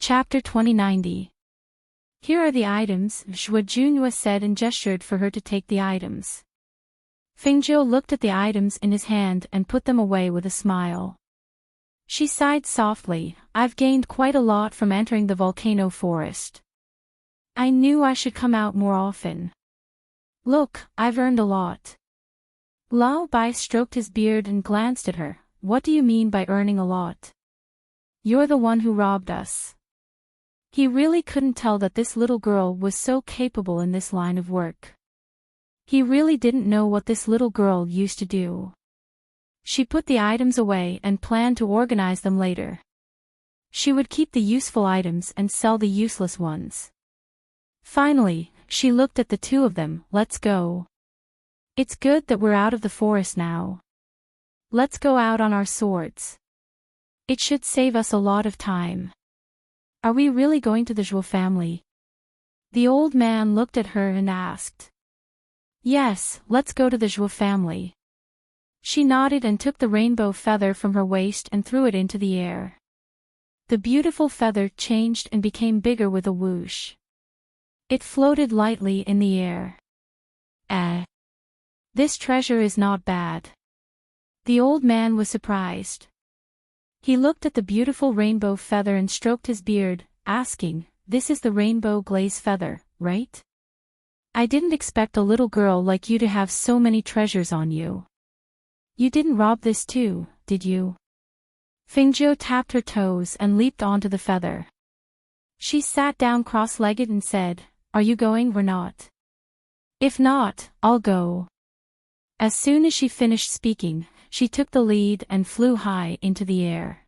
Chapter 2090. Here are the items, Zhua Junhua said and gestured for her to take the items. Fengjiu looked at the items in his hand and put them away with a smile. She sighed softly, I've gained quite a lot from entering the volcano forest. I knew I should come out more often. Look, I've earned a lot. Lao Bai stroked his beard and glanced at her. What do you mean by earning a lot? You're the one who robbed us. He really couldn't tell that this little girl was so capable in this line of work. He really didn't know what this little girl used to do. She put the items away and planned to organize them later. She would keep the useful items and sell the useless ones. Finally, she looked at the two of them. Let's go. It's good that we're out of the forest now. Let's go out on our swords. It should save us a lot of time. Are we really going to the Zhuo family? The old man looked at her and asked. Yes, let's go to the Zhuo family. She nodded and took the rainbow feather from her waist and threw it into the air. The beautiful feather changed and became bigger with a whoosh. It floated lightly in the air. This treasure is not bad. The old man was surprised. He looked at the beautiful rainbow feather and stroked his beard, asking, This is the rainbow glaze feather, right? I didn't expect a little girl like you to have so many treasures on you. You didn't rob this too, did you? Fengjiu tapped her toes and leaped onto the feather. She sat down cross-legged and said, Are you going or not? If not, I'll go. As soon as she finished speaking, she took the lead and flew high into the air.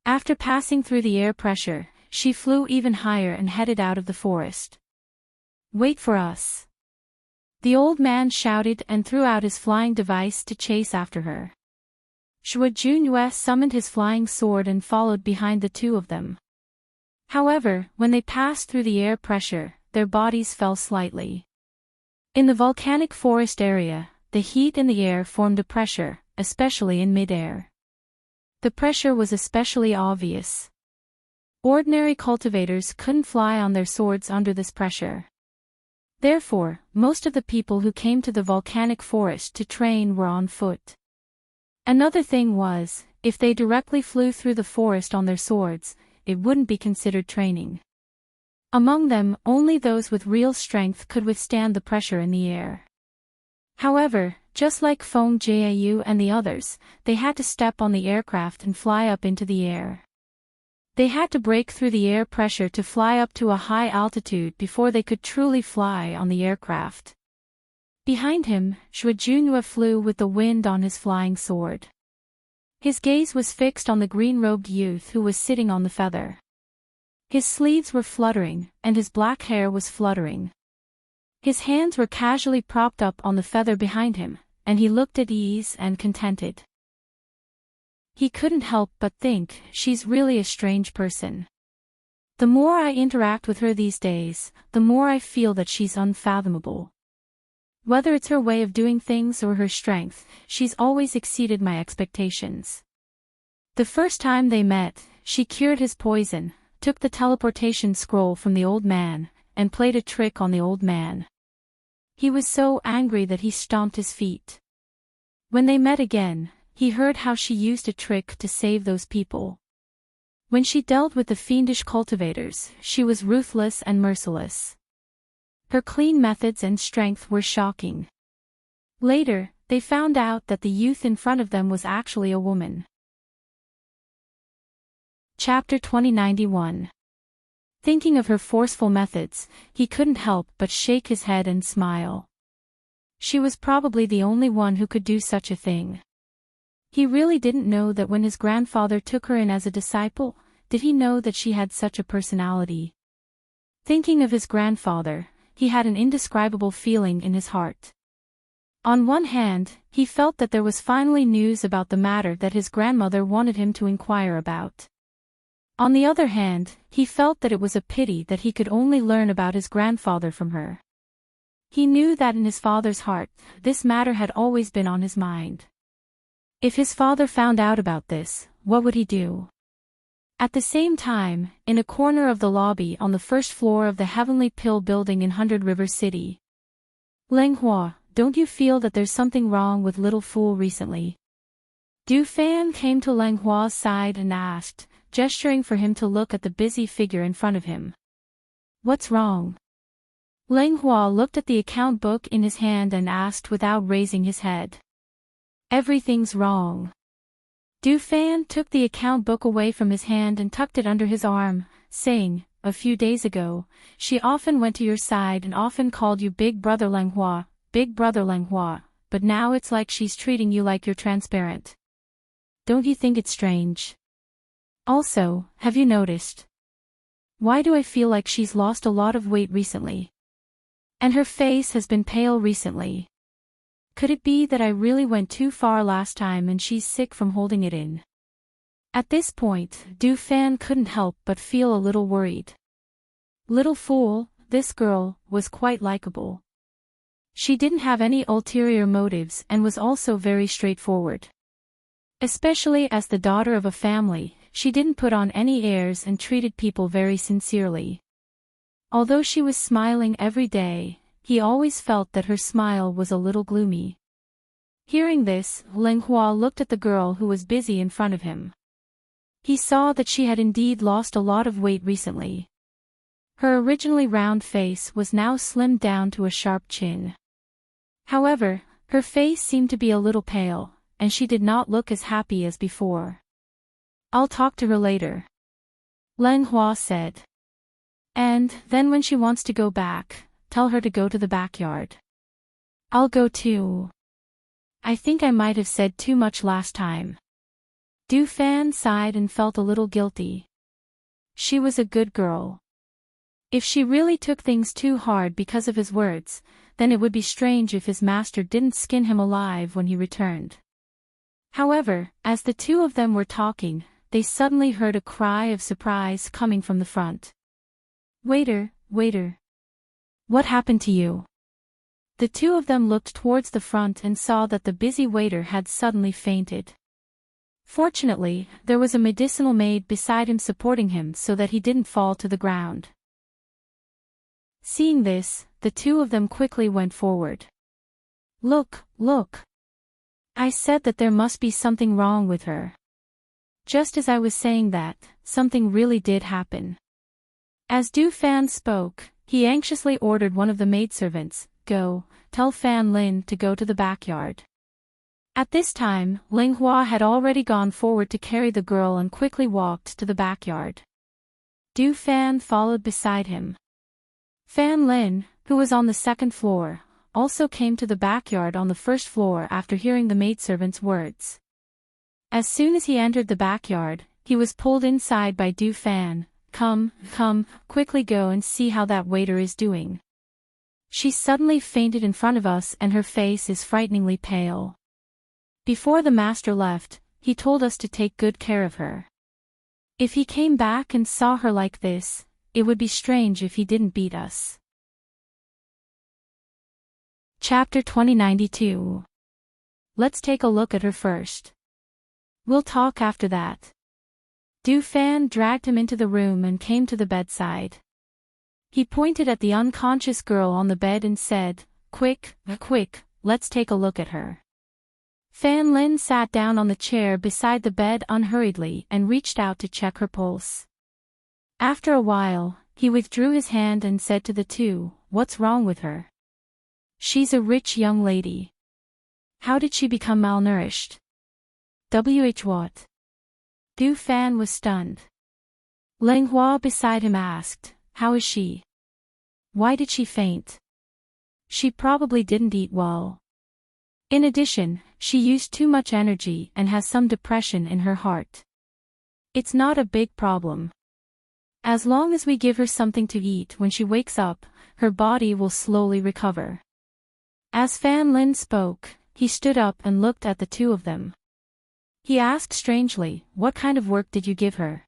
After passing through the air pressure, she flew even higher and headed out of the forest. Wait for us. The old man shouted and threw out his flying device to chase after her. Zhua Junhua summoned his flying sword and followed behind the two of them. However, when they passed through the air pressure, their bodies fell slightly. In the volcanic forest area, the heat in the air formed a pressure, especially in mid-air. The pressure was especially obvious. Ordinary cultivators couldn't fly on their swords under this pressure. Therefore, most of the people who came to the volcanic forest to train were on foot. Another thing was, if they directly flew through the forest on their swords, it wouldn't be considered training. Among them, only those with real strength could withstand the pressure in the air. However, just like Feng Jiayu and the others, they had to step on the aircraft and fly up into the air. They had to break through the air pressure to fly up to a high altitude before they could truly fly on the aircraft. Behind him, Zhua Junhua flew with the wind on his flying sword. His gaze was fixed on the green-robed youth who was sitting on the feather. His sleeves were fluttering, and his black hair was fluttering. His hands were casually propped up on the feather behind him, and he looked at ease and contented. He couldn't help but think, she's really a strange person. The more I interact with her these days, the more I feel that she's unfathomable. Whether it's her way of doing things or her strength, she's always exceeded my expectations. The first time they met, she cured his poison, took the teleportation scroll from the old man, and played a trick on the old man. He was so angry that he stomped his feet. When they met again, he heard how she used a trick to save those people. When she dealt with the fiendish cultivators, she was ruthless and merciless. Her clean methods and strength were shocking. Later, they found out that the youth in front of them was actually a woman. Chapter 2091. Thinking of her forceful methods, he couldn't help but shake his head and smile. She was probably the only one who could do such a thing. He really didn't know that when his grandfather took her in as a disciple, did he know that she had such a personality? Thinking of his grandfather, he had an indescribable feeling in his heart. On one hand, he felt that there was finally news about the matter that his grandmother wanted him to inquire about. On the other hand, he felt that it was a pity that he could only learn about his grandfather from her. He knew that in his father's heart, this matter had always been on his mind. If his father found out about this, what would he do? At the same time, in a corner of the lobby on the first floor of the Heavenly Pill building in Hundred River City. Lenghua, don't you feel that there's something wrong with Little Fool recently? Du Fan came to Langhua's side and asked, gesturing for him to look at the busy figure in front of him. What's wrong? Lenghua looked at the account book in his hand and asked without raising his head. Everything's wrong. Du Fan took the account book away from his hand and tucked it under his arm, saying, a few days ago, she often went to your side and often called you Big Brother Lenghua, but now it's like she's treating you like you're transparent. Don't you think it's strange? Also, have you noticed? Why do I feel like she's lost a lot of weight recently? And her face has been pale recently. Could it be that I really went too far last time and she's sick from holding it in? At this point, Du Fan couldn't help but feel a little worried. Little Fool, this girl, was quite likable. She didn't have any ulterior motives and was also very straightforward. Especially as the daughter of a family, she didn't put on any airs and treated people very sincerely. Although she was smiling every day, he always felt that her smile was a little gloomy. Hearing this, Lenghua looked at the girl who was busy in front of him. He saw that she had indeed lost a lot of weight recently. Her originally round face was now slimmed down to a sharp chin. However, her face seemed to be a little pale, and she did not look as happy as before. I'll talk to her later, Lenghua said. And then when she wants to go back, tell her to go to the backyard. I'll go too. I think I might have said too much last time. Du Fan sighed and felt a little guilty. She was a good girl. If she really took things too hard because of his words, then it would be strange if his master didn't skin him alive when he returned. However, as the two of them were talking, they suddenly heard a cry of surprise coming from the front. Waiter, waiter. What happened to you? The two of them looked towards the front and saw that the busy waiter had suddenly fainted. Fortunately, there was a medicinal maid beside him supporting him so that he didn't fall to the ground. Seeing this, the two of them quickly went forward. Look, look. I said that there must be something wrong with her. Just as I was saying that, something really did happen. As Du Fan spoke, he anxiously ordered one of the maidservants, go, tell Fan Lin to go to the backyard. At this time, Lenghua had already gone forward to carry the girl and quickly walked to the backyard. Du Fan followed beside him. Fan Lin, who was on the second floor, also came to the backyard on the first floor after hearing the maidservant's words. As soon as he entered the backyard, he was pulled inside by Du Fan. Come, quickly go and see how that waiter is doing. She suddenly fainted in front of us and her face is frighteningly pale. Before the master left, he told us to take good care of her. If he came back and saw her like this, it would be strange if he didn't beat us. Chapter 2092. Let's take a look at her first. We'll talk after that. Du Fan dragged him into the room and came to the bedside. He pointed at the unconscious girl on the bed and said, quick, let's take a look at her. Fan Lin sat down on the chair beside the bed unhurriedly and reached out to check her pulse. After a while, he withdrew his hand and said to the two, what's wrong with her? She's a rich young lady. How did she become malnourished? What? Du Fan was stunned. Lenghua beside him asked, how is she? Why did she faint? She probably didn't eat well. In addition, she used too much energy and has some depression in her heart. It's not a big problem. As long as we give her something to eat when she wakes up, her body will slowly recover. As Fan Lin spoke, he stood up and looked at the two of them. He asked strangely, what kind of work did you give her?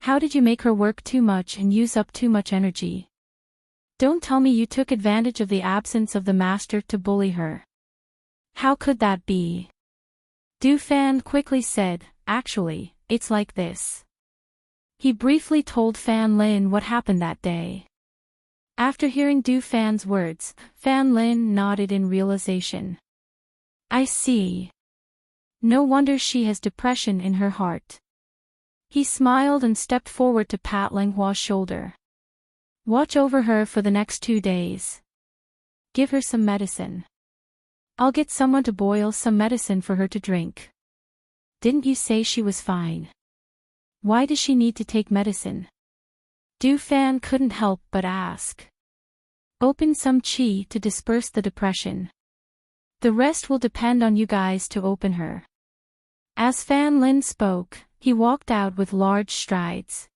How did you make her work too much and use up too much energy? Don't tell me you took advantage of the absence of the master to bully her. How could that be? Du Fan quickly said, actually, it's like this. He briefly told Fan Lin what happened that day. After hearing Du Fan's words, Fan Lin nodded in realization. I see. No wonder she has depression in her heart. He smiled and stepped forward to pat Langhua's shoulder. Watch over her for the next 2 days. Give her some medicine. I'll get someone to boil some medicine for her to drink. Didn't you say she was fine? Why does she need to take medicine? Du Fan couldn't help but ask. Open some qi to disperse the depression. The rest will depend on you guys to open her. As Fan Lin spoke, he walked out with large strides.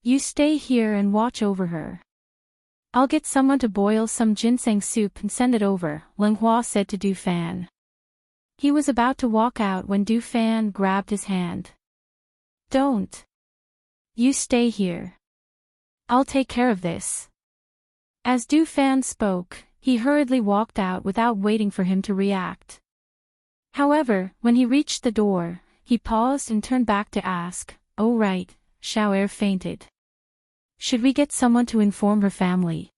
You stay here and watch over her. I'll get someone to boil some ginseng soup and send it over, Langhua said to Du Fan. He was about to walk out when Du Fan grabbed his hand. Don't. You stay here. I'll take care of this. As Du Fan spoke, he hurriedly walked out without waiting for him to react. However, when he reached the door, he paused and turned back to ask, Oh right, Xiao'er fainted. Should we get someone to inform her family?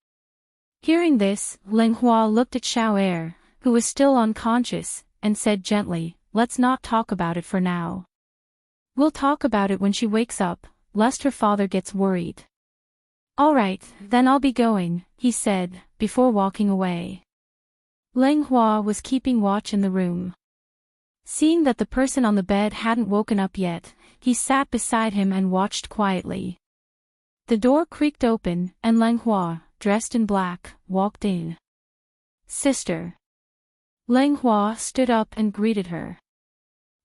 Hearing this, Langhua looked at Xiao'er, who was still unconscious, and said gently, Let's not talk about it for now. We'll talk about it when she wakes up, lest her father gets worried. All right, then I'll be going, he said, before walking away. Langhua was keeping watch in the room. Seeing that the person on the bed hadn't woken up yet, he sat beside him and watched quietly. The door creaked open, and Langhua, dressed in black, walked in. Sister. Langhua stood up and greeted her.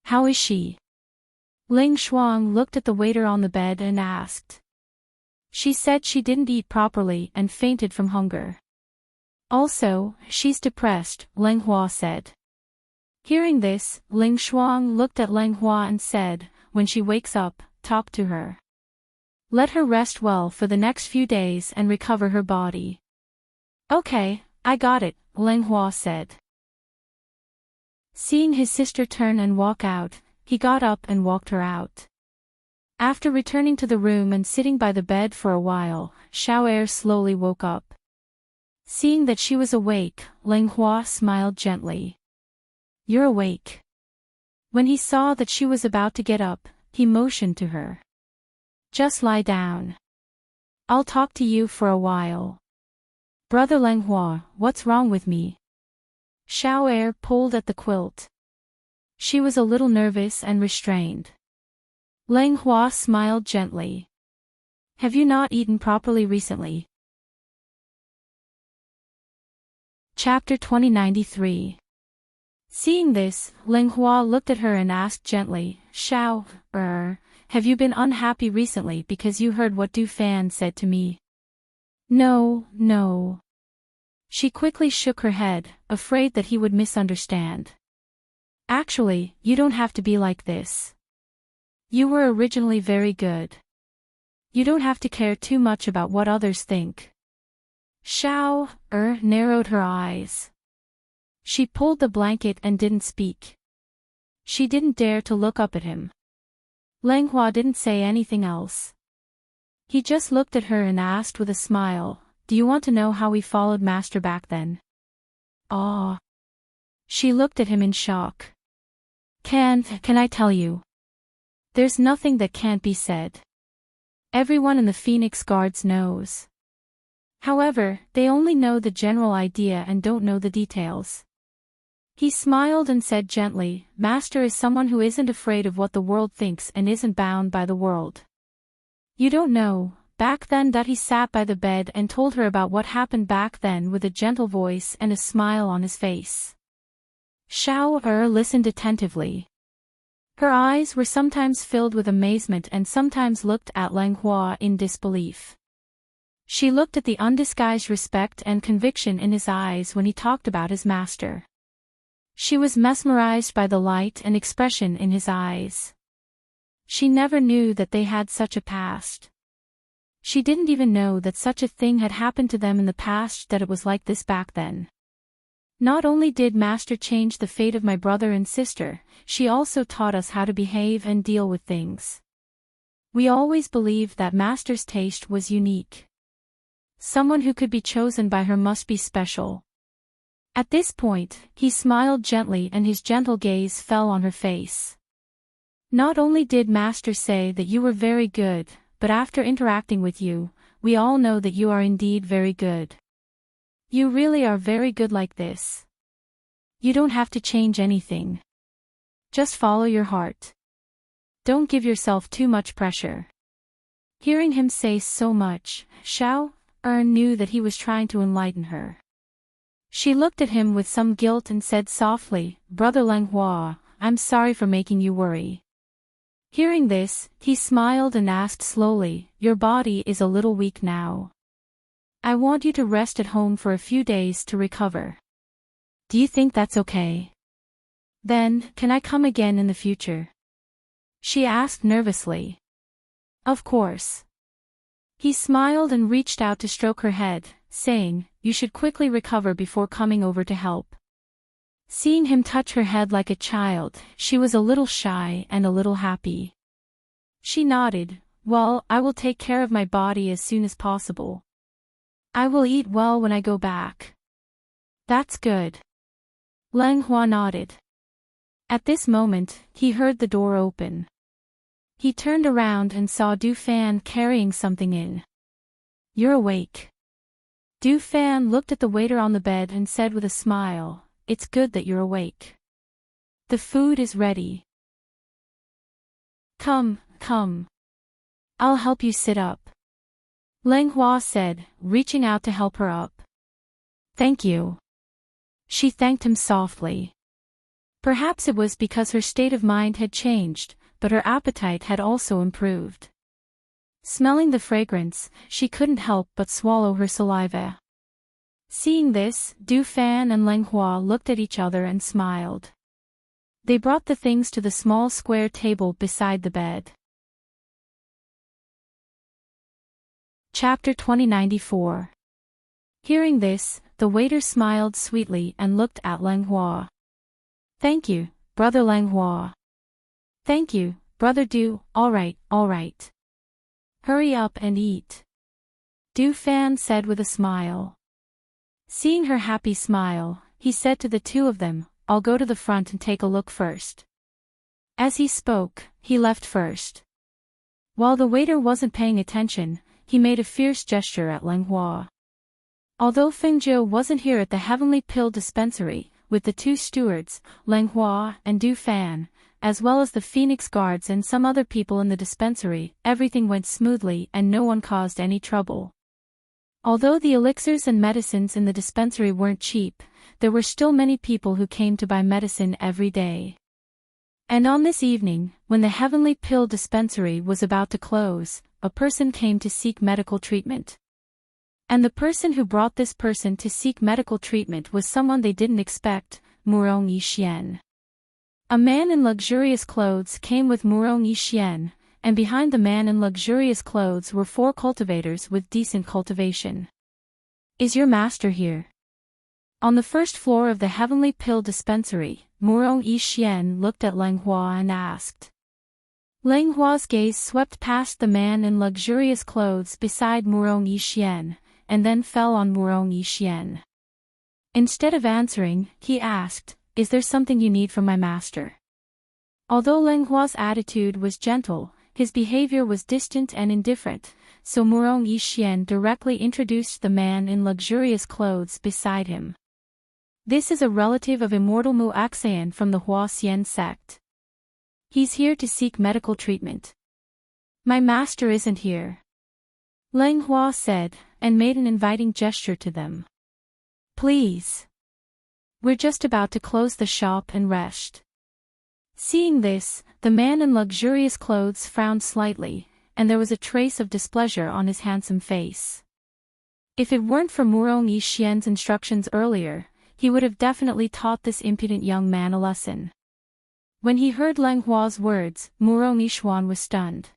How is she? Ling Shuang looked at the waiter on the bed and asked. She said she didn't eat properly and fainted from hunger. Also, she's depressed, Langhua said. Hearing this, Ling Shuang looked at Langhua and said, When she wakes up, talk to her. Let her rest well for the next few days and recover her body. Okay, I got it, Langhua said. Seeing his sister turn and walk out, he got up and walked her out. After returning to the room and sitting by the bed for a while, Xiao'er slowly woke up. Seeing that she was awake, Langhua smiled gently. You're awake. When he saw that she was about to get up, he motioned to her. Just lie down. I'll talk to you for a while. Brother Langhua, what's wrong with me? Xiao'er pulled at the quilt. She was a little nervous and restrained. Langhua smiled gently. Have you not eaten properly recently? Chapter 2093. Seeing this, Langhua looked at her and asked gently, Xiao', have you been unhappy recently because you heard what Du Fan said to me? No, no. She quickly shook her head, afraid that he would misunderstand. Actually, you don't have to be like this. You were originally very good. You don't have to care too much about what others think. Xiao', narrowed her eyes. She pulled the blanket and didn't speak. She didn't dare to look up at him. Langhua didn't say anything else. He just looked at her and asked with a smile, Do you want to know how we followed Master back then? Ah. She looked at him in shock. Can I tell you? There's nothing that can't be said. Everyone in the Phoenix Guards knows. However, they only know the general idea and don't know the details. He smiled and said gently, Master is someone who isn't afraid of what the world thinks and isn't bound by the world. You don't know, back then that he sat by the bed and told her about what happened back then with a gentle voice and a smile on his face. Xiao', listened attentively. Her eyes were sometimes filled with amazement and sometimes looked at Langhua in disbelief. She looked at the undisguised respect and conviction in his eyes when he talked about his master. She was mesmerized by the light and expression in his eyes. She never knew that they had such a past. She didn't even know that such a thing had happened to them in the past, that it was like this back then. Not only did Master change the fate of my brother and sister, she also taught us how to behave and deal with things. We always believed that Master's taste was unique. Someone who could be chosen by her must be special. At this point, he smiled gently and his gentle gaze fell on her face. Not only did Master say that you were very good, but after interacting with you, we all know that you are indeed very good. You really are very good like this. You don't have to change anything. Just follow your heart. Don't give yourself too much pressure. Hearing him say so much, Xiao Ern knew that he was trying to enlighten her. She looked at him with some guilt and said softly, "Brother Lenghua, I'm sorry for making you worry." Hearing this, he smiled and asked slowly, "Your body is a little weak now. I want you to rest at home for a few days to recover. Do you think that's okay? Then, can I come again in the future?" She asked nervously. "Of course." He smiled and reached out to stroke her head, saying, "You should quickly recover before coming over to help." Seeing him touch her head like a child, she was a little shy and a little happy. She nodded, "Well, I will take care of my body as soon as possible. I will eat well when I go back." "That's good." Lenghua nodded. At this moment, he heard the door open. He turned around and saw Du Fan carrying something in. "You're awake." Du Fan looked at the waiter on the bed and said with a smile, "It's good that you're awake. The food is ready. Come, come. I'll help you sit up," Lenghua said, reaching out to help her up. "Thank you." She thanked him softly. Perhaps it was because her state of mind had changed, but her appetite had also improved. Smelling the fragrance, she couldn't help but swallow her saliva. Seeing this, Du Fan and Lenghua looked at each other and smiled. They brought the things to the small square table beside the bed. Chapter 2094. Hearing this, the waiter smiled sweetly and looked at Lenghua. "Thank you, Brother Lenghua." "Thank you, Brother Du, all right. Hurry up and eat," Du Fan said with a smile. Seeing her happy smile, he said to the two of them, "I'll go to the front and take a look first." As he spoke, he left first. While the waiter wasn't paying attention, he made a fierce gesture at Lenghua. Although Fengjiu wasn't here at the Heavenly Pill Dispensary, with the two stewards, Lenghua and Du Fan, as well as the Phoenix Guards and some other people in the dispensary, everything went smoothly and no one caused any trouble. Although the elixirs and medicines in the dispensary weren't cheap, there were still many people who came to buy medicine every day. And on this evening, when the Heavenly Pill Dispensary was about to close, a person came to seek medical treatment. And the person who brought this person to seek medical treatment was someone they didn't expect, Murong Yixian. A man in luxurious clothes came with Murong Yixian, and behind the man in luxurious clothes were 4 cultivators with decent cultivation. "Is your master here?" On the first floor of the Heavenly Pill Dispensary, Murong Yixian looked at Lenghua and asked. Lenghua's gaze swept past the man in luxurious clothes beside Murong Yixian, and then fell on Murong Yixian. Instead of answering, he asked, "Is there something you need from my master?" Although Lenghua's attitude was gentle, his behavior was distant and indifferent, so Murong Yixian directly introduced the man in luxurious clothes beside him. "This is a relative of Immortal Mu Axayan from the Huaxian sect. He's here to seek medical treatment." "My master isn't here," Lenghua said, and made an inviting gesture to them. "Please. We're just about to close the shop and rest." Seeing this, the man in luxurious clothes frowned slightly, and there was a trace of displeasure on his handsome face. If it weren't for Murong Yixian's instructions earlier, he would have definitely taught this impudent young man a lesson. When he heard Lenghua's words, Murong Yixian was stunned.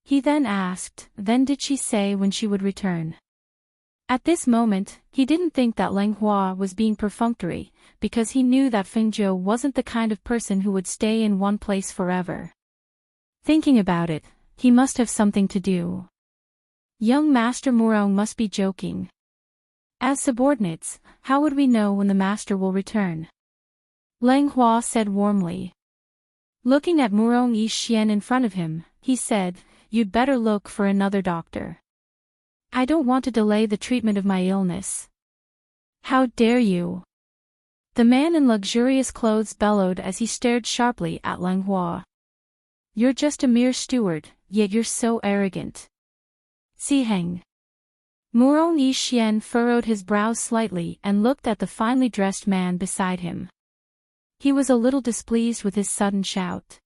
He then asked, "Then did she say when she would return?" At this moment, he didn't think that Lenghua was being perfunctory, because he knew that Fengjiu wasn't the kind of person who would stay in one place forever. Thinking about it, he must have something to do. Young Master Murong must be joking. As subordinates, how would we know when the master will return? Lang Hua said warmly. Looking at Murong Yixian in front of him, he said, "You'd better look for another doctor. I don't want to delay the treatment of my illness." "How dare you?" The man in luxurious clothes bellowed as he stared sharply at Lang Hua. "You're just a mere steward, yet you're so arrogant." "Si Heng." Murong Yixian furrowed his brows slightly and looked at the finely dressed man beside him. He was a little displeased with his sudden shout.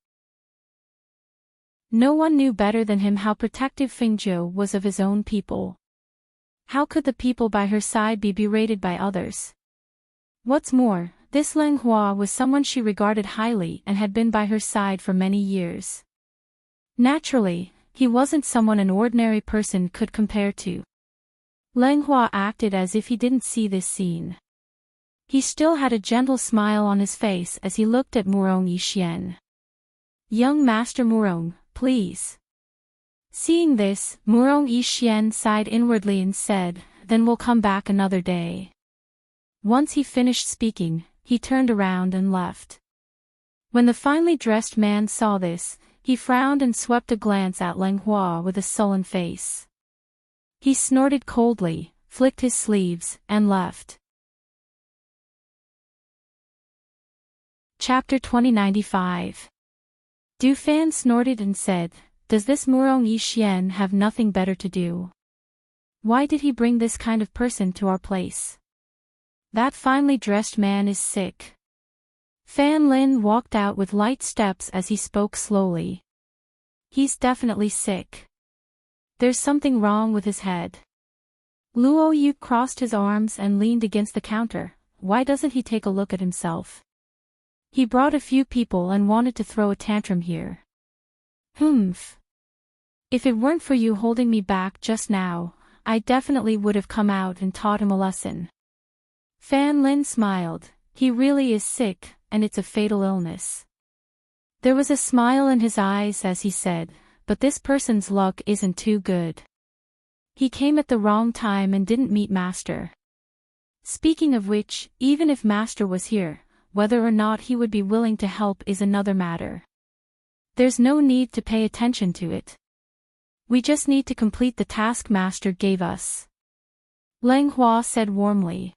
No one knew better than him how protective Fengzhou was of his own people. How could the people by her side be berated by others? What's more, this Lang Hua was someone she regarded highly and had been by her side for many years. Naturally, he wasn't someone an ordinary person could compare to. Lang Hua acted as if he didn't see this scene. He still had a gentle smile on his face as he looked at Murong Yixian. "Young Master Murong, please." Seeing this, Murong Yixian sighed inwardly and said, "Then we'll come back another day." Once he finished speaking, he turned around and left. When the finely dressed man saw this, he frowned and swept a glance at Lang Hua with a sullen face. He snorted coldly, flicked his sleeves, and left. Chapter 2095. Du Fan snorted and said, "Does this Murong Yixian have nothing better to do? Why did he bring this kind of person to our place? That finely dressed man is sick." Fan Lin walked out with light steps as he spoke slowly. "He's definitely sick. There's something wrong with his head." Luo Yu crossed his arms and leaned against the counter. Why doesn't he take a look at himself? He brought a few people and wanted to throw a tantrum here. Humph. If it weren't for you holding me back just now, I definitely would have come out and taught him a lesson. Fan Lin smiled. He really is sick, and it's a fatal illness. There was a smile in his eyes as he said, "But this person's luck isn't too good. He came at the wrong time and didn't meet Master. Speaking of which, even if Master was here, whether or not he would be willing to help is another matter. There's no need to pay attention to it. We just need to complete the task Master gave us." Lang Hua said warmly.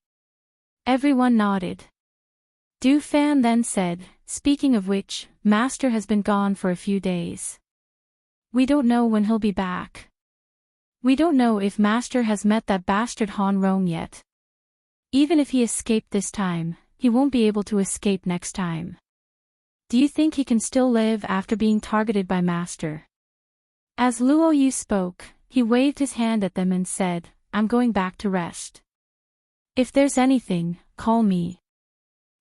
Everyone nodded. Du Fan then said, "Speaking of which, Master has been gone for a few days. We don't know when he'll be back. We don't know if Master has met that bastard Han Rong yet. Even if he escaped this time, he won't be able to escape next time. Do you think he can still live after being targeted by Master?" As Luo Yu spoke, he waved his hand at them and said, "I'm going back to rest. If there's anything, call me.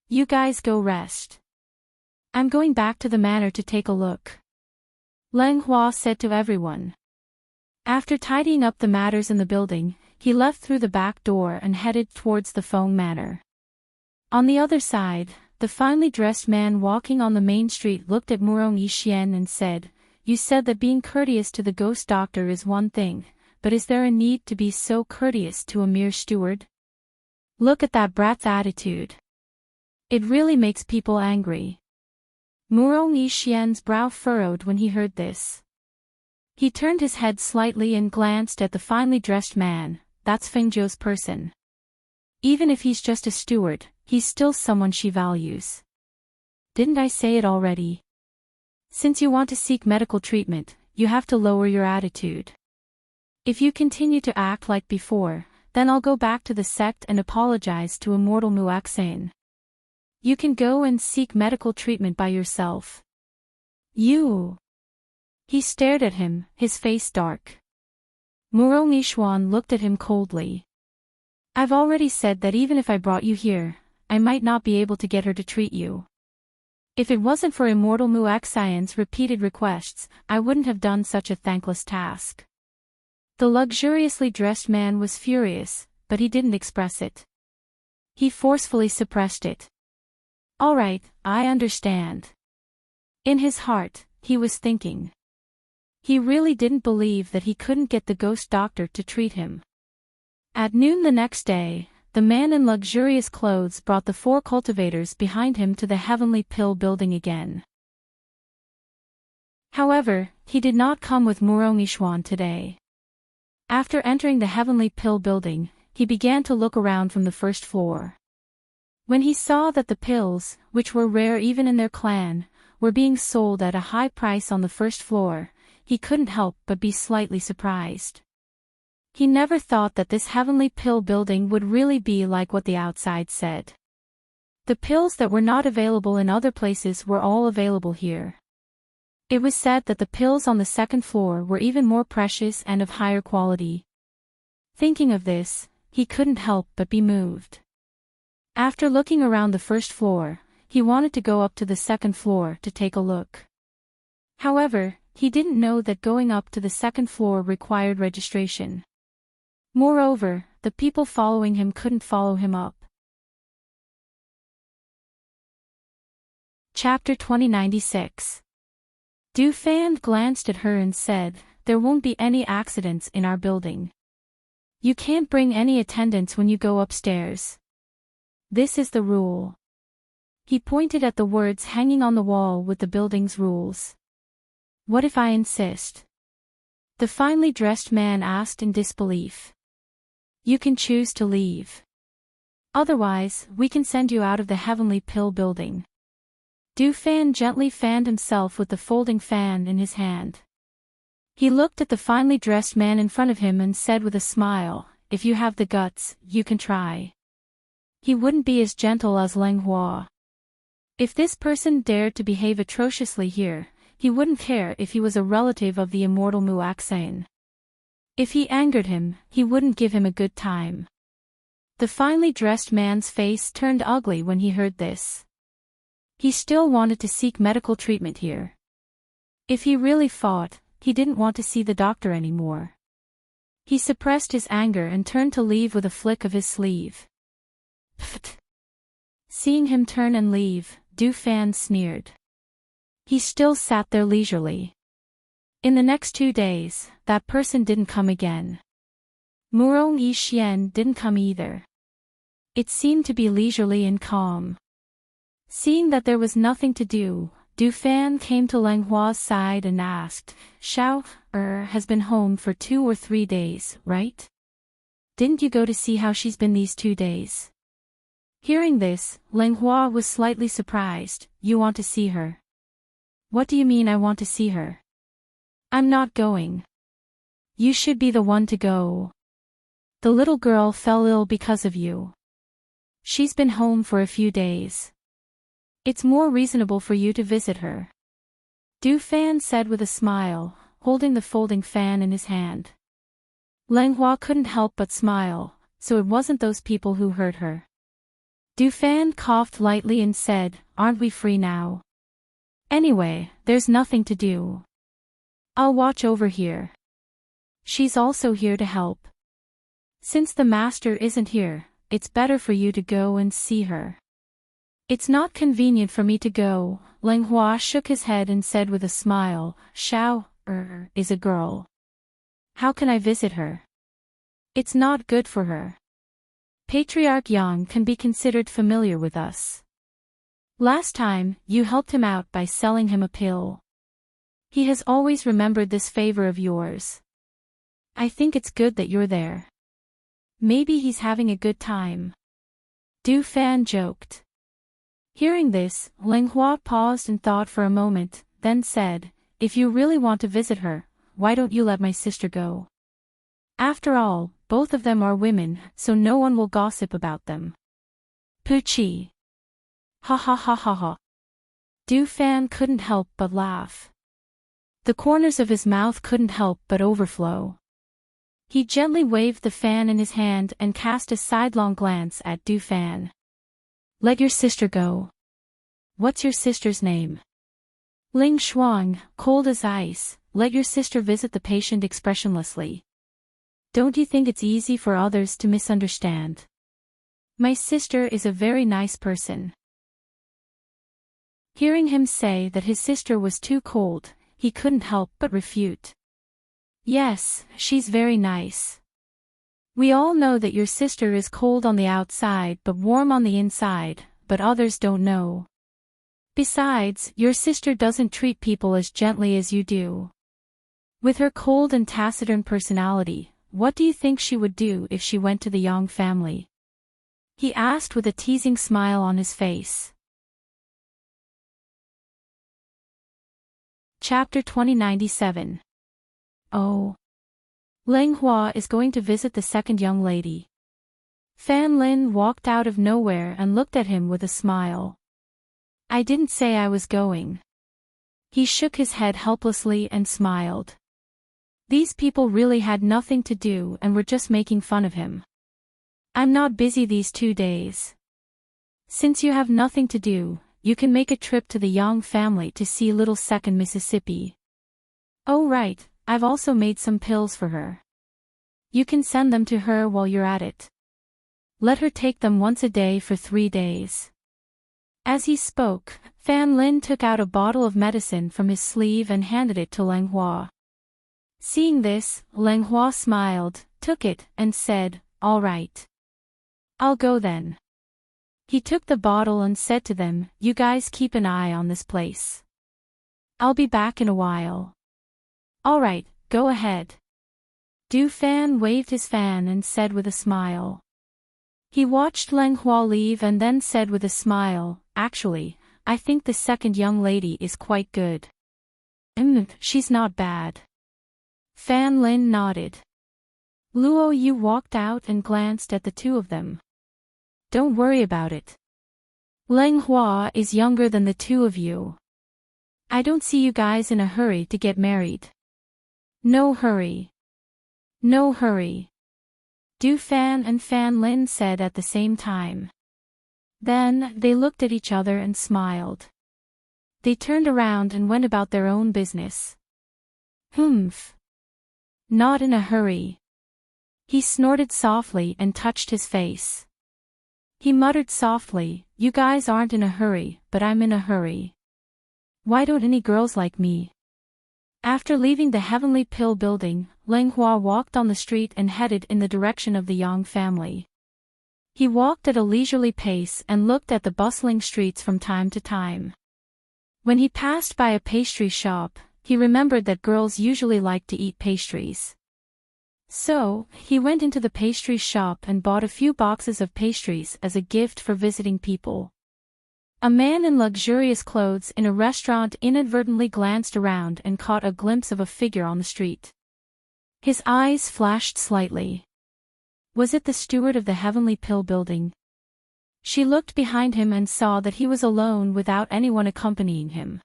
You guys go rest. I'm going back to the manor to take a look." Lang Hua said to everyone. After tidying up the matters in the building, he left through the back door and headed towards the Feng Manor. On the other side, the finely dressed man walking on the main street looked at Murong Yixian and said, "You said that being courteous to the ghost doctor is one thing, but is there a need to be so courteous to a mere steward? Look at that brat's attitude. It really makes people angry." Murong Yixian's brow furrowed when he heard this. He turned his head slightly and glanced at the finely dressed man. That's Fengzhou's person. Even if he's just a steward, he's still someone she values. Didn't I say it already? Since you want to seek medical treatment, you have to lower your attitude. If you continue to act like before, then I'll go back to the sect and apologize to Immortal Muaxane. You can go and seek medical treatment by yourself. You. He stared at him, his face dark. Murong Yishuan looked at him coldly. I've already said that even if I brought you here, I might not be able to get her to treat you. If it wasn't for Immortal Muaxayan's repeated requests, I wouldn't have done such a thankless task. The luxuriously dressed man was furious, but he didn't express it. He forcefully suppressed it. All right, I understand. In his heart, he was thinking. He really didn't believe that he couldn't get the ghost doctor to treat him. At noon the next day, the man in luxurious clothes brought the 4 cultivators behind him to the Heavenly Pill building again. However, he did not come with Murongishwan today. After entering the Heavenly Pill building, he began to look around from the first floor. When he saw that the pills, which were rare even in their clan, were being sold at a high price on the first floor, he couldn't help but be slightly surprised. He never thought that this Heavenly Pill building would really be like what the outside said. The pills that were not available in other places were all available here. It was said that the pills on the second floor were even more precious and of higher quality. Thinking of this, he couldn't help but be moved. After looking around the first floor, he wanted to go up to the second floor to take a look. However, he didn't know that going up to the second floor required registration. Moreover, the people following him couldn't follow him up. Chapter 2096. Du Fan glanced at her and said, "There won't be any accidents in our building. You can't bring any attendants when you go upstairs. This is the rule." He pointed at the words hanging on the wall with the building's rules. "What if I insist?" The finely dressed man asked in disbelief. "You can choose to leave. Otherwise, we can send you out of the Heavenly Pill building." Du Fan gently fanned himself with the folding fan in his hand. He looked at the finely dressed man in front of him and said with a smile, "If you have the guts, you can try." He wouldn't be as gentle as Leng Hua. If this person dared to behave atrociously here, he wouldn't care if he was a relative of the immortal Muaxane. If he angered him, he wouldn't give him a good time. The finely dressed man's face turned ugly when he heard this. He still wanted to seek medical treatment here. If he really fought, he didn't want to see the doctor anymore. He suppressed his anger and turned to leave with a flick of his sleeve. Pfft. Seeing him turn and leave, Du Fan sneered. He still sat there leisurely. In the next 2 days, that person didn't come again. Murong Yi Xian didn't come either. It seemed to be leisurely and calm. Seeing that there was nothing to do, Du Fan came to Leng Hua's side and asked, "Xiao has been home for 2 or 3 days, right? Didn't you go to see how she's been these 2 days?" Hearing this, Leng Hua was slightly surprised. "You want to see her?" "What do you mean I want to see her? I'm not going." "You should be the one to go. The little girl fell ill because of you. She's been home for a few days. It's more reasonable for you to visit her," Du Fan said with a smile, holding the folding fan in his hand. Leng Hua couldn't help but smile, so it wasn't those people who hurt her. Du Fan coughed lightly and said, "Aren't we free now? Anyway, there's nothing to do. I'll watch over here. She's also here to help. Since the master isn't here, it's better for you to go and see her." "It's not convenient for me to go," Leng Hua shook his head and said with a smile, "Xiao is a girl. How can I visit her? It's not good for her. Patriarch Yang can be considered familiar with us. Last time, you helped him out by selling him a pill. He has always remembered this favor of yours. I think it's good that you're there. Maybe he's having a good time." Du Fan joked. Hearing this, Leng Hua paused and thought for a moment, then said, "If you really want to visit her, why don't you let my sister go? After all, both of them are women, so no one will gossip about them." "Poochie. Ha ha ha ha ha." Du Fan couldn't help but laugh. The corners of his mouth couldn't help but overflow. He gently waved the fan in his hand and cast a sidelong glance at Du Fan. "Let your sister go." "What's your sister's name?" "Ling Shuang," cold as ice. Let your sister visit the patient expressionlessly. "Don't you think it's easy for others to misunderstand? My sister is a very nice person." Hearing him say that his sister was too cold, he couldn't help but refute. Yes, she's very nice. We all know that your sister is cold on the outside but warm on the inside, but others don't know. Besides, your sister doesn't treat people as gently as you do. With her cold and taciturn personality, what do you think she would do if she went to the Yang family? He asked with a teasing smile on his face. Chapter 2097. Oh. Leng Hua is going to visit the second young lady. Fan Lin walked out of nowhere and looked at him with a smile. I didn't say I was going. He shook his head helplessly and smiled. These people really had nothing to do and were just making fun of him. I'm not busy these 2 days. Since you have nothing to do, you can make a trip to the Yang family to see little second Mississippi. Oh right, I've also made some pills for her. You can send them to her while you're at it. Let her take them once a day for 3 days. As he spoke, Fan Lin took out a bottle of medicine from his sleeve and handed it to Leng Hua. Seeing this, Leng Hua smiled, took it, and said, all right. I'll go then. He took the bottle and said to them, you guys keep an eye on this place. I'll be back in a while. All right, go ahead. Du Fan waved his fan and said with a smile. He watched Leng Hua leave and then said with a smile, actually, I think the second young lady is quite good. She's not bad. Fan Lin nodded. Luo Yu walked out and glanced at the two of them. Don't worry about it. Leng Hua is younger than the two of you. I don't see you guys in a hurry to get married. No hurry. No hurry. Du Fan and Fan Lin said at the same time. Then, they looked at each other and smiled. They turned around and went about their own business. Humph. Not in a hurry. He snorted softly and touched his face. He muttered softly, you guys aren't in a hurry, but I'm in a hurry. Why don't any girls like me? After leaving the Heavenly Pill building, Leng Hua walked on the street and headed in the direction of the Yang family. He walked at a leisurely pace and looked at the bustling streets from time to time. When he passed by a pastry shop, he remembered that girls usually like to eat pastries. So, he went into the pastry shop and bought a few boxes of pastries as a gift for visiting people. A man in luxurious clothes in a restaurant inadvertently glanced around and caught a glimpse of a figure on the street. His eyes flashed slightly. Was it the steward of the Heavenly Pill building? She looked behind him and saw that he was alone without anyone accompanying him.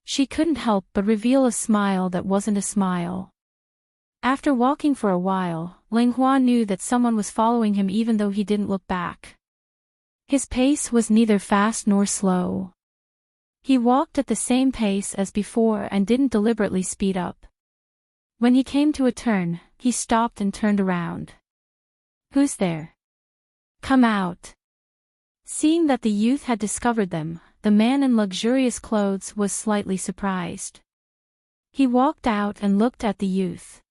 She couldn't help but reveal a smile that wasn't a smile. After walking for a while, Leng Hua knew that someone was following him even though he didn't look back. His pace was neither fast nor slow. He walked at the same pace as before and didn't deliberately speed up. When he came to a turn, he stopped and turned around. Who's there? Come out. Seeing that the youth had discovered them, the man in luxurious clothes was slightly surprised. He walked out and looked at the youth.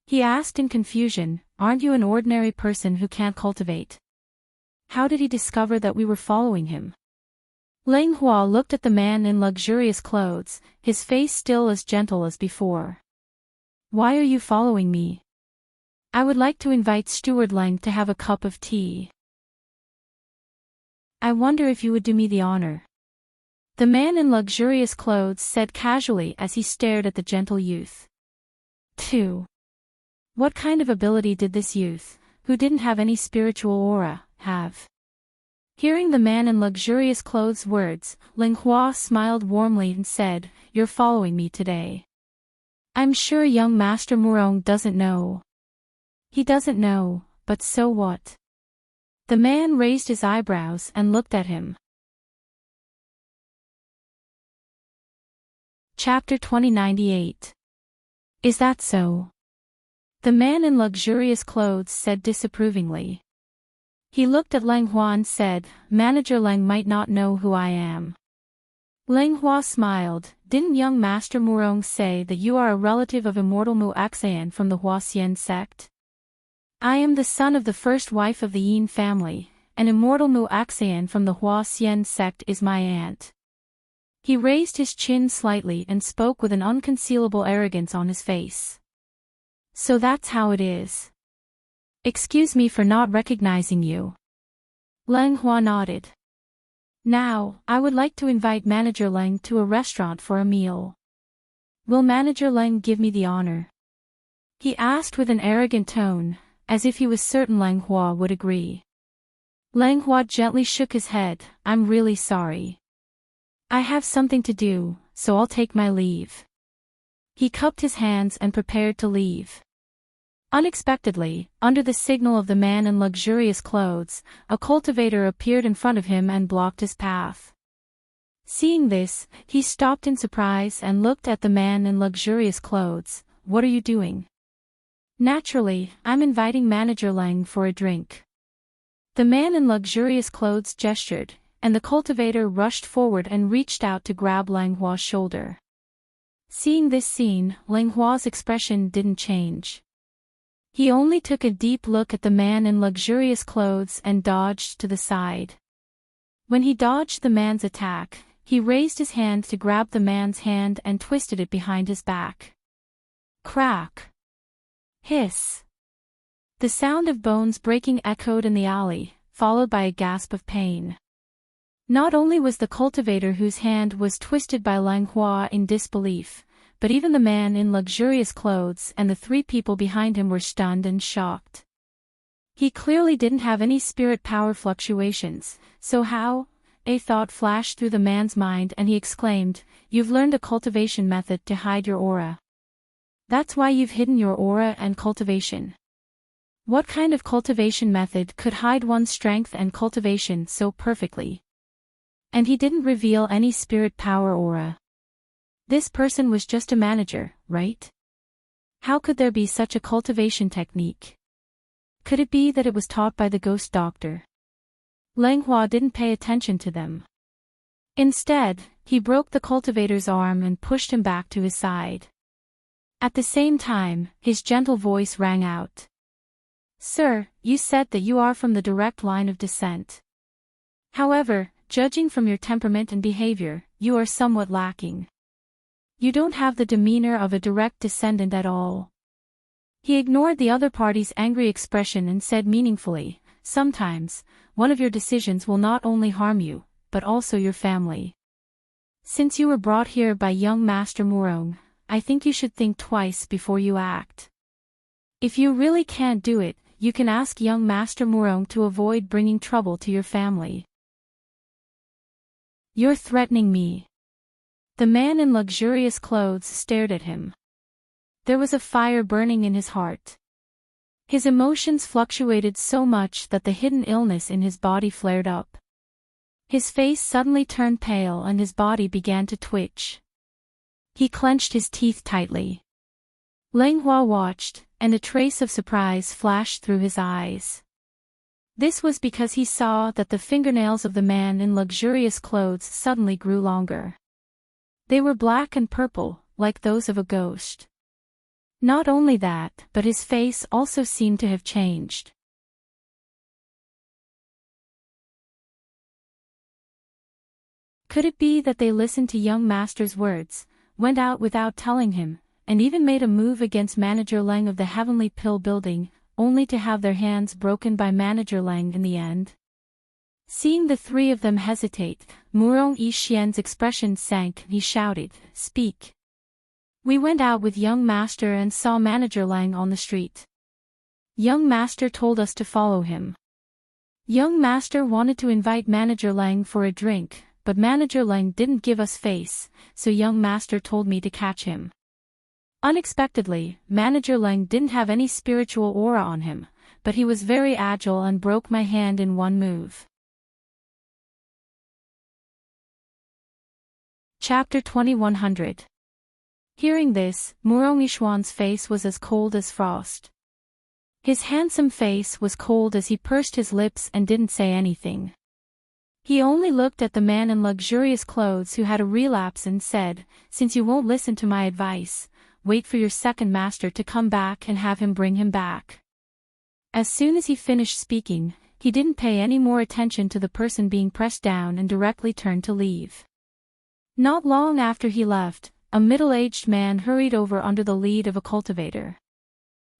He asked in confusion, aren't you an ordinary person who can't cultivate? How did he discover that we were following him? Leng Hua looked at the man in luxurious clothes, his face still as gentle as before. Why are you following me? I would like to invite Steward Leng to have a cup of tea. I wonder if you would do me the honor. The man in luxurious clothes said casually as he stared at the gentle youth. 2. What kind of ability did this youth, who didn't have any spiritual aura, have? Hearing the man in luxurious clothes' words, Leng Hua smiled warmly and said, you're following me today. I'm sure young Master Murong doesn't know. He doesn't know, but so what? The man raised his eyebrows and looked at him. Chapter 2098. Is that so? The man in luxurious clothes said disapprovingly. He looked at Leng Hua and said, Manager Leng might not know who I am. Leng Hua smiled. Didn't young Master Murong say that you are a relative of immortal Mu Axayan from the Huaxian sect? I am the son of the first wife of the Yin family, and immortal Mu Axayan from the Huaxian sect is my aunt. He raised his chin slightly and spoke with an unconcealable arrogance on his face. So that's how it is. Excuse me for not recognizing you. Leng Hua nodded. Now, I would like to invite Manager Leng to a restaurant for a meal. Will Manager Leng give me the honor? He asked with an arrogant tone, as if he was certain Leng Hua would agree. Leng Hua gently shook his head. I'm really sorry. I have something to do, so I'll take my leave. He cupped his hands and prepared to leave. Unexpectedly, under the signal of the man in luxurious clothes, a cultivator appeared in front of him and blocked his path. Seeing this, he stopped in surprise and looked at the man in luxurious clothes. What are you doing? Naturally, I'm inviting Manager Leng for a drink. The man in luxurious clothes gestured, and the cultivator rushed forward and reached out to grab Leng Hua's shoulder. Seeing this scene, Leng Hua's expression didn't change. He only took a deep look at the man in luxurious clothes and dodged to the side. When he dodged the man's attack, he raised his hand to grab the man's hand and twisted it behind his back. Crack! Hiss! The sound of bones breaking echoed in the alley, followed by a gasp of pain. Not only was the cultivator whose hand was twisted by Leng Hua in disbelief, but even the man in luxurious clothes and the three people behind him were stunned and shocked. He clearly didn't have any spirit power fluctuations, so how? A thought flashed through the man's mind and he exclaimed, "You've learned a cultivation method to hide your aura. That's why you've hidden your aura and cultivation." What kind of cultivation method could hide one's strength and cultivation so perfectly? And he didn't reveal any spirit power aura. This person was just a manager, right? How could there be such a cultivation technique? Could it be that it was taught by the ghost doctor? Leng Hua didn't pay attention to them. Instead, he broke the cultivator's arm and pushed him back to his side. At the same time, his gentle voice rang out. "Sir, you said that you are from the direct line of descent. However, judging from your temperament and behavior, you are somewhat lacking. You don't have the demeanor of a direct descendant at all." He ignored the other party's angry expression and said meaningfully, "Sometimes, one of your decisions will not only harm you, but also your family. Since you were brought here by young Master Murong, I think you should think twice before you act. If you really can't do it, you can ask young Master Murong to avoid bringing trouble to your family." "You're threatening me." The man in luxurious clothes stared at him. There was a fire burning in his heart. His emotions fluctuated so much that the hidden illness in his body flared up. His face suddenly turned pale and his body began to twitch. He clenched his teeth tightly. Leng Hua watched, and a trace of surprise flashed through his eyes. This was because he saw that the fingernails of the man in luxurious clothes suddenly grew longer. They were black and purple, like those of a ghost. Not only that, but his face also seemed to have changed. Could it be that they listened to young Master's words, went out without telling him, and even made a move against Manager Leng of the Heavenly Pill Building, only to have their hands broken by Manager Leng in the end? Seeing the three of them hesitate, Murong Yixian's expression sank and he shouted, "Speak." "We went out with young Master and saw Manager Leng on the street. Young Master told us to follow him. Young Master wanted to invite Manager Leng for a drink, but Manager Leng didn't give us face, so young Master told me to catch him. Unexpectedly, Manager Leng didn't have any spiritual aura on him, but he was very agile and broke my hand in one move." Chapter 2100. Hearing this, Murong Yishuan's face was as cold as frost. His handsome face was cold as he pursed his lips and didn't say anything. He only looked at the man in luxurious clothes who had a relapse and said, "Since you won't listen to my advice, wait for your second master to come back and have him bring him back." As soon as he finished speaking, he didn't pay any more attention to the person being pressed down and directly turned to leave. Not long after he left, a middle-aged man hurried over under the lead of a cultivator.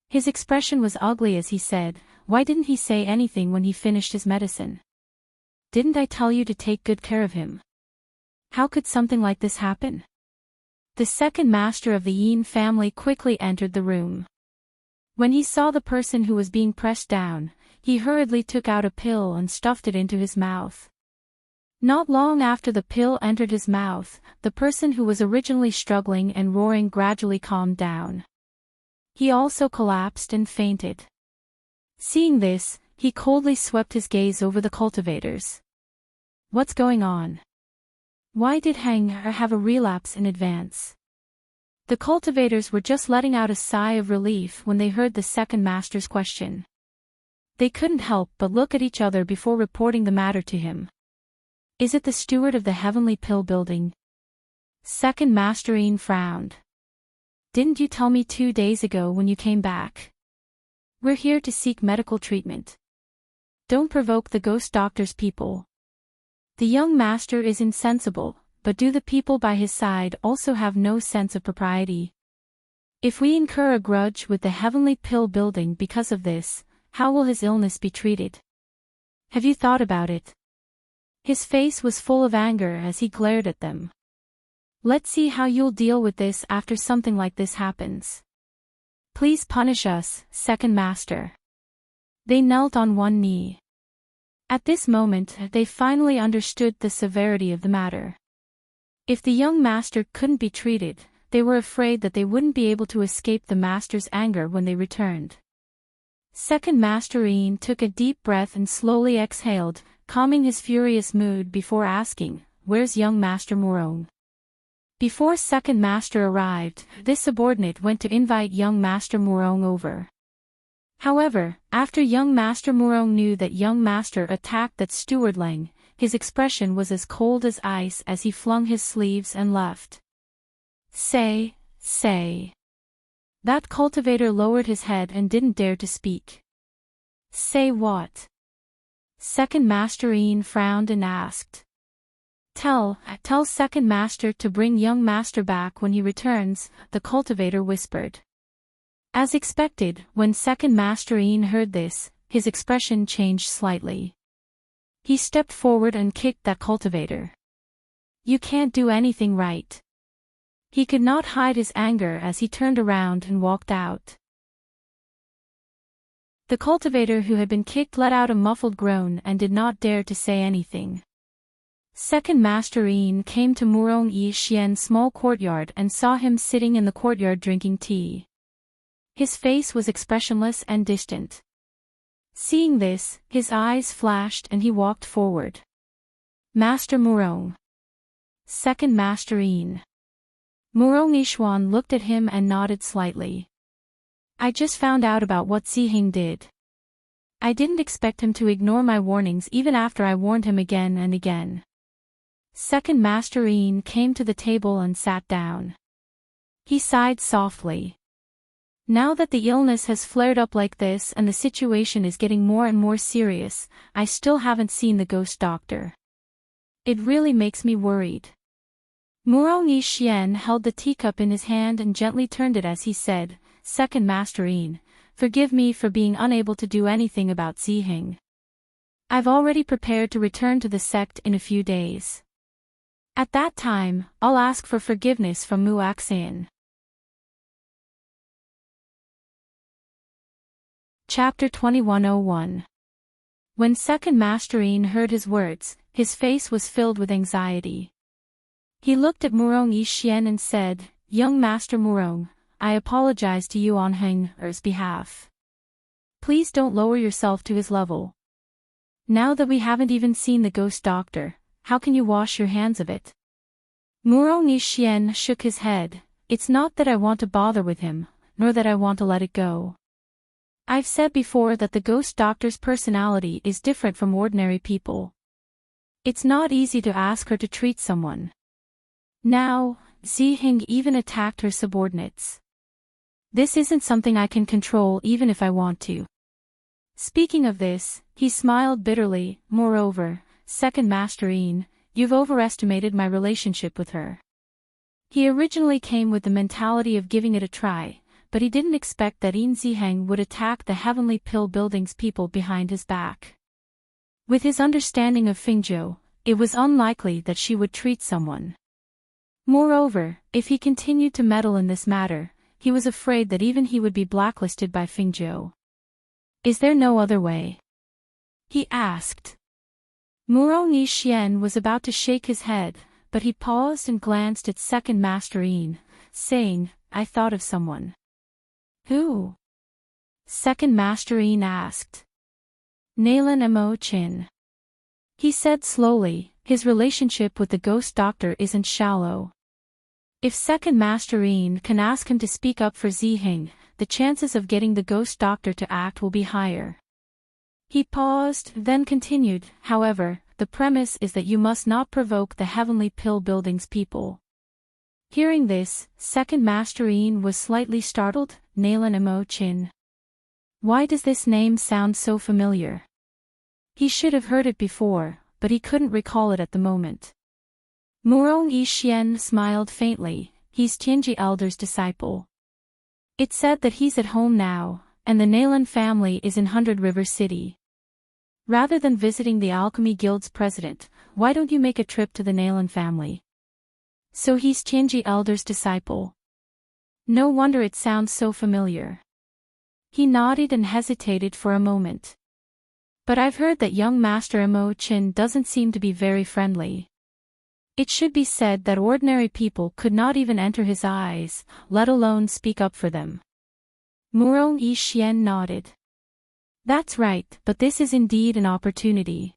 His expression was ugly as he said, "Why didn't he say anything when he finished his medicine? Didn't I tell you to take good care of him? How could something like this happen?" The second master of the Yin family quickly entered the room. When he saw the person who was being pressed down, he hurriedly took out a pill and stuffed it into his mouth. Not long after the pill entered his mouth, the person who was originally struggling and roaring gradually calmed down. He also collapsed and fainted. Seeing this, he coldly swept his gaze over the cultivators. What's going on? Why did Hang have a relapse in advance? The cultivators were just letting out a sigh of relief when they heard the second master's question. They couldn't help but look at each other before reporting the matter to him. Is it the steward of the Heavenly Pill building? Second Master Yin frowned. Didn't you tell me 2 days ago when you came back? We're here to seek medical treatment. Don't provoke the ghost doctor's people. The young master is insensible, but do the people by his side also have no sense of propriety? If we incur a grudge with the Heavenly Pill building because of this, how will his illness be treated? Have you thought about it? His face was full of anger as he glared at them. Let's see how you'll deal with this after something like this happens. Please punish us, second master. They knelt on one knee. At this moment, they finally understood the severity of the matter. If the young master couldn't be treated, they were afraid that they wouldn't be able to escape the master's anger when they returned. Second Master Yin took a deep breath and slowly exhaled, calming his furious mood before asking, "Where's young Master Murong?" Before second master arrived, this subordinate went to invite young Master Murong over. However, after young Master Murong knew that young master attacked that steward Lang, his expression was as cold as ice as he flung his sleeves and left. Say. That cultivator lowered his head and didn't dare to speak. Say what? Second Master Yin frowned and asked. Tell second master to bring young master back when he returns, the cultivator whispered. As expected, when second Master Yin heard this, his expression changed slightly. He stepped forward and kicked that cultivator. You can't do anything right. He could not hide his anger as he turned around and walked out. The cultivator who had been kicked let out a muffled groan and did not dare to say anything. Second Master Yin came to Murong Yi Xian's small courtyard and saw him sitting in the courtyard drinking tea. His face was expressionless and distant. Seeing this, his eyes flashed and he walked forward. Master Murong. Second Master Yin. Murong Yishuan looked at him and nodded slightly. I just found out about what Ziheng did. I didn't expect him to ignore my warnings even after I warned him again and again. Second Master Yin came to the table and sat down. He sighed softly. Now that the illness has flared up like this and the situation is getting more and more serious, I still haven't seen the ghost doctor. It really makes me worried. Murong Yi Xian held the teacup in his hand and gently turned it as he said, Second Master Yin, forgive me for being unable to do anything about Ziheng. I've already prepared to return to the sect in a few days. At that time, I'll ask for forgiveness from Mu Axian. Chapter 2101. When Second Master Yin heard his words, his face was filled with anxiety. He looked at Murong Yi Xian and said, Young Master Murong, I apologize to you on Heng's behalf. Please don't lower yourself to his level. Now that we haven't even seen the ghost doctor, how can you wash your hands of it? Murong Yi Xian shook his head. It's not that I want to bother with him, nor that I want to let it go. I've said before that the ghost doctor's personality is different from ordinary people. It's not easy to ask her to treat someone. Now, Ziheng even attacked her subordinates. This isn't something I can control even if I want to. Speaking of this, he smiled bitterly. Moreover, Second Master Yin, you've overestimated my relationship with her. He originally came with the mentality of giving it a try, but he didn't expect that Yin Ziheng would attack the Heavenly Pill Building's people behind his back. With his understanding of Fingzhou, it was unlikely that she would treat someone. Moreover, if he continued to meddle in this matter, he was afraid that even he would be blacklisted by Fingzhou. Is there no other way? He asked. Murong Yixian was about to shake his head, but he paused and glanced at Second Master Yin, saying, I thought of someone. Who? Second Master Yin asked. Nalan Mo Chin. He said slowly, his relationship with the ghost doctor isn't shallow. If Second Master Yin can ask him to speak up for Ziheng, the chances of getting the ghost doctor to act will be higher. He paused, then continued, however, the premise is that you must not provoke the Heavenly Pill Building's people. Hearing this, Second Master Yin was slightly startled. Nalan Mo Chin. Why does this name sound so familiar? He should have heard it before, but he couldn't recall it at the moment. Murong Yixian smiled faintly. He's Tianji Elder's disciple. It's said that he's at home now, and the Nalan family is in Hundred River City. Rather than visiting the Alchemy Guild's president, why don't you make a trip to the Nalan family? So he's Tianji Elder's disciple. No wonder it sounds so familiar. He nodded and hesitated for a moment. But I've heard that young Master Mo Chin doesn't seem to be very friendly. It should be said that ordinary people could not even enter his eyes, let alone speak up for them. Murong Yixian nodded. That's right, but this is indeed an opportunity.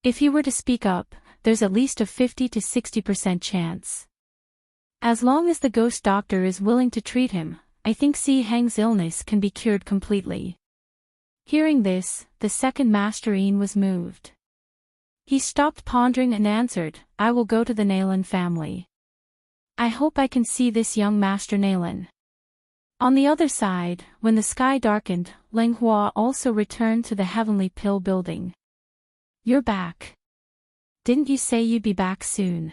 If he were to speak up, there's at least a 50 to 60% chance. As long as the ghost doctor is willing to treat him, I think Ziheng's illness can be cured completely. Hearing this, the Second Master Yin was moved. He stopped pondering and answered, I will go to the Nalan family. I hope I can see this young Master Nalan. On the other side, when the sky darkened, Leng Hua also returned to the Heavenly Pill Building. You're back. Didn't you say you'd be back soon?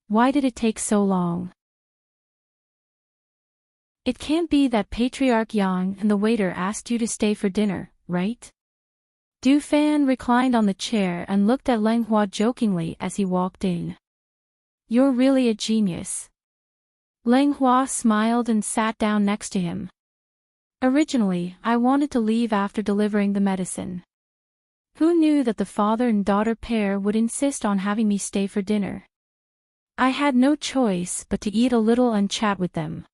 Why did it take so long? It can't be that Patriarch Yang and the waiter asked you to stay for dinner, right? Du Fan reclined on the chair and looked at Leng Hua jokingly as he walked in. You're really a genius. Leng Hua smiled and sat down next to him. Originally, I wanted to leave after delivering the medicine. Who knew that the father and daughter pair would insist on having me stay for dinner? I had no choice but to eat a little and chat with them.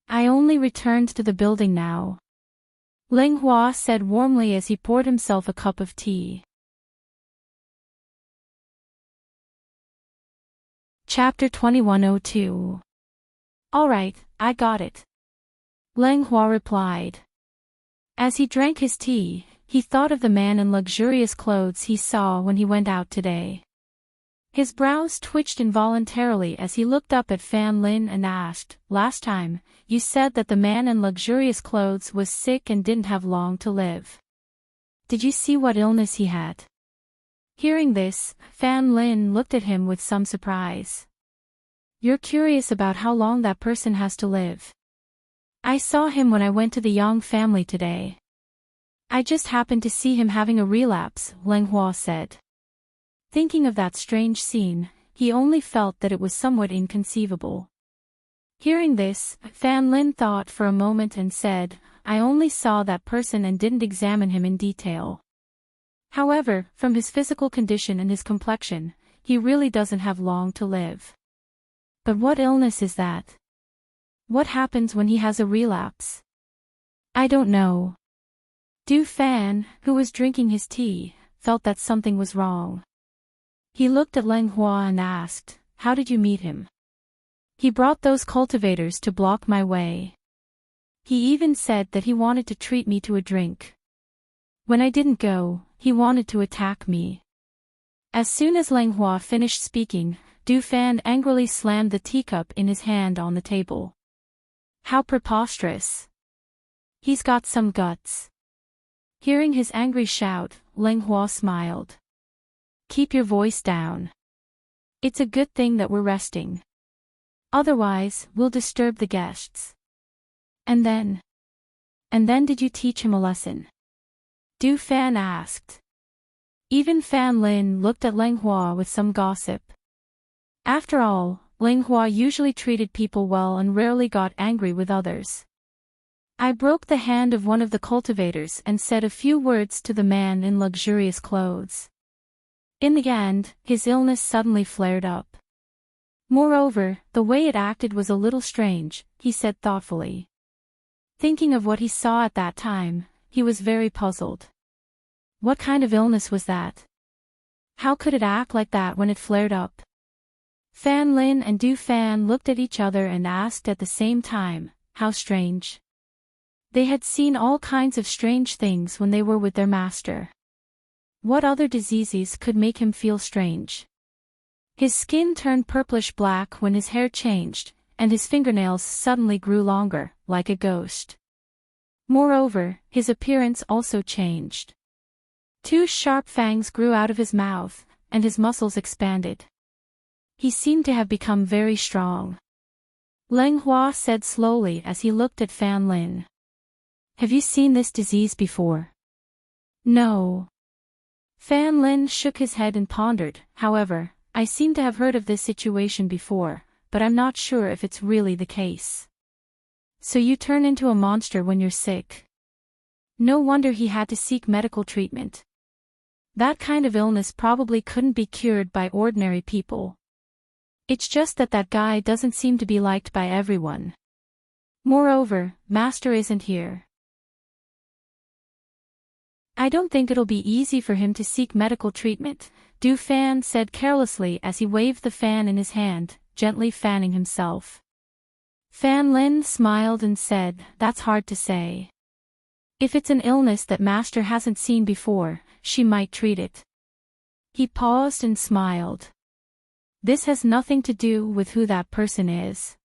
I only returned to the building now. Leng Hua said warmly as he poured himself a cup of tea. Chapter 2102. All right, I got it. Leng Hua replied. As he drank his tea, he thought of the man in luxurious clothes he saw when he went out today. His brows twitched involuntarily as he looked up at Fan Lin and asked, last time, you said that the man in luxurious clothes was sick and didn't have long to live. Did you see what illness he had? Hearing this, Fan Lin looked at him with some surprise. You're curious about how long that person has to live. I saw him when I went to the Yang family today. I just happened to see him having a relapse, Leng Hua said. Thinking of that strange scene, he only felt that it was somewhat inconceivable. Hearing this, Fan Lin thought for a moment and said, I only saw that person and didn't examine him in detail. However, from his physical condition and his complexion, he really doesn't have long to live. But what illness is that? What happens when he has a relapse? I don't know. Du Fan, who was drinking his tea, felt that something was wrong. He looked at Leng Hua and asked, how did you meet him? He brought those cultivators to block my way. He even said that he wanted to treat me to a drink. When I didn't go, he wanted to attack me. As soon as Lang Hua finished speaking, Du Fan angrily slammed the teacup in his hand on the table. How preposterous! He's got some guts. Hearing his angry shout, Lang Hua smiled. Keep your voice down. It's a good thing that we're resting. Otherwise, we'll disturb the guests. And then did you teach him a lesson? Du Fan asked. Even Fan Lin looked at Lang Hua with some gossip. After all, Lang Hua usually treated people well and rarely got angry with others. I broke the hand of one of the cultivators and said a few words to the man in luxurious clothes. In the end, his illness suddenly flared up. Moreover, the way it acted was a little strange, he said thoughtfully. Thinking of what he saw at that time, he was very puzzled. What kind of illness was that? How could it act like that when it flared up? Fan Lin and Du Fan looked at each other and asked at the same time, how strange. They had seen all kinds of strange things when they were with their master. What other diseases could make him feel strange? His skin turned purplish black when his hair changed, and his fingernails suddenly grew longer, like a ghost. Moreover, his appearance also changed. Two sharp fangs grew out of his mouth, and his muscles expanded. He seemed to have become very strong. Lang Hua said slowly as he looked at Fan Lin. Have you seen this disease before? No. Fan Lin shook his head and pondered. However, I seem to have heard of this situation before, but I'm not sure if it's really the case. So you turn into a monster when you're sick. No wonder he had to seek medical treatment. That kind of illness probably couldn't be cured by ordinary people. It's just that guy doesn't seem to be liked by everyone. Moreover, Master isn't here. I don't think it'll be easy for him to seek medical treatment, Du Fan said carelessly as he waved the fan in his hand, gently fanning himself. Fan Lin smiled and said, that's hard to say. If it's an illness that Master hasn't seen before, she might treat it. He paused and smiled. This has nothing to do with who that person is.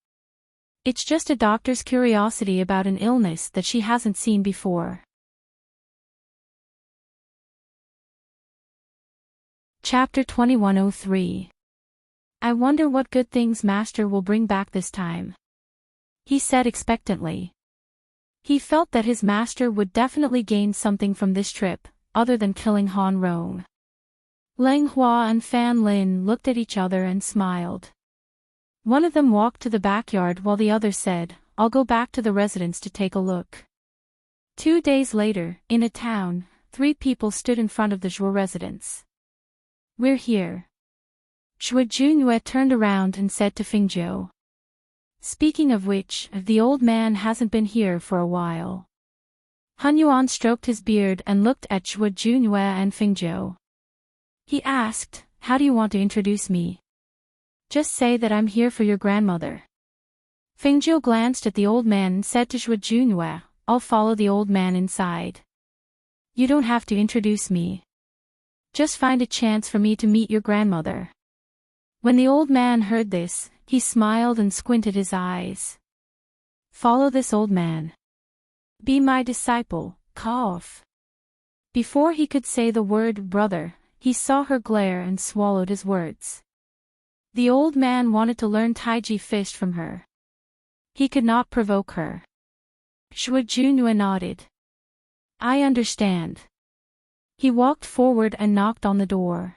It's just a doctor's curiosity about an illness that she hasn't seen before. Chapter 2103. I wonder what good things Master will bring back this time, he said expectantly. He felt that his master would definitely gain something from this trip, other than killing Han Rong. Lang Hua and Fan Lin looked at each other and smiled. One of them walked to the backyard while the other said, I'll go back to the residence to take a look. 2 days later, in a town, 3 people stood in front of the Zhuo residence. We're here. Zhuo Junyue turned around and said to Fingzhou. Speaking of which, the old man hasn't been here for a while. Han Yuan stroked his beard and looked at Zhuo Junyue and Fingzhou. He asked, how do you want to introduce me? Just say that I'm here for your grandmother. Fingzhou glanced at the old man and said to Zhuo Junyue, I'll follow the old man inside. You don't have to introduce me. Just find a chance for me to meet your grandmother. When the old man heard this, he smiled and squinted his eyes. Follow this old man. Be my disciple, cough. Before he could say the word brother, he saw her glare and swallowed his words. The old man wanted to learn Taiji fist from her. He could not provoke her. Zhuo Junyue nodded. I understand. He walked forward and knocked on the door.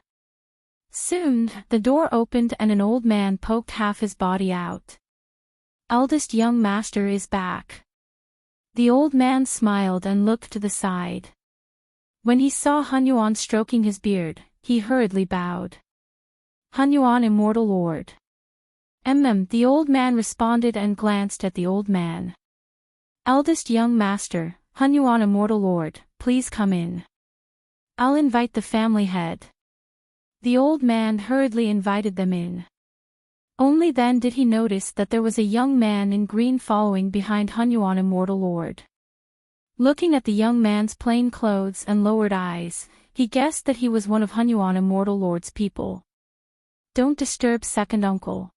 Soon, the door opened and an old man poked half his body out. Eldest young master is back. The old man smiled and looked to the side. When he saw Han Yuan stroking his beard, he hurriedly bowed. Han Yuan, immortal lord. The old man responded and glanced at the old man. Eldest young master, Han Yuan, immortal lord, please come in. I'll invite the family head. The old man hurriedly invited them in. Only then did he notice that there was a young man in green following behind Han Yuan, immortal lord. Looking at the young man's plain clothes and lowered eyes, he guessed that he was one of Hunyuan Immortal Lord's people. Don't disturb second uncle.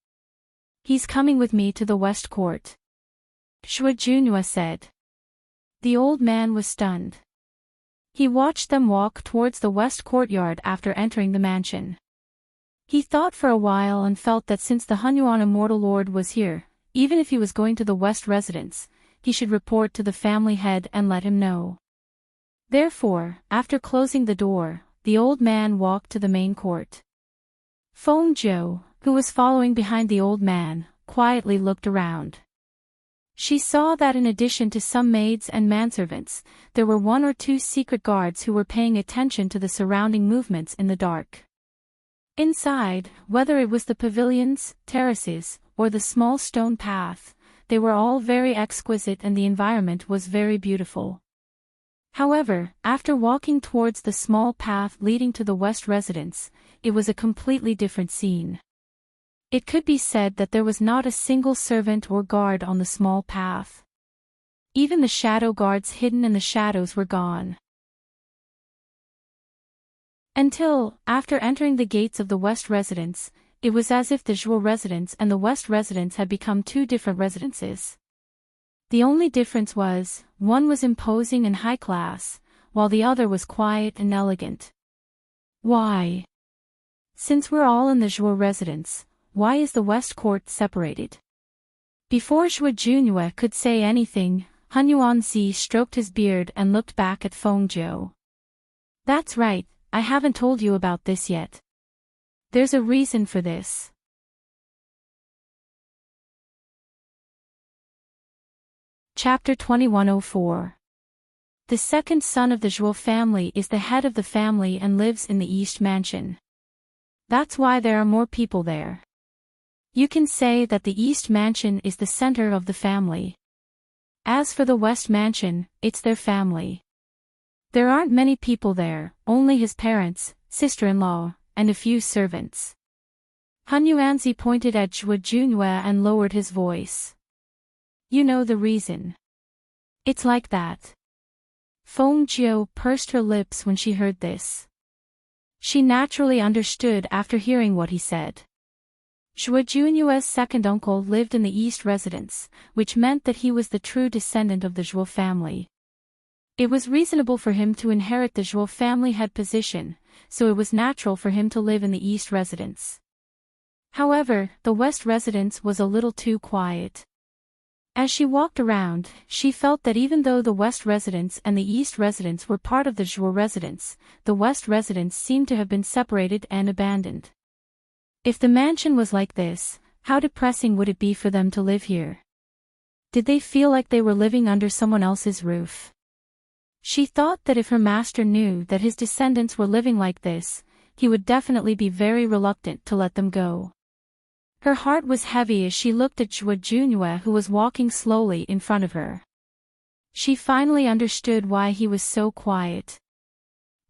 He's coming with me to the West Court. Shua Junhua said. The old man was stunned. He watched them walk towards the West Courtyard after entering the mansion. He thought for a while and felt that since the Hunyuan Immortal Lord was here, even if he was going to the West residence, he should report to the family head and let him know. Therefore, after closing the door, the old man walked to the main court. Feng Zhou, who was following behind the old man, quietly looked around. She saw that in addition to some maids and manservants, there were 1 or 2 secret guards who were paying attention to the surrounding movements in the dark. Inside, whether it was the pavilions, terraces, or the small stone path, they were all very exquisite and the environment was very beautiful. However, after walking towards the small path leading to the West residence, it was a completely different scene. It could be said that there was not a single servant or guard on the small path. Even the shadow guards hidden in the shadows were gone. Until, after entering the gates of the West residence, it was as if the Zhuo residence and the West residence had become 2 different residences. The only difference was, one was imposing and high class, while the other was quiet and elegant. Why? Since we're all in the Zhuo residence, why is the West Court separated? Before Shua Junhua could say anything, Hunyuan Zi stroked his beard and looked back at Feng Zhou. That's right, I haven't told you about this yet. There's a reason for this. Chapter 2104. The second son of the Zhuo family is the head of the family and lives in the East Mansion. That's why there are more people there. You can say that the East Mansion is the center of the family. As for the West Mansion, it's their family. There aren't many people there, only his parents, sister-in-law, and a few servants. Hunyuan Zi pointed at Shua Junhua and lowered his voice. You know the reason. It's like that. Feng Zhou pursed her lips when she heard this. She naturally understood after hearing what he said. Shua Junhua's second uncle lived in the East residence, which meant that he was the true descendant of the Zhuo family. It was reasonable for him to inherit the Zhuo family head position, so it was natural for him to live in the East residence. However, the West residence was a little too quiet. As she walked around, she felt that even though the West residence and the East residence were part of the Zhuo residence, the West residence seemed to have been separated and abandoned. If the mansion was like this, how depressing would it be for them to live here? Did they feel like they were living under someone else's roof? She thought that if her master knew that his descendants were living like this, he would definitely be very reluctant to let them go. Her heart was heavy as she looked at Shua Junhua who was walking slowly in front of her. She finally understood why he was so quiet.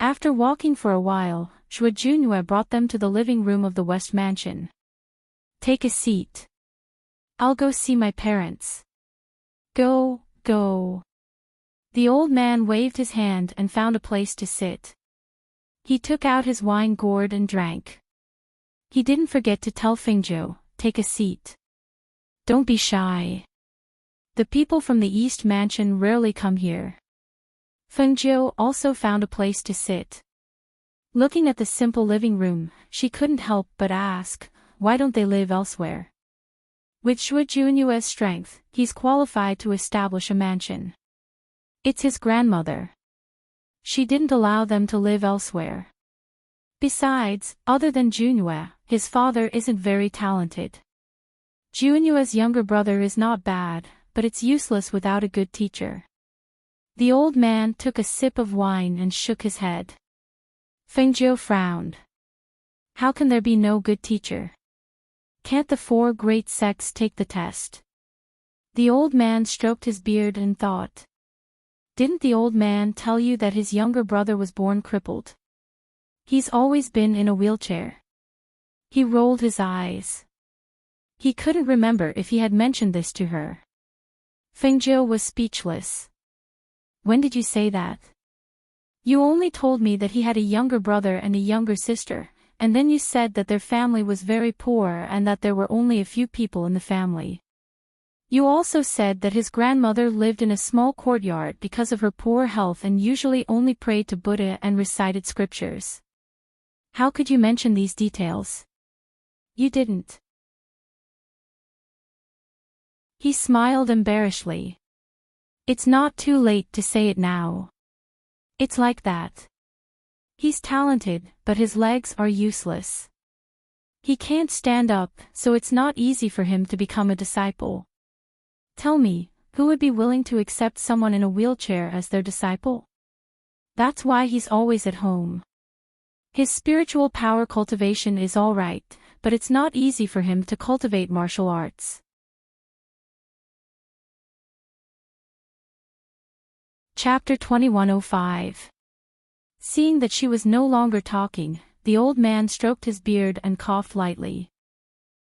After walking for a while, Shua Junhua brought them to the living room of the West Mansion. Take a seat. I'll go see my parents. Go. The old man waved his hand and found a place to sit. He took out his wine gourd and drank. He didn't forget to tell Feng Zhou, take a seat. Don't be shy. The people from the East Mansion rarely come here. Feng Zhou also found a place to sit. Looking at the simple living room, she couldn't help but ask, why don't they live elsewhere? With Shua Junhua's strength, he's qualified to establish a mansion. It's his grandmother. She didn't allow them to live elsewhere. Besides, other than Junhua, his father isn't very talented. Junhua's younger brother is not bad, but it's useless without a good teacher. The old man took a sip of wine and shook his head. Feng Zhou frowned. How can there be no good teacher? Can't the 4 great sects take the test? The old man stroked his beard and thought. Didn't the old man tell you that his younger brother was born crippled? He's always been in a wheelchair. He rolled his eyes. He couldn't remember if he had mentioned this to her. Feng Zhou was speechless. When did you say that? You only told me that he had a younger brother and a younger sister, and then you said that their family was very poor and that there were only a few people in the family. You also said that his grandmother lived in a small courtyard because of her poor health and usually only prayed to Buddha and recited scriptures. How could you mention these details? You didn't. He smiled embarrassedly. It's not too late to say it now. It's like that. He's talented, but his legs are useless. He can't stand up, so it's not easy for him to become a disciple. Tell me, who would be willing to accept someone in a wheelchair as their disciple? That's why he's always at home. His spiritual power cultivation is all right, but it's not easy for him to cultivate martial arts. Chapter 2105. Seeing that she was no longer talking, the old man stroked his beard and coughed lightly.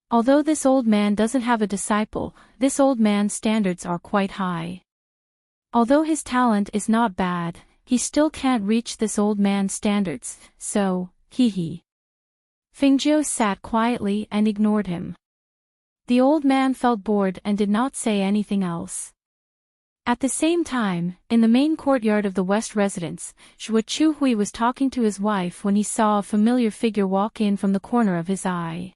Although this old man doesn't have a disciple, this old man's standards are quite high. Although his talent is not bad, he still can't reach this old man's standards, so, hee. Fingzhou sat quietly and ignored him. The old man felt bored and did not say anything else. At the same time, in the main courtyard of the West residence, Zhuo Chuhui was talking to his wife when he saw a familiar figure walk in from the corner of his eye.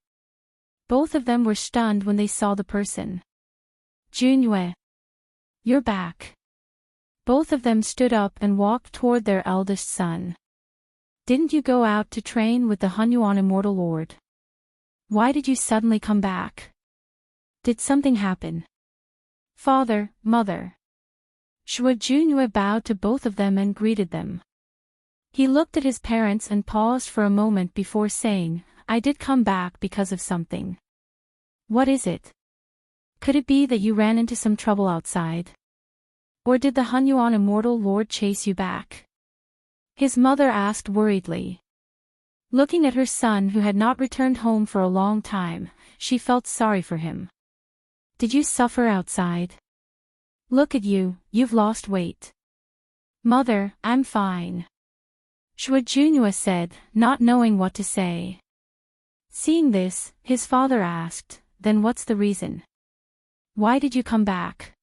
Both of them were stunned when they saw the person. Junyue. You're back. Both of them stood up and walked toward their eldest son. Didn't you go out to train with the Hunyuan Immortal Lord? Why did you suddenly come back? Did something happen? Father, mother. Zhuo Junyue bowed to both of them and greeted them. He looked at his parents and paused for a moment before saying, I did come back because of something. What is it? Could it be that you ran into some trouble outside? Or did the Hunyuan Immortal Lord chase you back? His mother asked worriedly. Looking at her son who had not returned home for a long time, she felt sorry for him. Did you suffer outside? Look at you, you've lost weight. Mother, I'm fine. Zhuo Junyue said, not knowing what to say. Seeing this, his father asked, then what's the reason? Why did you come back?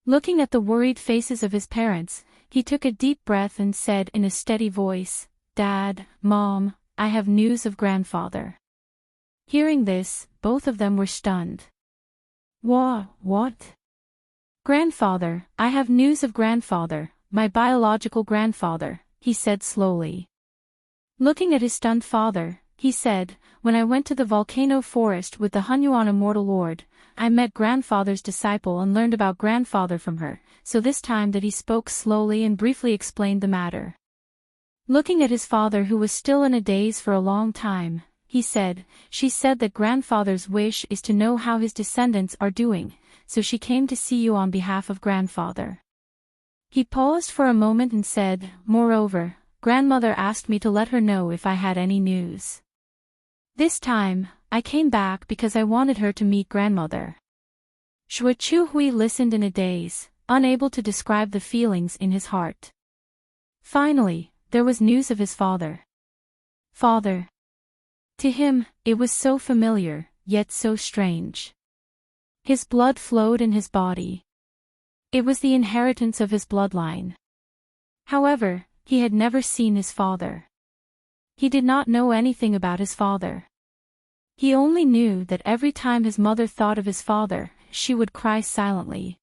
Looking at the worried faces of his parents, he took a deep breath and said in a steady voice, Dad, Mom, I have news of grandfather. Hearing this, both of them were stunned. What? Grandfather, I have news of grandfather, my biological grandfather, he said slowly. Looking at his stunned father, he said, when I went to the volcano forest with the Hunyuan Immortal Lord, I met grandfather's disciple and learned about grandfather from her, so this time that he spoke slowly and briefly explained the matter. Looking at his father who was still in a daze for a long time, he said, she said that grandfather's wish is to know how his descendants are doing, so she came to see you on behalf of grandfather. He paused for a moment and said, moreover, grandmother asked me to let her know if I had any news. This time, I came back because I wanted her to meet grandmother. Zhuo Chuhui listened in a daze, unable to describe the feelings in his heart. Finally, there was news of his father. Father. To him, it was so familiar, yet so strange. His blood flowed in his body. It was the inheritance of his bloodline. However, he had never seen his father. He did not know anything about his father. He only knew that every time his mother thought of his father, she would cry silently.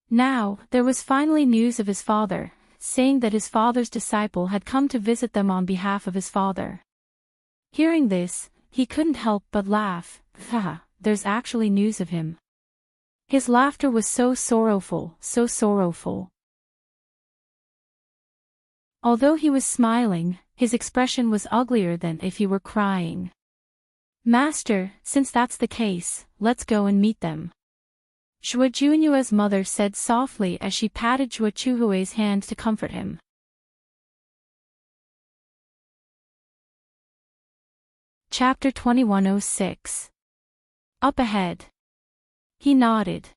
Now, there was finally news of his father, saying that his father's disciple had come to visit them on behalf of his father. Hearing this, he couldn't help but laugh. Haha, there's actually news of him. His laughter was so sorrowful, so sorrowful. Although he was smiling, his expression was uglier than if he were crying. Master, since that's the case, let's go and meet them. Zhuo Junyue's mother said softly as she patted Zhuo Chuhui's hand to comfort him. Chapter 2106. Up ahead. He nodded.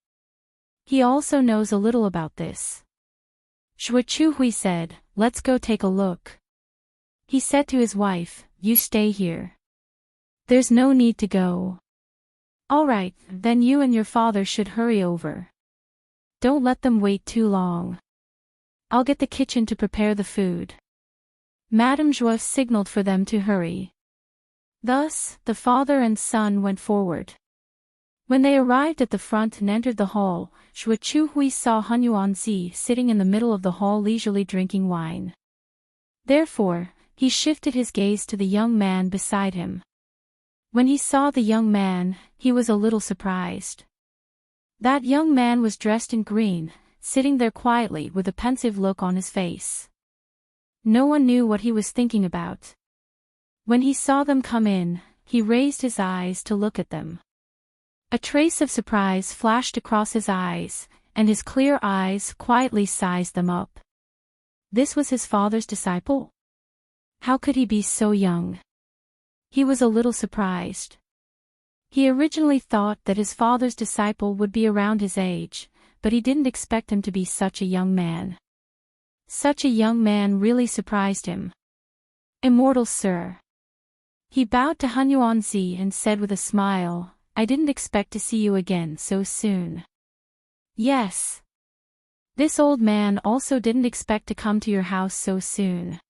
He also knows a little about this. Zhuo Chuhui said, let's go take a look. He said to his wife, you stay here. There's no need to go. All right, then you and your father should hurry over. Don't let them wait too long. I'll get the kitchen to prepare the food. Madame Joie signaled for them to hurry. Thus, the father and son went forward. When they arrived at the front and entered the hall, Xue Chuhui saw Hun Yuanzi sitting in the middle of the hall leisurely drinking wine. Therefore, he shifted his gaze to the young man beside him. When he saw the young man, he was a little surprised. That young man was dressed in green, sitting there quietly with a pensive look on his face. No one knew what he was thinking about. When he saw them come in, he raised his eyes to look at them. A trace of surprise flashed across his eyes, and his clear eyes quietly sized them up. This was his father's disciple? How could he be so young? He was a little surprised. He originally thought that his father's disciple would be around his age, but he didn't expect him to be such a young man. Such a young man really surprised him. Immortal sir. He bowed to Hun Yuanzi and said with a smile, I didn't expect to see you again so soon. Yes. This old man also didn't expect to come to your house so soon.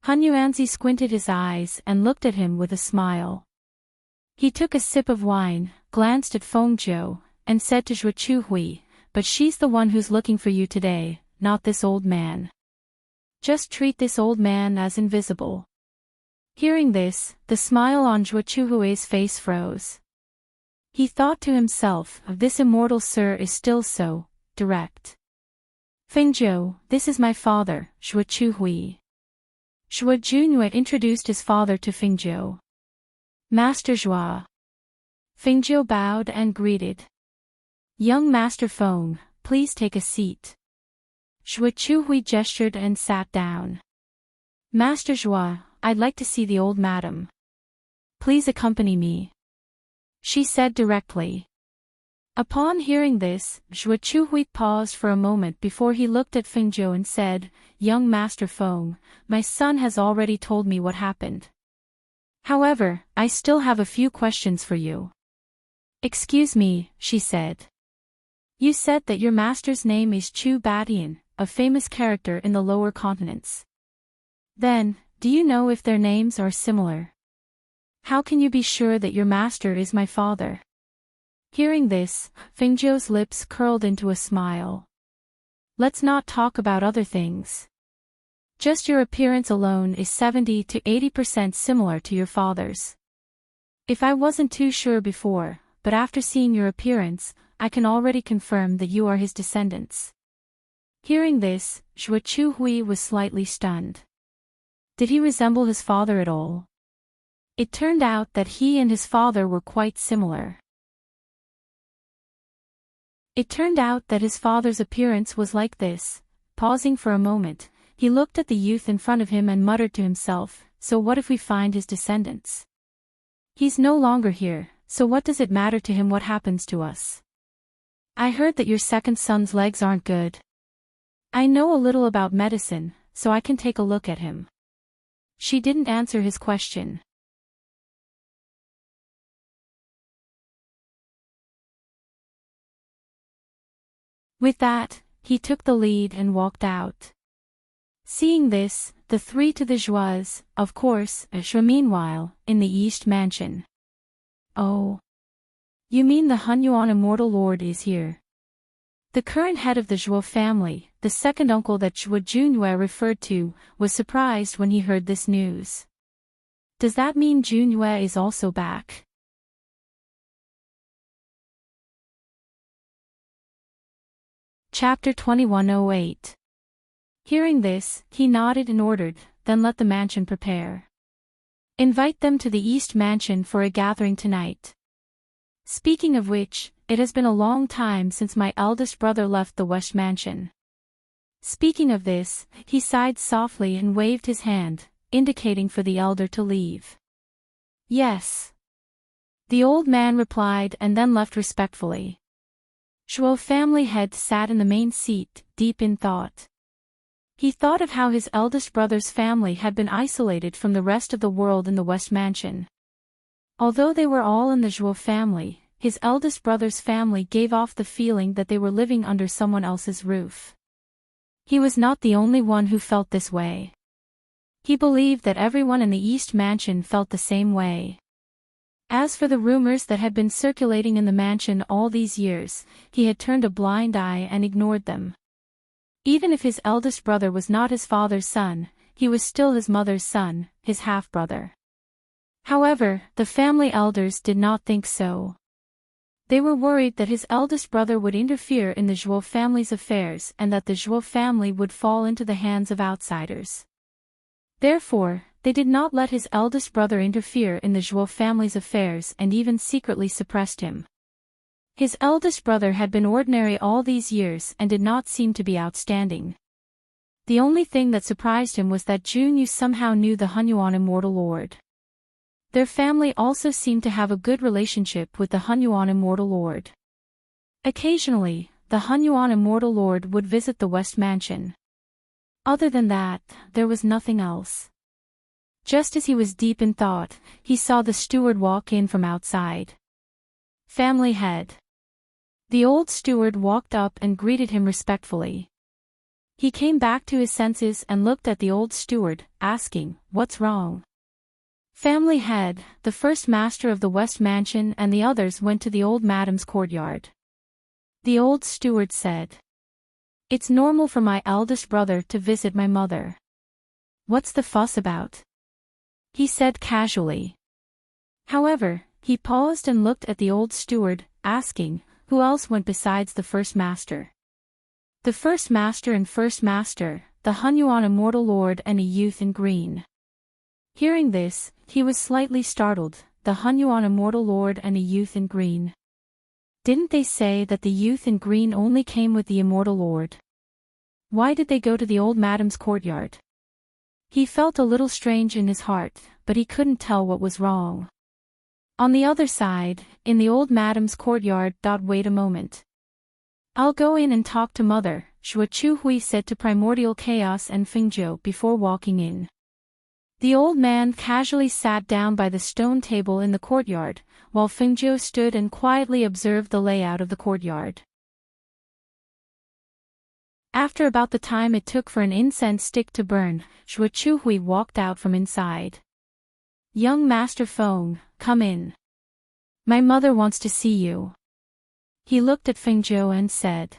Hun Yuanzi squinted his eyes and looked at him with a smile. He took a sip of wine, glanced at Fengzhou, and said to Xue Chuhui, but she's the one who's looking for you today, not this old man. Just treat this old man as invisible. Hearing this, the smile on Xue Chuhui's face froze. He thought to himself, this immortal sir is still so direct. Fengzhou, this is my father, Xue Chuhui. Xue Junyue introduced his father to Fengzhou. Master Joie. Fengzhou bowed and greeted. Young Master Feng, please take a seat. Xue Chuhui gestured and sat down. Master Joie, I'd like to see the old madam. Please accompany me. She said directly. Upon hearing this, Xue Chuhui paused for a moment before he looked at Fengzhou and said, Young Master Feng, my son has already told me what happened. However, I still have a few questions for you. Excuse me, she said. You said that your master's name is Chu Badian, a famous character in the lower continents. Then, do you know if their names are similar? How can you be sure that your master is my father? Hearing this, Fengzhou's lips curled into a smile. Let's not talk about other things. Just your appearance alone is 70 to 80% similar to your father's. If I wasn't too sure before, but after seeing your appearance, I can already confirm that you are his descendants. Hearing this, Xue Chuhui was slightly stunned. Did he resemble his father at all? It turned out that he and his father were quite similar. It turned out that his father's appearance was like this. Pausing for a moment, he looked at the youth in front of him and muttered to himself, so what if we find his descendants? He's no longer here, so what does it matter to him what happens to us? I heard that your second son's legs aren't good. I know a little about medicine, so I can take a look at him. She didn't answer his question. With that, he took the lead and walked out. Seeing this, the three to the Joies, of course, were meanwhile, in the East Mansion. Oh. You mean the Hun Yuan Immortal Lord is here? The current head of the Zhuo family, the second uncle that Xue Junyue referred to, was surprised when he heard this news. Does that mean Junyue is also back? Chapter 2108. Hearing this, he nodded and ordered, then let the mansion prepare. Invite them to the East Mansion for a gathering tonight. Speaking of which, it has been a long time since my eldest brother left the West Mansion. Speaking of this, he sighed softly and waved his hand, indicating for the elder to leave. Yes. The old man replied and then left respectfully. Zhuo family head sat in the main seat, deep in thought. He thought of how his eldest brother's family had been isolated from the rest of the world in the West Mansion. Although they were all in the Joie family, his eldest brother's family gave off the feeling that they were living under someone else's roof. He was not the only one who felt this way. He believed that everyone in the East Mansion felt the same way. As for the rumors that had been circulating in the mansion all these years, he had turned a blind eye and ignored them. Even if his eldest brother was not his father's son, he was still his mother's son, his half-brother. However, the family elders did not think so. They were worried that his eldest brother would interfere in the Joie family's affairs and that the Joie family would fall into the hands of outsiders. Therefore, they did not let his eldest brother interfere in the Joie family's affairs and even secretly suppressed him. His eldest brother had been ordinary all these years and did not seem to be outstanding. The only thing that surprised him was that Junyu somehow knew the Hunyuan Immortal Lord. Their family also seemed to have a good relationship with the Hunyuan Immortal Lord. Occasionally, the Hunyuan Immortal Lord would visit the West Mansion. Other than that, there was nothing else. Just as he was deep in thought, he saw the steward walk in from outside. Family head. The old steward walked up and greeted him respectfully. He came back to his senses and looked at the old steward, asking, "What's wrong?" Family head, the first master of the West Mansion and the others went to the old madam's courtyard. The old steward said, "It's normal for my eldest brother to visit my mother. What's the fuss about?" He said casually. However, he paused and looked at the old steward, asking, "Who else went besides the first master?" The first master and first master, the Hunyuan Immortal Lord and a youth in green. Hearing this, he was slightly startled, the Hunyuan Immortal Lord and a youth in green. Didn't they say that the youth in green only came with the Immortal Lord? Why did they go to the old madam's courtyard? He felt a little strange in his heart, but he couldn't tell what was wrong. On the other side, in the old madam's courtyard. Wait a moment. I'll go in and talk to mother, Xue Chuhui said to Primordial Chaos and Fengzhou before walking in. The old man casually sat down by the stone table in the courtyard, while Fengzhou stood and quietly observed the layout of the courtyard. After about the time it took for an incense stick to burn, Xue Chuhui walked out from inside. "Young Master Feng, come in. My mother wants to see you." He looked at Fengzhou and said.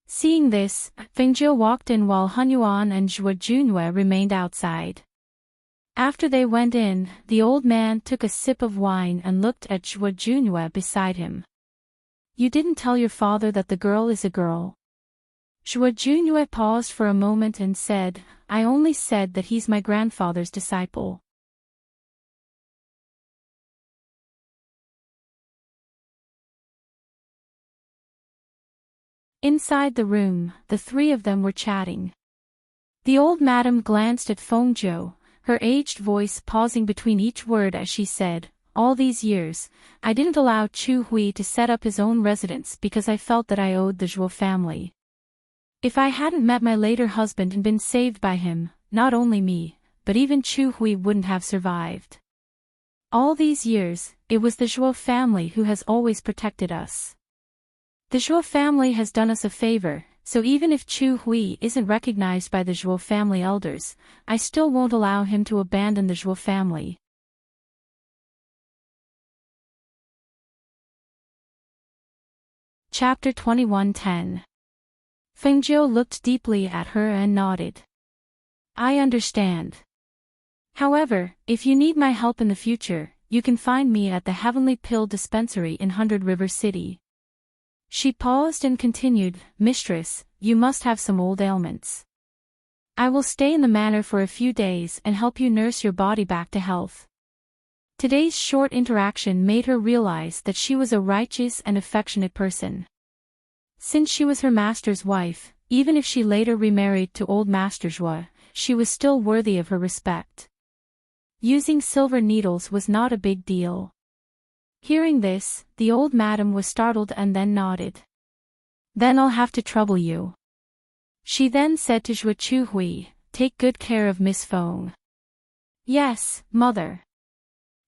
Seeing this, Fengzhou walked in while Hunyuan and Zhuo Junhue remained outside. After they went in, the old man took a sip of wine and looked at Zhuo Junhue beside him. "You didn't tell your father that the girl is a girl?" Zhuo Junhue paused for a moment and said, "I only said that he's my grandfather's disciple." Inside the room, the three of them were chatting. The old madam glanced at Fengzhou, her aged voice pausing between each word as she said, "All these years, I didn't allow Chu Hui to set up his own residence because I felt that I owed the Zhuo family. If I hadn't met my later husband and been saved by him, not only me, but even Chu Hui wouldn't have survived. All these years, it was the Zhuo family who has always protected us. The Zhuo family has done us a favor, so even if Chu Hui isn't recognized by the Zhuo family elders, I still won't allow him to abandon the Zhuo family." Chapter 21:10. Fengzhou looked deeply at her and nodded. "I understand. However, if you need my help in the future, you can find me at the Heavenly Pill Dispensary in 100 River City." She paused and continued, "Mistress, you must have some old ailments. I will stay in the manor for a few days and help you nurse your body back to health." Today's short interaction made her realize that she was a righteous and affectionate person. Since she was her master's wife, even if she later remarried to old Master Zhuo, she was still worthy of her respect. Using silver needles was not a big deal. Hearing this, the old madam was startled and then nodded. "Then I'll have to trouble you. She then said to Zhuo Chuhui, "Take good care of Miss Feng." "Yes, mother."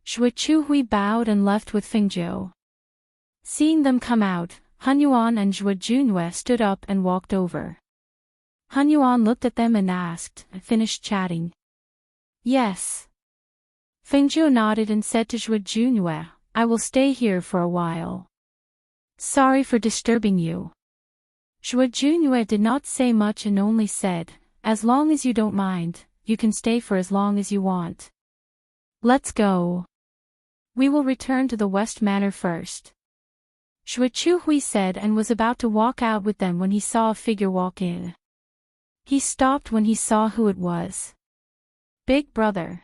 Zhuo Chuhui bowed and left with Fengzhou. Seeing them come out, Hunyuan and Zhuo Junue stood up and walked over. Hunyuan looked at them and asked, "Finished chatting?" "Yes." Fengzhou nodded and said to Zhuo Junue, "I will stay here for a while. Sorry for disturbing you." Zhuo Junue did not say much and only said, "As long as you don't mind, you can stay for as long as you want. Let's go. We will return to the West Manor first." Zhuo Chuhui said and was about to walk out with them when he saw a figure walk in. He stopped when he saw who it was. Big brother.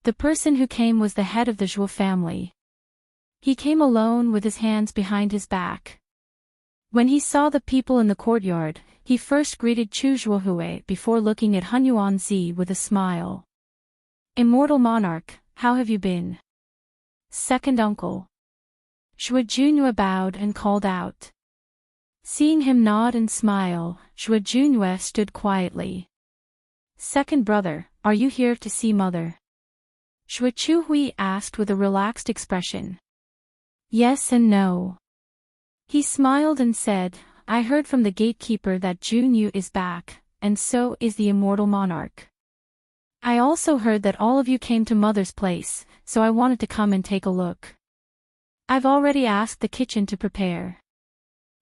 The person who came was the head of the Zhuo family. He came alone with his hands behind his back. When he saw the people in the courtyard, he first greeted Chu Zhuohui before looking at Hunyuan Zi with a smile. "Immortal monarch, how have you been?" "Second uncle." Zhuo Junue bowed and called out. Seeing him nod and smile, Zhuo Junue stood quietly. "Second brother, are you here to see mother?" Zhuo Chuhui asked with a relaxed expression. "Yes and no." He smiled and said, "I heard from the gatekeeper that Junyu is back, and so is the immortal monarch. I also heard that all of you came to mother's place, so I wanted to come and take a look. I've already asked the kitchen to prepare.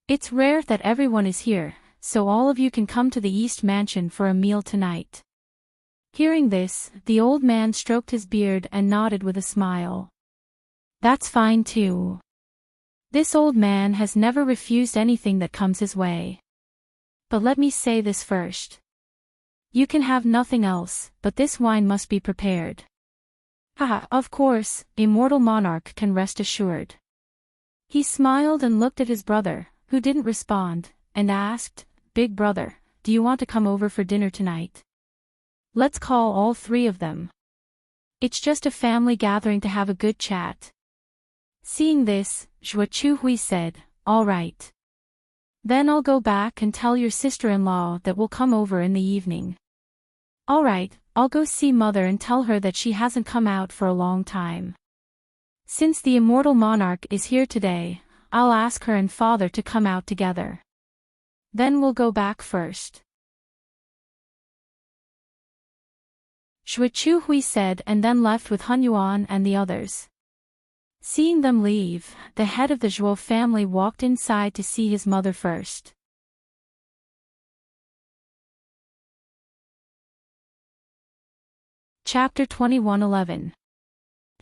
It's rare that everyone is here, so all of you can come to the East Mansion for a meal tonight." Hearing this, the old man stroked his beard and nodded with a smile. "That's fine too. This old man has never refused anything that comes his way. But let me say this first. You can have nothing else, but this wine must be prepared." "Haha, of course, immortal monarch can rest assured." He smiled and looked at his brother, who didn't respond, and asked, "Big brother, do you want to come over for dinner tonight? Let's call all three of them. It's just a family gathering to have a good chat." Seeing this, Zhuo Chuhui said, "All right. Then I'll go back and tell your sister-in-law that we'll come over in the evening." "All right, I'll go see mother and tell her that she hasn't come out for a long time. Since the immortal monarch is here today, I'll ask her and father to come out together. Then we'll go back first." Zhuo Chuhui said and then left with Hunyuan and the others. Seeing them leave, the head of the Zhuo family walked inside to see his mother first. Chapter 21:11.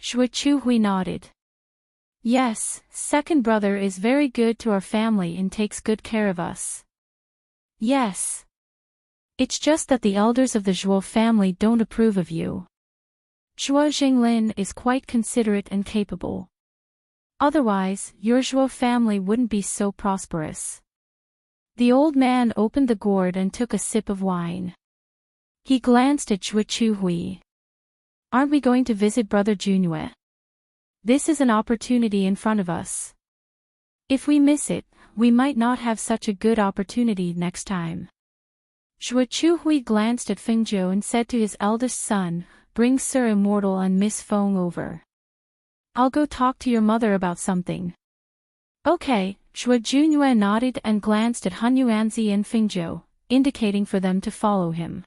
Zhuo Chuhui nodded. "Yes, second brother is very good to our family and takes good care of us." "Yes. It's just that the elders of the Zhuo family don't approve of you. Zhuo Jinglin is quite considerate and capable. Otherwise, your Zhuo family wouldn't be so prosperous." The old man opened the gourd and took a sip of wine. He glanced at Zhuo Chuhui. "Aren't we going to visit Brother Junue? This is an opportunity in front of us. If we miss it, we might not have such a good opportunity next time." Zhuo Chuhui glanced at Fengzhou and said to his eldest son, "Bring Sir Immortal and Miss Feng over. I'll go talk to your mother about something." "Okay." Zhuo Junue nodded and glanced at Hunyuanzi and Fengzhou, indicating for them to follow him.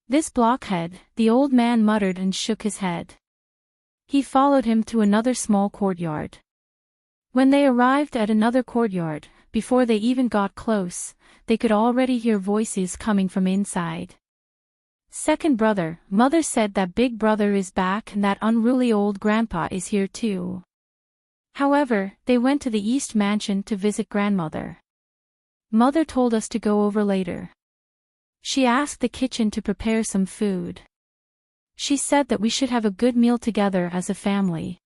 "This blockhead," the old man muttered and shook his head. He followed him to another small courtyard. When they arrived at another courtyard, before they even got close, they could already hear voices coming from inside. "Second brother, mother said that big brother is back and that unruly old grandpa is here too. However, they went to the East Mansion to visit grandmother. Mother told us to go over later. She asked the kitchen to prepare some food. She said that we should have a good meal together as a family."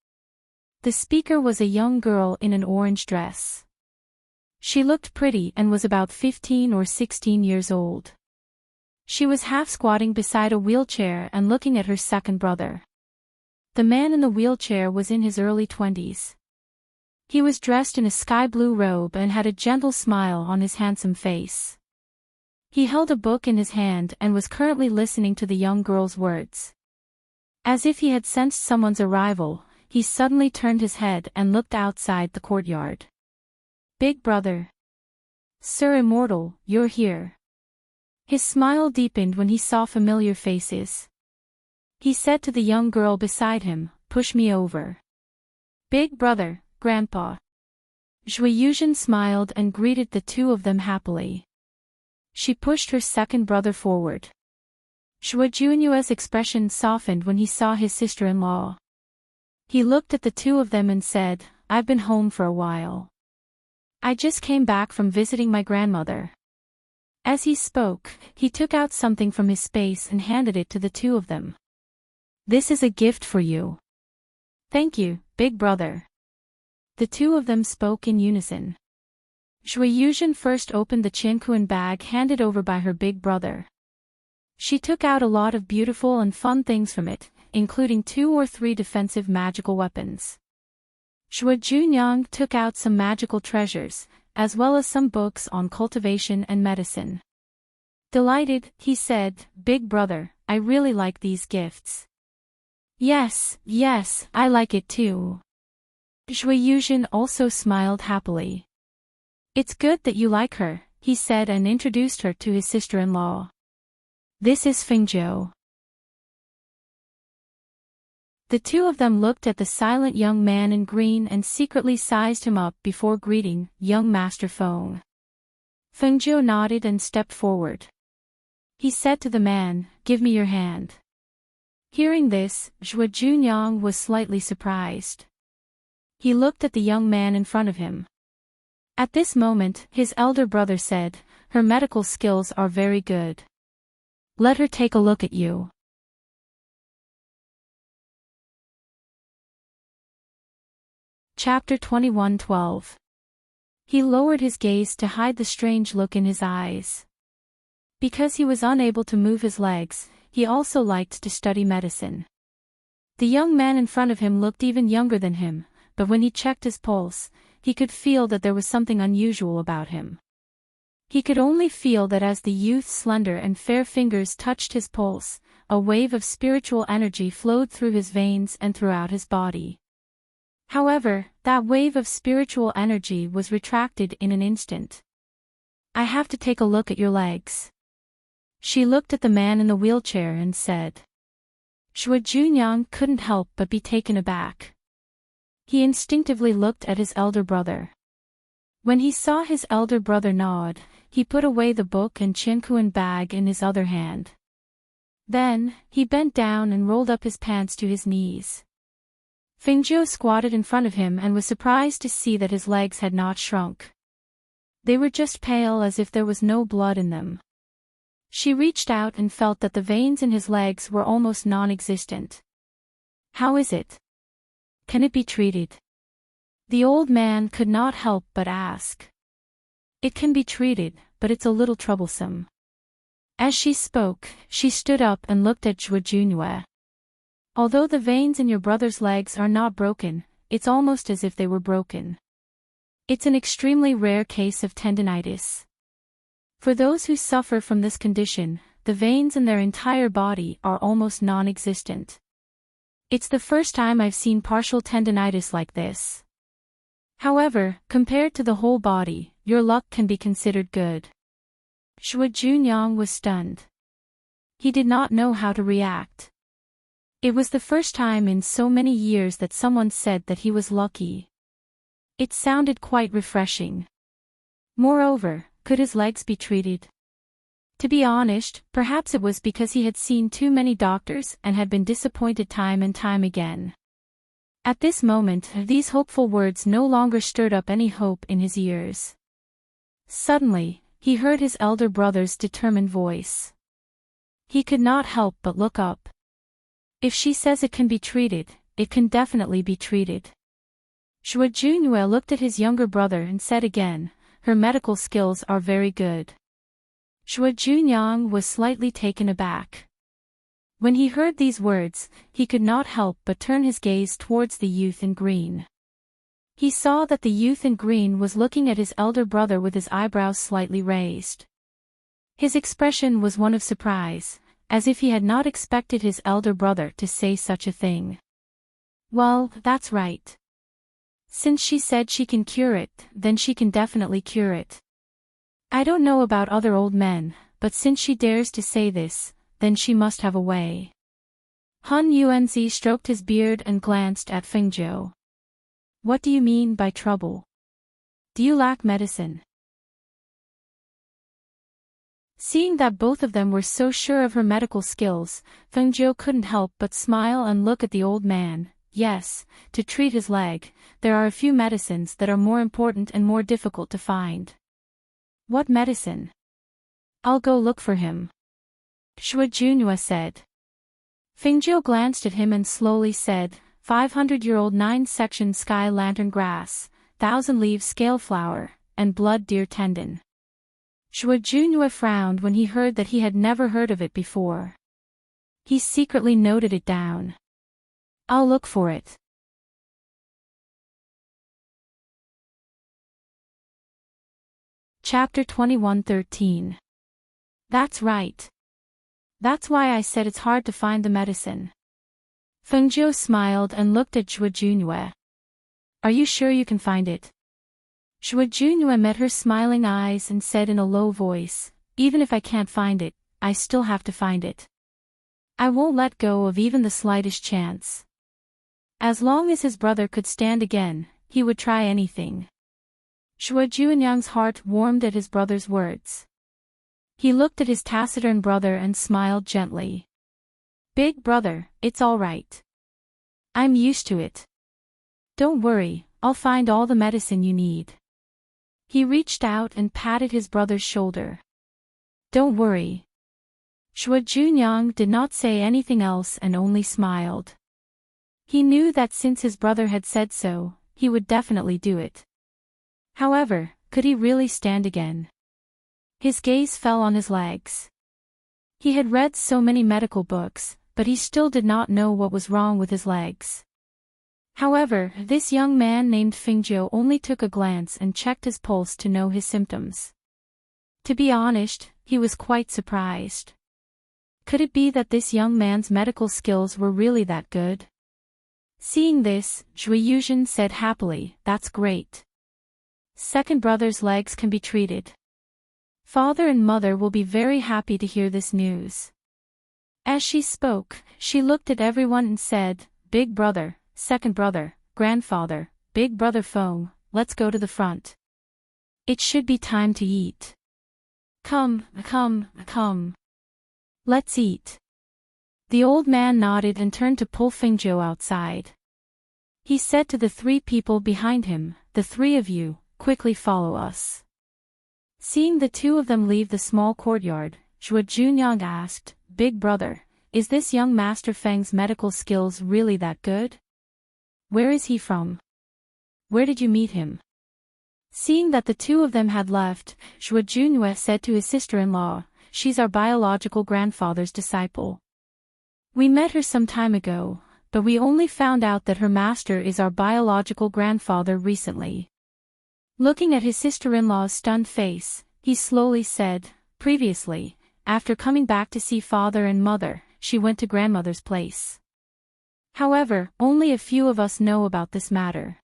The speaker was a young girl in an orange dress. She looked pretty and was about 15 or 16 years old. She was half squatting beside a wheelchair and looking at her second brother. The man in the wheelchair was in his early 20s. He was dressed in a sky blue robe and had a gentle smile on his handsome face. He held a book in his hand and was currently listening to the young girl's words. As if he had sensed someone's arrival, he suddenly turned his head and looked outside the courtyard. "Big brother. Sir Immortal, you're here." His smile deepened when he saw familiar faces. He said to the young girl beside him, "Push me over." "Big brother, Grandpa." Zhuiyuan smiled and greeted the two of them happily. She pushed her second brother forward. Zhuiyuan's expression softened when he saw his sister-in-law. He looked at the two of them and said, "I've been home for a while. I just came back from visiting my grandmother." As he spoke, he took out something from his space and handed it to the two of them. "This is a gift for you." "Thank you, big brother." The two of them spoke in unison. Zhuiyuan first opened the Qianquan bag handed over by her big brother. She took out a lot of beautiful and fun things from it, including 2 or 3 defensive magical weapons. Zhuiyuan took out some magical treasures, as well as some books on cultivation and medicine. Delighted, he said, "Big brother, I really like these gifts." Yes, I like it too." Zhuiyuan also smiled happily. "It's good that you like her," he said and introduced her to his sister-in-law. "This is Fengzhou." The two of them looked at the silent young man in green and secretly sized him up before greeting, "Young Master Feng." Fengzhou nodded and stepped forward. He said to the man, "Give me your hand." Hearing this, Zhuiyuan was slightly surprised. He looked at the young man in front of him. At this moment, his elder brother said, "Her medical skills are very good. Let her take a look at you." Chapter 21:12. He lowered his gaze to hide the strange look in his eyes. Because he was unable to move his legs, he also liked to study medicine. The young man in front of him looked even younger than him, but when he checked his pulse, he could feel that there was something unusual about him. He could only feel that as the youth's slender and fair fingers touched his pulse, a wave of spiritual energy flowed through his veins and throughout his body. However, that wave of spiritual energy was retracted in an instant. "I have to take a look at your legs." She looked at the man in the wheelchair and said. Zhuiyuan couldn't help but be taken aback. He instinctively looked at his elder brother. When he saw his elder brother nod, he put away the book and Qianquan bag in his other hand. Then, he bent down and rolled up his pants to his knees. Fengzhou squatted in front of him and was surprised to see that his legs had not shrunk. They were just pale as if there was no blood in them. She reached out and felt that the veins in his legs were almost non-existent. "How is it? Can it be treated?" The old man could not help but ask. "It can be treated, but it's a little troublesome." As she spoke, she stood up and looked at Zhuiyuan. "Although the veins in your brother's legs are not broken, it's almost as if they were broken. It's an extremely rare case of tendinitis. For those who suffer from this condition, the veins in their entire body are almost non-existent. It's the first time I've seen partial tendinitis like this. However, compared to the whole body, your luck can be considered good." Zhuiyuan was stunned. He did not know how to react. It was the first time in so many years that someone said that he was lucky. It sounded quite refreshing. Moreover, could his legs be treated? To be honest, perhaps it was because he had seen too many doctors and had been disappointed time and time again. At this moment, these hopeful words no longer stirred up any hope in his ears. Suddenly, he heard his elder brother's determined voice. He could not help but look up. "If she says it can be treated, it can definitely be treated." Zhuiyuan looked at his younger brother and said again, "Her medical skills are very good." Zhuiyuan was slightly taken aback. When he heard these words, he could not help but turn his gaze towards the youth in green. He saw that the youth in green was looking at his elder brother with his eyebrows slightly raised. His expression was one of surprise, as if he had not expected his elder brother to say such a thing. Well, that's right. Since she said she can cure it, then she can definitely cure it. I don't know about other old men, but since she dares to say this, then she must have a way. Hun Yuanzi stroked his beard and glanced at Fengzhou. What do you mean by trouble? Do you lack medicine? Seeing that both of them were so sure of her medical skills, Fengzhou couldn't help but smile and look at the old man. Yes, to treat his leg, there are a few medicines that are more important and more difficult to find. What medicine? I'll go look for him. Shui Junhua said. Fengzhou glanced at him and slowly said, 500-year-old 9-section sky lantern grass, 1,000-leaf scale flower, and blood deer tendon. Shui Junhua frowned when he heard that he had never heard of it before. He secretly noted it down. I'll look for it. Chapter 21:13. That's right. That's why I said it's hard to find the medicine. Fengzhou smiled and looked at Shui Junhua. Are you sure you can find it? Shui Junhua met her smiling eyes and said in a low voice, even if I can't find it, I still have to find it. I won't let go of even the slightest chance. As long as his brother could stand again, he would try anything. Shui Juanyang's heart warmed at his brother's words. He looked at his taciturn brother and smiled gently. Big brother, it's all right. I'm used to it. Don't worry, I'll find all the medicine you need. He reached out and patted his brother's shoulder. Don't worry. Shui Juanyang did not say anything else and only smiled. He knew that since his brother had said so, he would definitely do it. However, could he really stand again? His gaze fell on his legs. He had read so many medical books, but he still did not know what was wrong with his legs. However, this young man named Fengzhou only took a glance and checked his pulse to know his symptoms. To be honest, he was quite surprised. Could it be that this young man's medical skills were really that good? Seeing this, Shui Yuzhen said happily, that's great. Second brother's legs can be treated. Father and mother will be very happy to hear this news. As she spoke, she looked at everyone and said, Big brother, second brother, grandfather, big brother Feng, let's go to the front. It should be time to eat. Come. Let's eat. The old man nodded and turned to pull Fengzhou outside. He said to the three people behind him, the three of you, quickly follow us. Seeing the two of them leave the small courtyard, Shui Juanyang asked, Big brother, is this young Master Feng's medical skills really that good? Where is he from? Where did you meet him? Seeing that the two of them had left, Shui Junhua said to his sister-in-law, she's our biological grandfather's disciple. We met her some time ago, but we only found out that her master is our biological grandfather recently. Looking at his sister-in-law's stunned face, he slowly said, previously, after coming back to see father and mother, she went to grandmother's place. However, only a few of us know about this matter.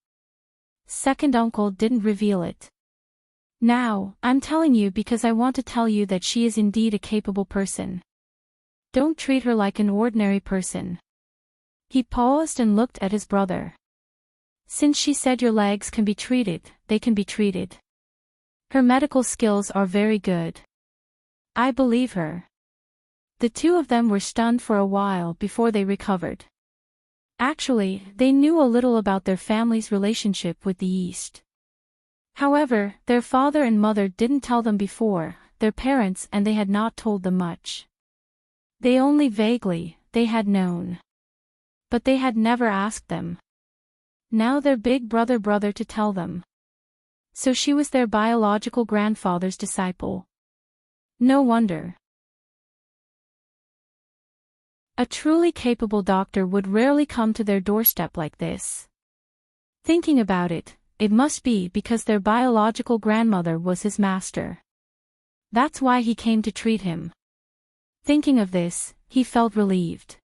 Second uncle didn't reveal it. Now, I'm telling you because I want to tell you that she is indeed a capable person. Don't treat her like an ordinary person. He paused and looked at his brother. Since she said your legs can be treated, they can be treated. Her medical skills are very good. I believe her. The two of them were stunned for a while before they recovered. Actually, they knew a little about their family's relationship with the East. However, their father and mother didn't tell them before, their parents and they had not told them much. They only vaguely, they had known. But they had never asked them. Now their big brother to tell them. So she was their biological grandfather's disciple. No wonder. A truly capable doctor would rarely come to their doorstep like this. Thinking about it, it must be because their biological grandmother was his master. That's why he came to treat him. Thinking of this, he felt relieved.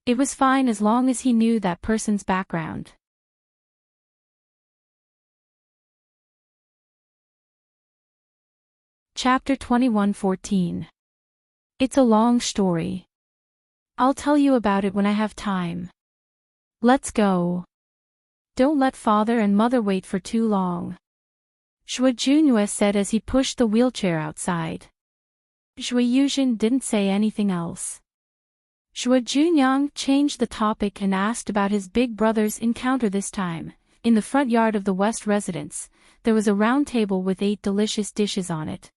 It was fine as long as he knew that person's background. Chapter 21:14. It's a long story. I'll tell you about it when I have time. Let's go. Don't let father and mother wait for too long, Shui Junhua said as he pushed the wheelchair outside. Shui Yuzhen didn't say anything else. Shui Junyang changed the topic and asked about his big brother's encounter this time. In the front yard of the West residence, there was a round table with 8 delicious dishes on it.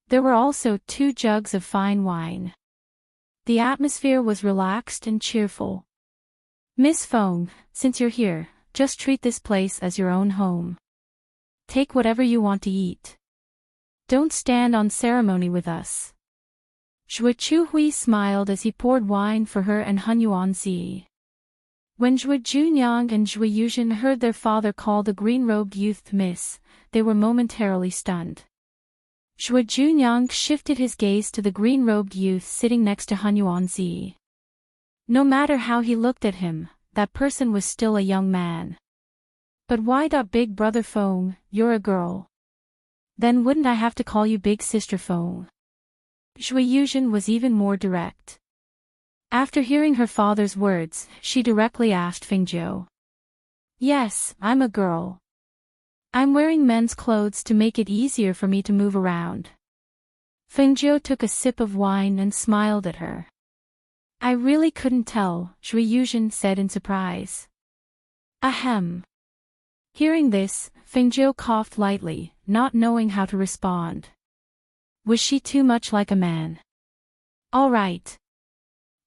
There were also 2 jugs of fine wine. The atmosphere was relaxed and cheerful. Miss Feng, since you're here, just treat this place as your own home. Take whatever you want to eat. Don't stand on ceremony with us. Shui Chuhui smiled as he poured wine for her and Han Yuanzi. When Shui Junyang and Shui Yuzhen heard their father call the green-robed youth Miss, they were momentarily stunned. Shui Junyang shifted his gaze to the green-robed youth sitting next to Han Yuanzi. No matter how he looked at him, that person was still a young man. But why? Big brother Feng, you're a girl. Then wouldn't I have to call you big sister Feng? Shui Yuzhen was even more direct. After hearing her father's words, she directly asked Fengjiu. Yes, I'm a girl. I'm wearing men's clothes to make it easier for me to move around. Fengjiu took a sip of wine and smiled at her. I really couldn't tell, Shui Yuzhen said in surprise. Ahem. Hearing this, Fengjiu coughed lightly, not knowing how to respond. Was she too much like a man? All right.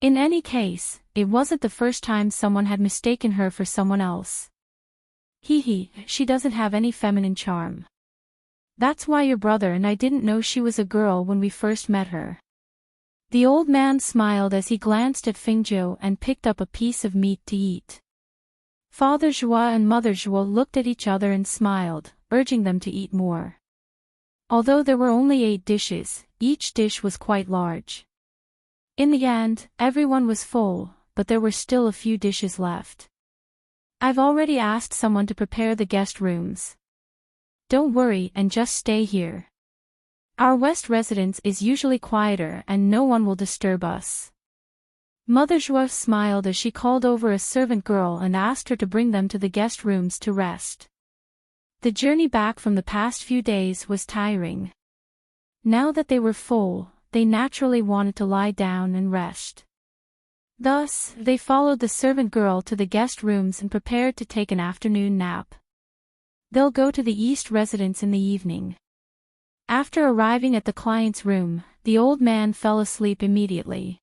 In any case, it wasn't the first time someone had mistaken her for someone else. She doesn't have any feminine charm. That's why your brother and I didn't know she was a girl when we first met her. The old man smiled as he glanced at Fengjiu and picked up a piece of meat to eat. Father Zhua and Mother Zhua looked at each other and smiled, urging them to eat more. Although there were only 8 dishes, each dish was quite large. In the end, everyone was full, but there were still a few dishes left. I've already asked someone to prepare the guest rooms. Don't worry and just stay here. Our West residence is usually quieter and no one will disturb us. Mother Zhua smiled as she called over a servant girl and asked her to bring them to the guest rooms to rest. The journey back from the past few days was tiring. Now that they were full, they naturally wanted to lie down and rest. Thus, they followed the servant girl to the guest rooms and prepared to take an afternoon nap. They'll go to the East residence in the evening. After arriving at the client's room, the old man fell asleep immediately.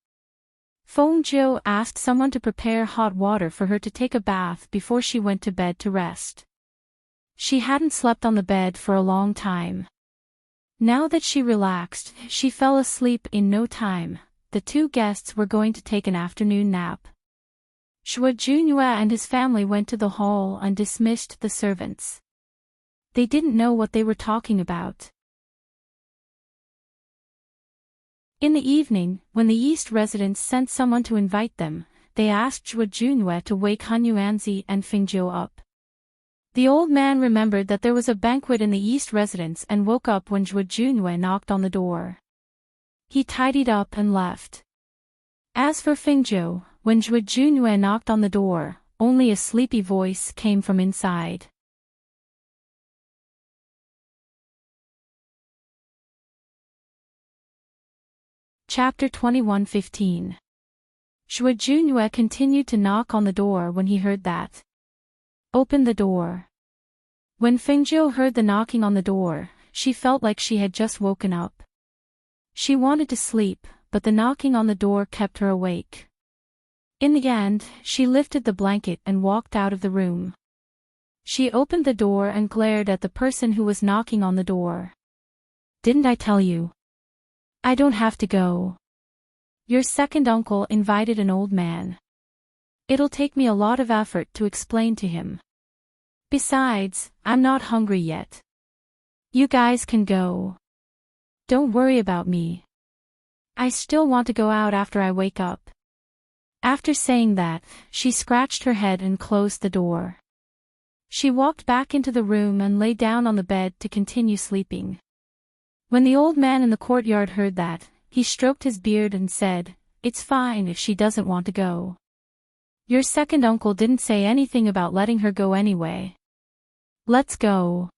Fengjiu asked someone to prepare hot water for her to take a bath before she went to bed to rest. She hadn't slept on the bed for a long time. Now that she relaxed, she fell asleep in no time. The 2 guests were going to take an afternoon nap. Shui Junhua and his family went to the hall and dismissed the servants. They didn't know what they were talking about. In the evening, when the East residents sent someone to invite them, they asked Shui Junhua to wake Han Yuanzi and Fengjiu up. The old man remembered that there was a banquet in the East residence and woke up when Shui Junhua knocked on the door. He tidied up and left. As for Fengjiu, when Shui Junhua knocked on the door, only a sleepy voice came from inside. Chapter 21:15. Shui Junhua continued to knock on the door when he heard that. Open the door. When Fengjiu heard the knocking on the door, she felt like she had just woken up. She wanted to sleep, but the knocking on the door kept her awake. In the end, she lifted the blanket and walked out of the room. She opened the door and glared at the person who was knocking on the door. Didn't I tell you? I don't have to go. Your second uncle invited an old man. It'll take me a lot of effort to explain to him. Besides, I'm not hungry yet. You guys can go. Don't worry about me. I still want to go out after I wake up. After saying that, she scratched her head and closed the door. She walked back into the room and lay down on the bed to continue sleeping. When the old man in the courtyard heard that, he stroked his beard and said, "It's fine if she doesn't want to go. Your second uncle didn't say anything about letting her go anyway. Let's go."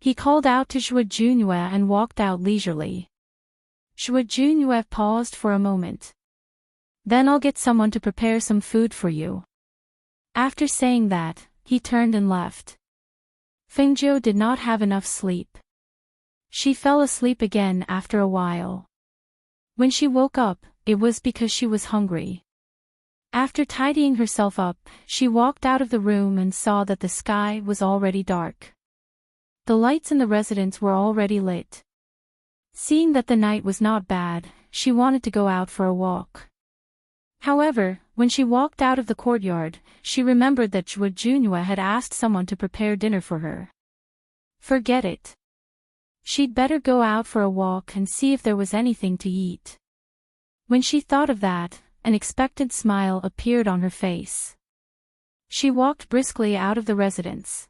He called out to Zhou Junue and walked out leisurely. Zhou Junue paused for a moment. "Then I'll get someone to prepare some food for you." After saying that, he turned and left. Fengjiu did not have enough sleep. She fell asleep again after a while. When she woke up, it was because she was hungry. After tidying herself up, she walked out of the room and saw that the sky was already dark. The lights in the residence were already lit. Seeing that the night was not bad, she wanted to go out for a walk. However, when she walked out of the courtyard, she remembered that Zhou Junue had asked someone to prepare dinner for her. Forget it. She'd better go out for a walk and see if there was anything to eat. When she thought of that, an expectant smile appeared on her face. She walked briskly out of the residence.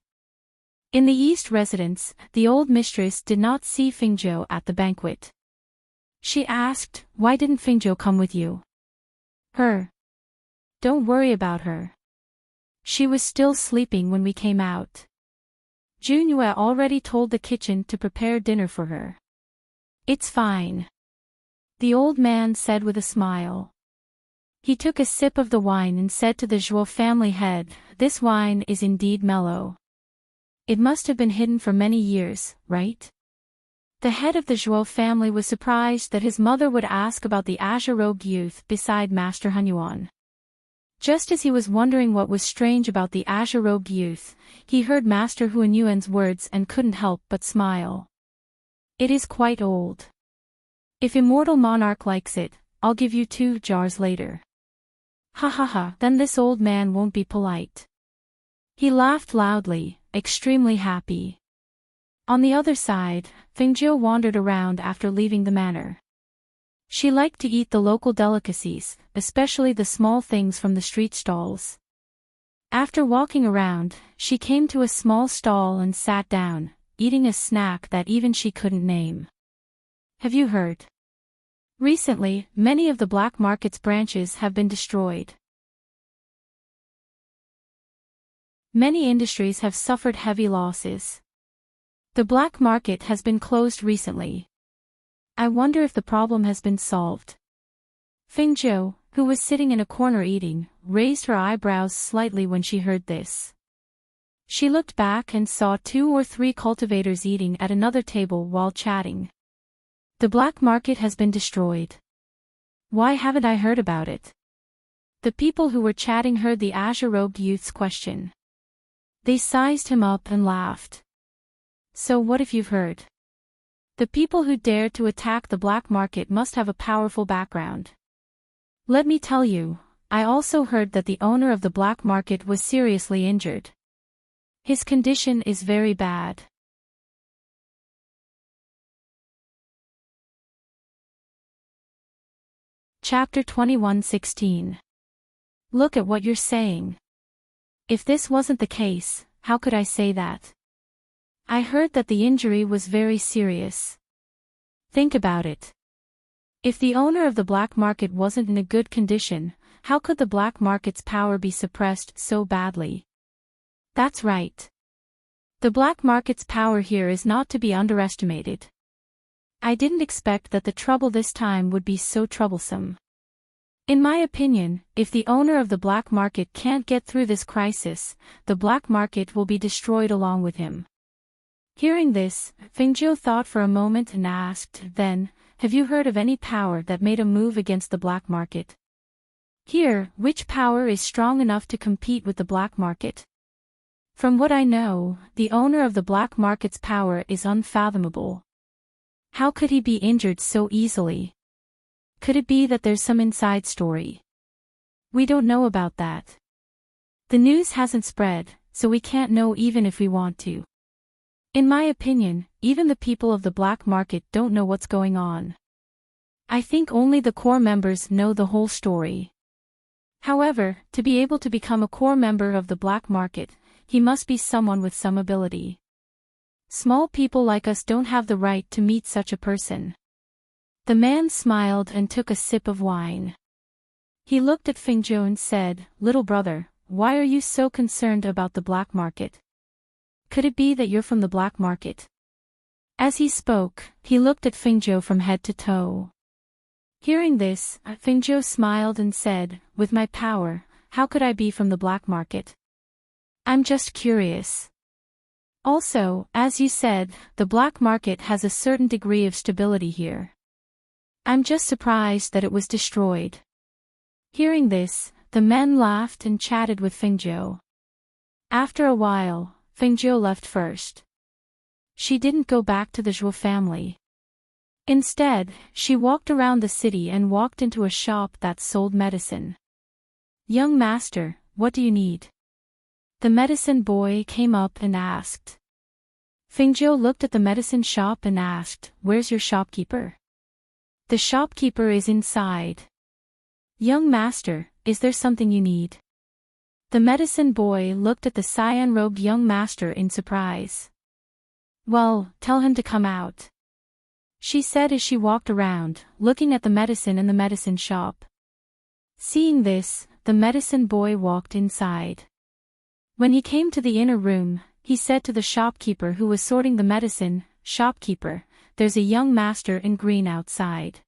In the east residence, the old mistress did not see Fengjiu at the banquet. She asked, "Why didn't Fengjiu come with you?" "Her. Don't worry about her. She was still sleeping when we came out. Junue already told the kitchen to prepare dinner for her. It's fine," the old man said with a smile. He took a sip of the wine and said to the Zhuo family head, "This wine is indeed mellow. It must have been hidden for many years, right?" The head of the Zhuo family was surprised that his mother would ask about the azure-robed youth beside Master Hunyuan. Just as he was wondering what was strange about the azure-robed youth, he heard Master Hunyuan's words and couldn't help but smile. "It is quite old. If Immortal Monarch likes it, I'll give you 2 jars later." "Ha ha ha, then this old man won't be polite." He laughed loudly, extremely happy. On the other side, Fengjiu wandered around after leaving the manor. She liked to eat the local delicacies, especially the small things from the street stalls. After walking around, she came to a small stall and sat down, eating a snack that even she couldn't name. "Have you heard? Recently, many of the black market's branches have been destroyed. Many industries have suffered heavy losses. The black market has been closed recently. I wonder if the problem has been solved." Fengjiu, who was sitting in a corner eating, raised her eyebrows slightly when she heard this. She looked back and saw 2 or 3 cultivators eating at another table while chatting. "The black market has been destroyed. Why haven't I heard about it?" The people who were chatting heard the azure-robed youth's question. They sized him up and laughed. "So what if you've heard? The people who dared to attack the black market must have a powerful background. Let me tell you, I also heard that the owner of the black market was seriously injured. His condition is very bad." Chapter 21:16. Look at what you're saying. If this wasn't the case, how could I say that? I heard that the injury was very serious. Think about it. If the owner of the black market wasn't in a good condition, how could the black market's power be suppressed so badly? That's right. The black market's power here is not to be underestimated. I didn't expect that the trouble this time would be so troublesome. In my opinion, if the owner of the black market can't get through this crisis, the black market will be destroyed along with him. Hearing this, Fengjiu thought for a moment and asked, "Then, have you heard of any power that made a move against the black market? Here, which power is strong enough to compete with the black market?" "From what I know, the owner of the black market's power is unfathomable. How could he be injured so easily? Could it be that there's some inside story? We don't know about that. The news hasn't spread, so we can't know even if we want to. In my opinion, even the people of the black market don't know what's going on. I think only the core members know the whole story. However, to be able to become a core member of the black market, he must be someone with some ability. Small people like us don't have the right to meet such a person. The man smiled and took a sip of wine. He looked at Fengzhou and said, "Little brother, why are you so concerned about the black market? Could it be that you're from the black market?" As he spoke, he looked at Fengzhou from head to toe. Hearing this, Fengzhou smiled and said, "With my power, how could I be from the black market? I'm just curious. Also, as you said, the black market has a certain degree of stability here. I'm just surprised that it was destroyed." Hearing this, the men laughed and chatted with Fengzhou. After a while, Fengzhou left first. She didn't go back to the Zhuo family. Instead, she walked around the city and walked into a shop that sold medicine. "Young master, what do you need?" The medicine boy came up and asked. Fengzhou looked at the medicine shop and asked, "Where's your shopkeeper?" "The shopkeeper is inside." "Young master, is there something you need?" The medicine boy looked at the cyan-robed young master in surprise. "Well, tell him to come out," she said as she walked around, looking at the medicine in the medicine shop. Seeing this, the medicine boy walked inside. When he came to the inner room, he said to the shopkeeper who was sorting the medicine, "Shopkeeper, there's a young master in green outside.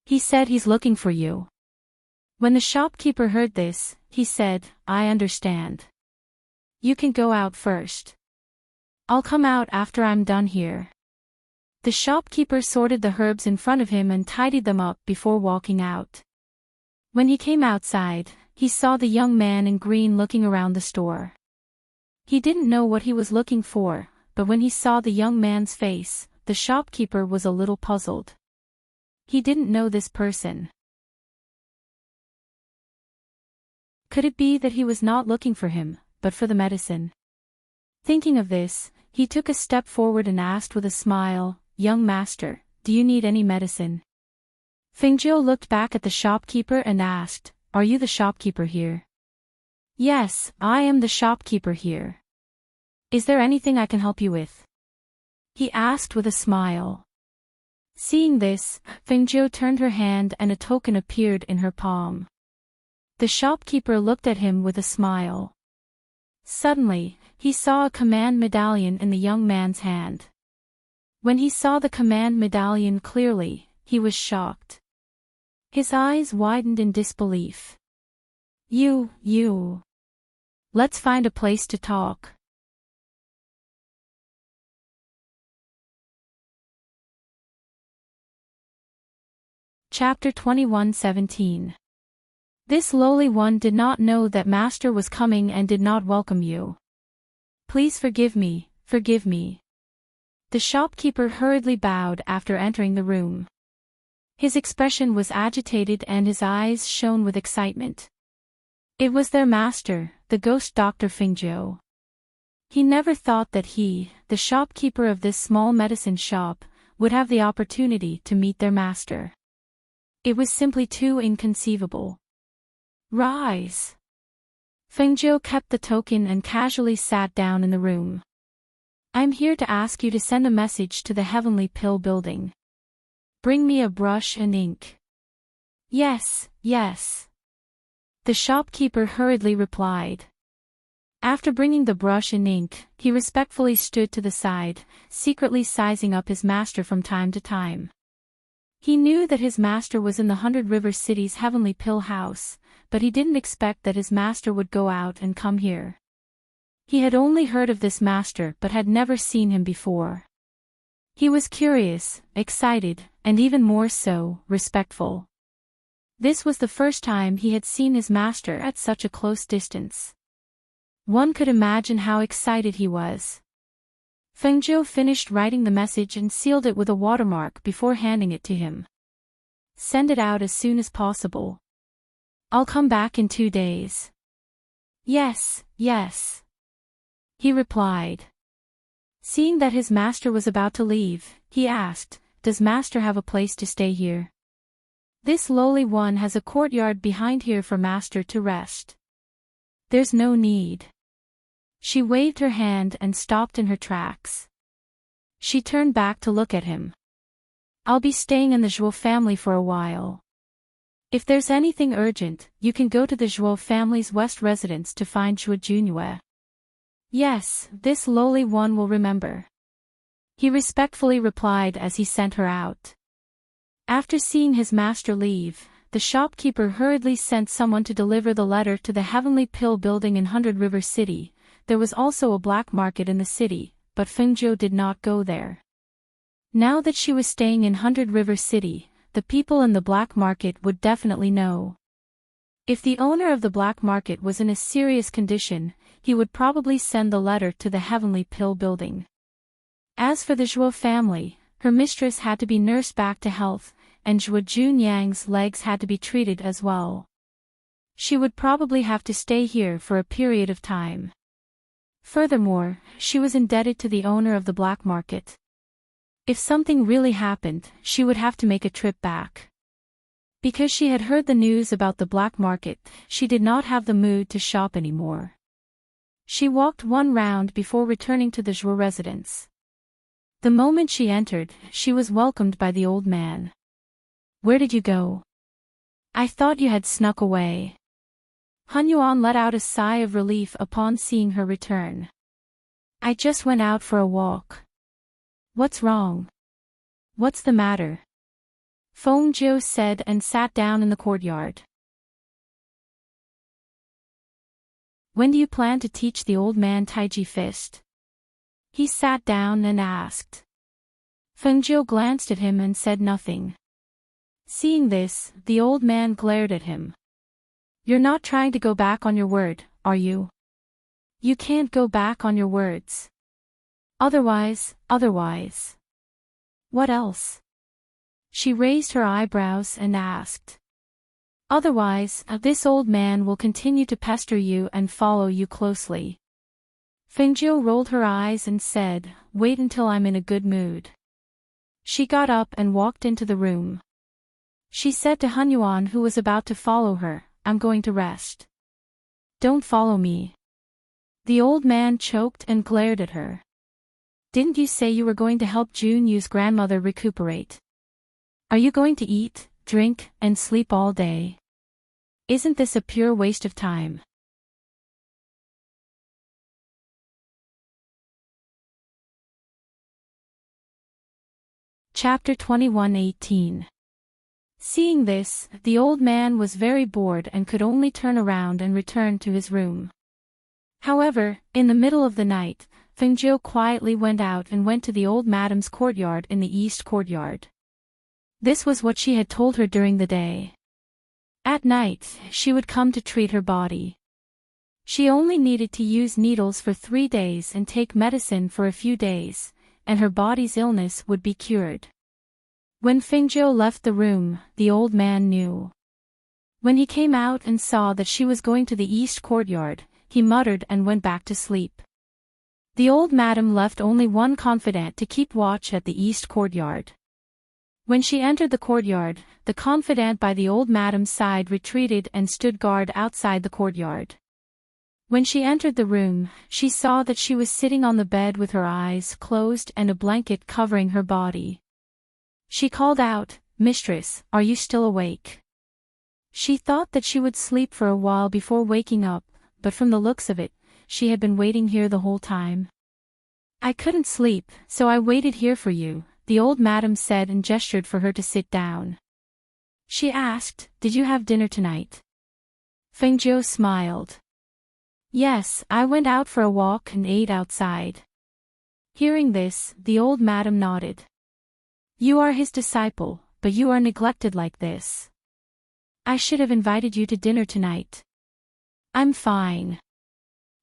He said he's looking for you." When the shopkeeper heard this, he said, "I understand. You can go out first. I'll come out after I'm done here." The shopkeeper sorted the herbs in front of him and tidied them up before walking out. When he came outside, he saw the young man in green looking around the store. He didn't know what he was looking for, but when he saw the young man's face, the shopkeeper was a little puzzled. He didn't know this person. Could it be that he was not looking for him, but for the medicine? Thinking of this, he took a step forward and asked with a smile, "Young master, do you need any medicine?" Fengzhou looked back at the shopkeeper and asked, "Are you the shopkeeper here?" "Yes, I am the shopkeeper here. Is there anything I can help you with?" he asked with a smile. Seeing this, Fengzhou turned her hand and a token appeared in her palm. The shopkeeper looked at him with a smile. Suddenly, he saw a command medallion in the young man's hand. When he saw the command medallion clearly, he was shocked. His eyes widened in disbelief. You. Let's find a place to talk." Chapter 21:17. This lowly one did not know that Master was coming and did not welcome you. "Please forgive me, forgive me." The shopkeeper hurriedly bowed after entering the room. His expression was agitated and his eyes shone with excitement. It was their master, the ghost Dr. Fengzhou. He never thought that he, the shopkeeper of this small medicine shop, would have the opportunity to meet their master. It was simply too inconceivable. "Rise." Fengzhou kept the token and casually sat down in the room. "I'm here to ask you to send a message to the Heavenly Pill building. Bring me a brush and ink." Yes. The shopkeeper hurriedly replied. After bringing the brush and ink, he respectfully stood to the side, secretly sizing up his master from time to time. He knew that his master was in the 100 River City's Heavenly Pill house, but he didn't expect that his master would go out and come here. He had only heard of this master but had never seen him before. He was curious, excited, and even more so, respectful. This was the first time he had seen his master at such a close distance. One could imagine how excited he was. Fengzhou finished writing the message and sealed it with a watermark before handing it to him. "Send it out as soon as possible. I'll come back in 2 days." Yes, he replied. Seeing that his master was about to leave, he asked, "Does master have a place to stay here?" "This lowly one has a courtyard behind here for master to rest." "There's no need." She waved her hand and stopped in her tracks. She turned back to look at him. "I'll be staying in the Zhuo family for a while. If there's anything urgent, you can go to the Zhuo family's west residence to find Zhuo Junyue." "Yes, this lowly one will remember," he respectfully replied as he sent her out. After seeing his master leave, the shopkeeper hurriedly sent someone to deliver the letter to the Heavenly Pill building in Hundred River City. There was also a black market in the city, but Fengzhou did not go there. Now that she was staying in Hundred River City, the people in the black market would definitely know. If the owner of the black market was in a serious condition, he would probably send the letter to the Heavenly Pill building. As for the Zhuo family, her mistress had to be nursed back to health, and Zhuo Junyang's legs had to be treated as well. She would probably have to stay here for a period of time. Furthermore, she was indebted to the owner of the black market. If something really happened, she would have to make a trip back. Because she had heard the news about the black market, she did not have the mood to shop anymore. She walked one round before returning to the Zhuo residence. The moment she entered, she was welcomed by the old man. "Where did you go? I thought you had snuck away." Han Yuan let out a sigh of relief upon seeing her return. "I just went out for a walk." "What's wrong? What's the matter?" Feng Zhou said and sat down in the courtyard. "When do you plan to teach the old man Taiji Fist?" He sat down and asked. Feng Zhou glanced at him and said nothing. Seeing this, the old man glared at him. "You're not trying to go back on your word, are you?" "You can't go back on your words." Otherwise. "What else?" She raised her eyebrows and asked. "Otherwise, this old man will continue to pester you and follow you closely." Fengzhou rolled her eyes and said, "Wait until I'm in a good mood." She got up and walked into the room. She said to Han Yuan, who was about to follow her, "I'm going to rest." "Don't follow me." The old man choked and glared at her. "Didn't you say you were going to help Junyu's grandmother recuperate? Are you going to eat, drink, and sleep all day? Isn't this a pure waste of time?" Chapter 21:18. Seeing this, the old man was very bored and could only turn around and return to his room. However, in the middle of the night, Fengzhou quietly went out and went to the old madam's courtyard in the east courtyard. This was what she had told her during the day. At night, she would come to treat her body. She only needed to use needles for 3 days and take medicine for a few days, and her body's illness would be cured. When Fengzhou left the room, the old man knew. When he came out and saw that she was going to the east courtyard, he muttered and went back to sleep. The old madam left only one confidant to keep watch at the east courtyard. When she entered the courtyard, the confidant by the old madam's side retreated and stood guard outside the courtyard. When she entered the room, she saw that she was sitting on the bed with her eyes closed and a blanket covering her body. She called out, "Mistress, are you still awake?" She thought that she would sleep for a while before waking up, but from the looks of it, she had been waiting here the whole time. "I couldn't sleep, so I waited here for you," the old madam said and gestured for her to sit down. She asked, "Did you have dinner tonight?" Fengzhou smiled. "Yes, I went out for a walk and ate outside." Hearing this, the old madam nodded. "You are his disciple, but you are neglected like this. I should have invited you to dinner tonight." "I'm fine."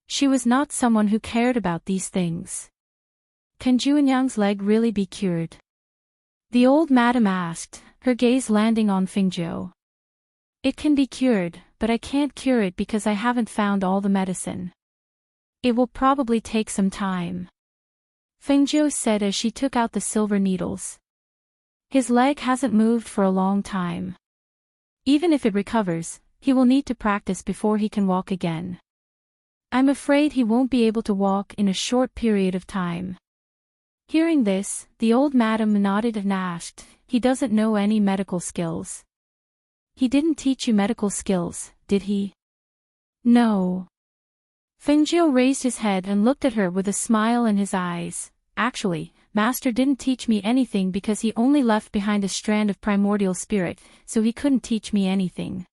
She was not someone who cared about these things. "Can Junyang's leg really be cured?" The old madam asked, her gaze landing on Fengzhou. "It can be cured, but I can't cure it because I haven't found all the medicine. It will probably take some time." Fengjiu said as she took out the silver needles. His leg hasn't moved for a long time. Even if it recovers, he will need to practice before he can walk again. I'm afraid he won't be able to walk in a short period of time. Hearing this, the old madam nodded and asked, he doesn't know any medical skills. He didn't teach you medical skills, did he? No. Fengjiu raised his head and looked at her with a smile in his eyes. Actually, Master didn't teach me anything because he only left behind a strand of primordial spirit, so he couldn't teach me anything.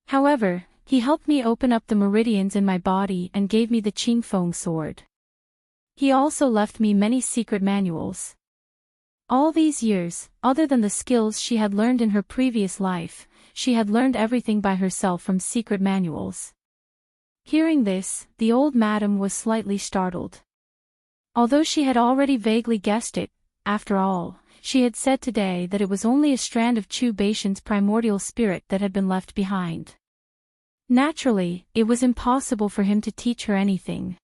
However, he helped me open up the meridians in my body and gave me the Qingfeng sword. He also left me many secret manuals. All these years, other than the skills she had learned in her previous life, she had learned everything by herself from secret manuals. Hearing this, the old madam was slightly startled. Although she had already vaguely guessed it, after all, she had said today that it was only a strand of Chu Baishan's primordial spirit that had been left behind. Naturally, it was impossible for him to teach her anything.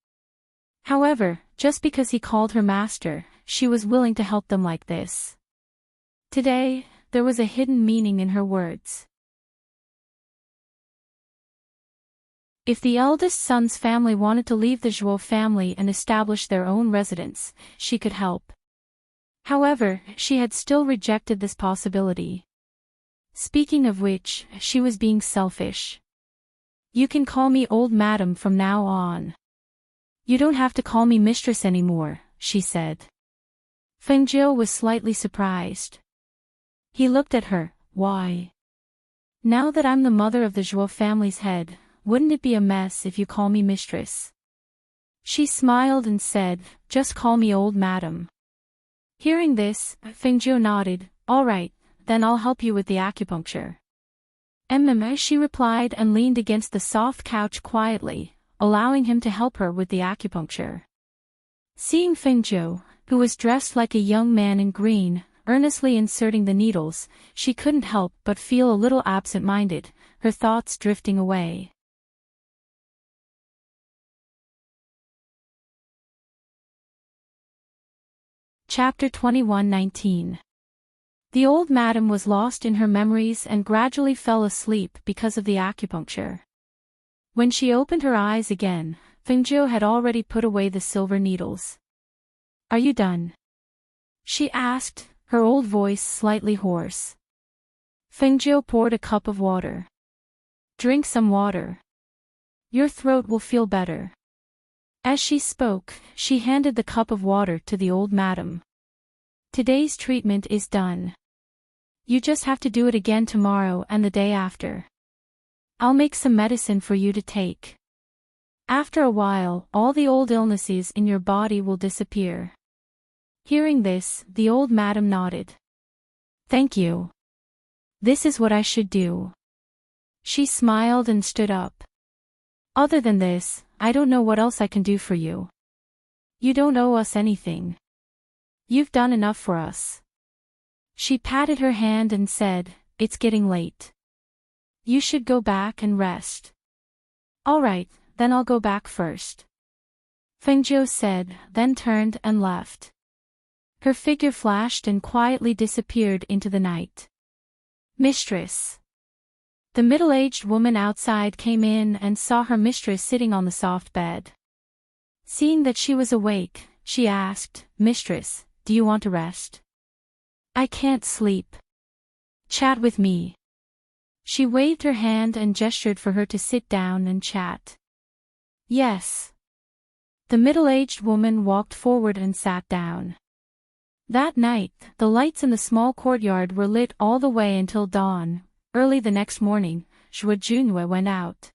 However, just because he called her master, she was willing to help them like this. Today, there was a hidden meaning in her words. If the eldest son's family wanted to leave the Zhuo family and establish their own residence, she could help. However, she had still rejected this possibility. Speaking of which, she was being selfish. You can call me old madam from now on. You don't have to call me mistress anymore, she said. Fengjiu was slightly surprised. He looked at her, why? Now that I'm the mother of the Zhuo family's head, wouldn't it be a mess if you call me mistress? She smiled and said, just call me old madam. Hearing this, Fengjiu nodded, all right, then I'll help you with the acupuncture. She replied and leaned against the soft couch quietly, allowing him to help her with the acupuncture. Seeing Fengjiu, who was dressed like a young man in green, earnestly inserting the needles, she couldn't help but feel a little absent-minded, her thoughts drifting away. Chapter 21:19. The old madam was lost in her memories and gradually fell asleep because of the acupuncture. When she opened her eyes again, Fengjiu had already put away the silver needles. Are you done? She asked, her old voice slightly hoarse. Fengjiu poured a cup of water. Drink some water. Your throat will feel better. As she spoke, she handed the cup of water to the old madam. Today's treatment is done. You just have to do it again tomorrow and the day after. I'll make some medicine for you to take. After a while, all the old illnesses in your body will disappear. Hearing this, the old madam nodded. Thank you. This is what I should do. She smiled and stood up. Other than this, I don't know what else I can do for you. You don't owe us anything. You've done enough for us. She patted her hand and said, it's getting late. You should go back and rest. All right, then I'll go back first. Fengjiu said, then turned and left. Her figure flashed and quietly disappeared into the night. Mistress. The middle-aged woman outside came in and saw her mistress sitting on the soft bed. Seeing that she was awake, she asked, Mistress, do you want to rest? I can't sleep. Chat with me. She waved her hand and gestured for her to sit down and chat. Yes. The middle-aged woman walked forward and sat down. That night, the lights in the small courtyard were lit all the way until dawn. Early the next morning, Zhuo Junwei went out.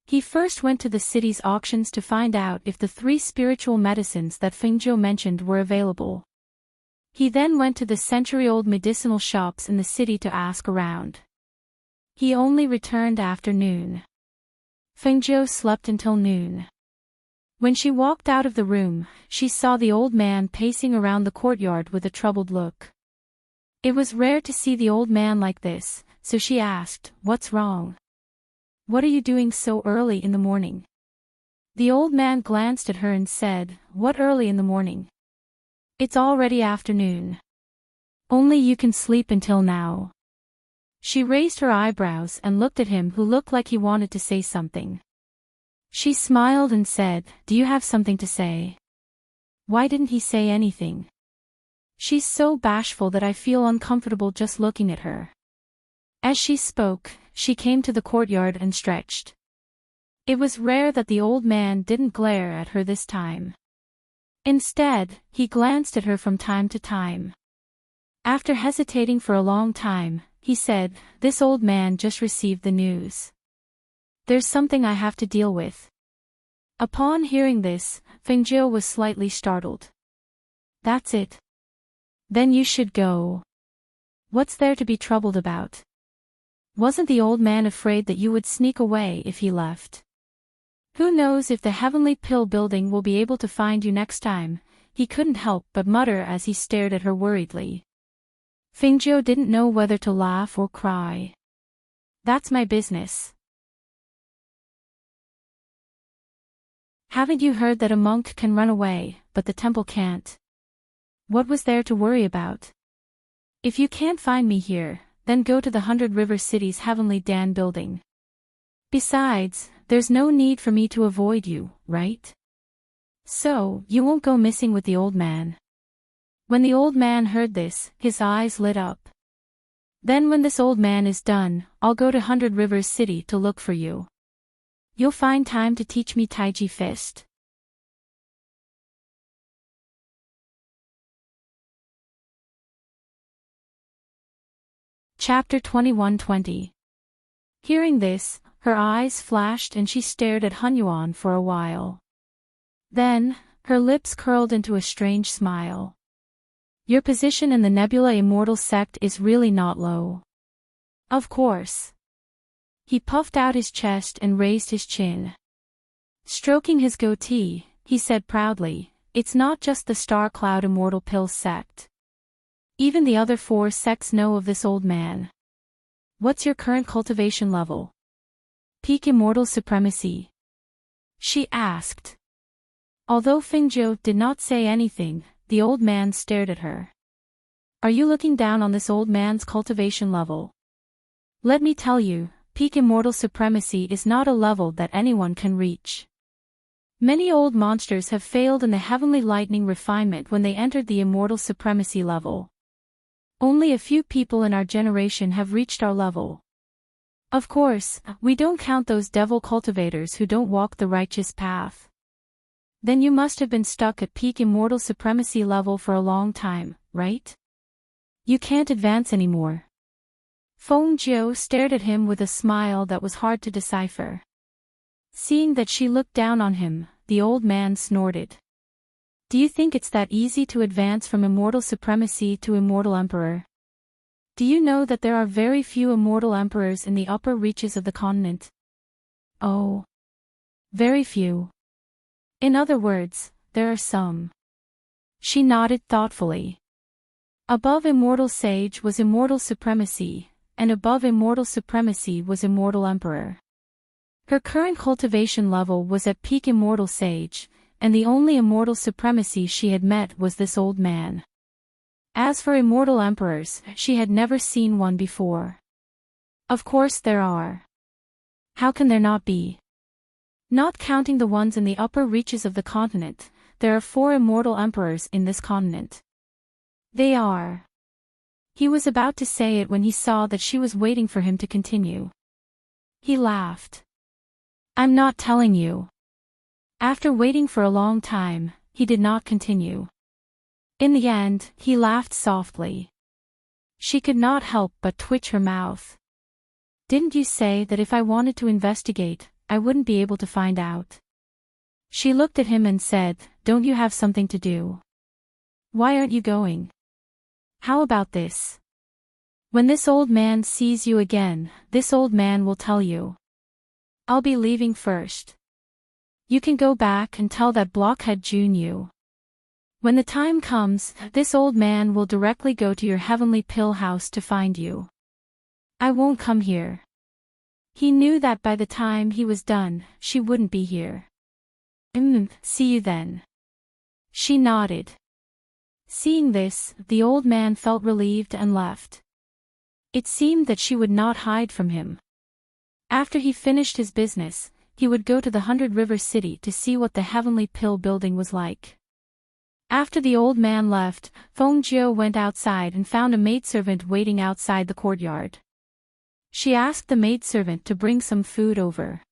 He first went to the city's auctions to find out if the 3 spiritual medicines that Fengjiu mentioned were available. He then went to the century-old medicinal shops in the city to ask around. He only returned after noon. Fengjiu slept until noon. When she walked out of the room, she saw the old man pacing around the courtyard with a troubled look. It was rare to see the old man like this, so she asked, what's wrong? What are you doing so early in the morning? The old man glanced at her and said, what early in the morning? It's already afternoon. Only you can sleep until now. She raised her eyebrows and looked at him, who looked like he wanted to say something. She smiled and said, "Do you have something to say?" Why didn't he say anything? She's so bashful that I feel uncomfortable just looking at her. As she spoke, she came to the courtyard and stretched. It was rare that the old man didn't glare at her this time. Instead, he glanced at her from time to time. After hesitating for a long time, he said, "This old man just received the news. There's something I have to deal with." Upon hearing this, Fengjiu was slightly startled. "That's it? Then you should go. What's there to be troubled about? Wasn't the old man afraid that you would sneak away if he left? Who knows if the Heavenly Pill building will be able to find you next time?" He couldn't help but mutter as he stared at her worriedly. Fengjiu didn't know whether to laugh or cry. "That's my business. Haven't you heard that a monk can run away, but the temple can't? What was there to worry about? If you can't find me here, then go to the 100 River City's Heavenly Dan building. Besides, there's no need for me to avoid you, right? So, you won't go missing with the old man." When the old man heard this, his eyes lit up. "Then when this old man is done, I'll go to 100 Rivers City to look for you. You'll find time to teach me Taiji Fist." Chapter 21-20. Hearing this, her eyes flashed and she stared at Hunyuan for a while. Then, her lips curled into a strange smile. "Your position in the Nebula Immortal sect is really not low. Of course." He puffed out his chest and raised his chin. Stroking his goatee, he said proudly, "It's not just the Star Cloud Immortal Pill sect. Even the other 4 sects know of this old man. What's your current cultivation level?" "Peak Immortal Supremacy?" she asked. Although Fengjiu did not say anything, the old man stared at her. "Are you looking down on this old man's cultivation level? Let me tell you, Peak Immortal Supremacy is not a level that anyone can reach. Many old monsters have failed in the Heavenly Lightning refinement when they entered the Immortal Supremacy level. Only a few people in our generation have reached our level. Of course, we don't count those devil cultivators who don't walk the righteous path. Then you must have been stuck at peak Immortal Supremacy level for a long time, right? You can't advance anymore." Fengjiu stared at him with a smile that was hard to decipher. Seeing that she looked down on him, the old man snorted. "Do you think it's that easy to advance from Immortal Supremacy to Immortal Emperor? Do you know that there are very few Immortal Emperors in the upper reaches of the continent?" "Oh. Very few. In other words, there are some." She nodded thoughtfully. Above Immortal Sage was Immortal Supremacy, and above Immortal Supremacy was Immortal Emperor. Her current cultivation level was at peak Immortal Sage, and the only Immortal Supremacy she had met was this old man. As for Immortal Emperors, she had never seen one before. Of course there are. How can there not be? Not counting the ones in the upper reaches of the continent, there are 4 Immortal Emperors in this continent. They are. He was about to say it when he saw that she was waiting for him to continue. He laughed. "I'm not telling you." After waiting for a long time, he did not continue. In the end, he laughed softly. She could not help but twitch her mouth. "Didn't you say that if I wanted to investigate, I wouldn't be able to find out?" She looked at him and said, "Don't you have something to do? Why aren't you going? How about this? When this old man sees you again, this old man will tell you. I'll be leaving first. You can go back and tell that blockhead June you. When the time comes, this old man will directly go to your Heavenly Pill house to find you. I won't come here." He knew that by the time he was done, she wouldn't be here. See you then." She nodded. Seeing this, the old man felt relieved and left. It seemed that she would not hide from him. After he finished his business, he would go to the 100 River City to see what the Heavenly Pill building was like. After the old man left, Feng Jiu went outside and found a maidservant waiting outside the courtyard. She asked the maidservant to bring some food over.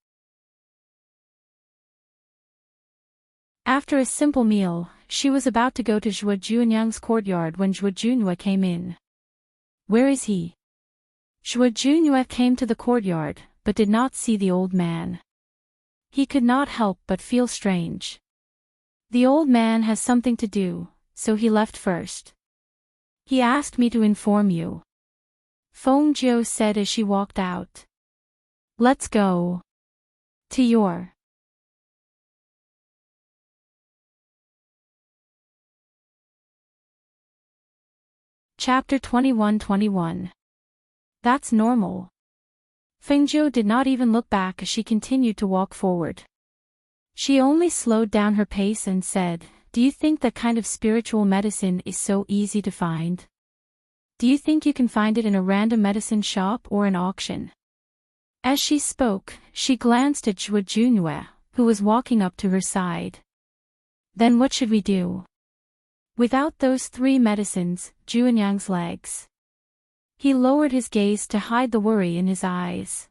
After a simple meal, she was about to go to Zhuo Junyang's courtyard when Zhuo Junyue came in. "Where is he?" Zhuo Junyue came to the courtyard, but did not see the old man. He could not help but feel strange. The old man has something to do, so he left first. "He asked me to inform you," Feng Jiu said as she walked out. "Let's go to your..." Chapter 21-21. That's normal. Feng Jiu did not even look back as she continued to walk forward. She only slowed down her pace and said, "Do you think that kind of spiritual medicine is so easy to find? Do you think you can find it in a random medicine shop or an auction?" As she spoke, she glanced at Zhuo Junyue, who was walking up to her side. "Then what should we do? Without those 3 medicines, Junyang's legs..." He lowered his gaze to hide the worry in his eyes.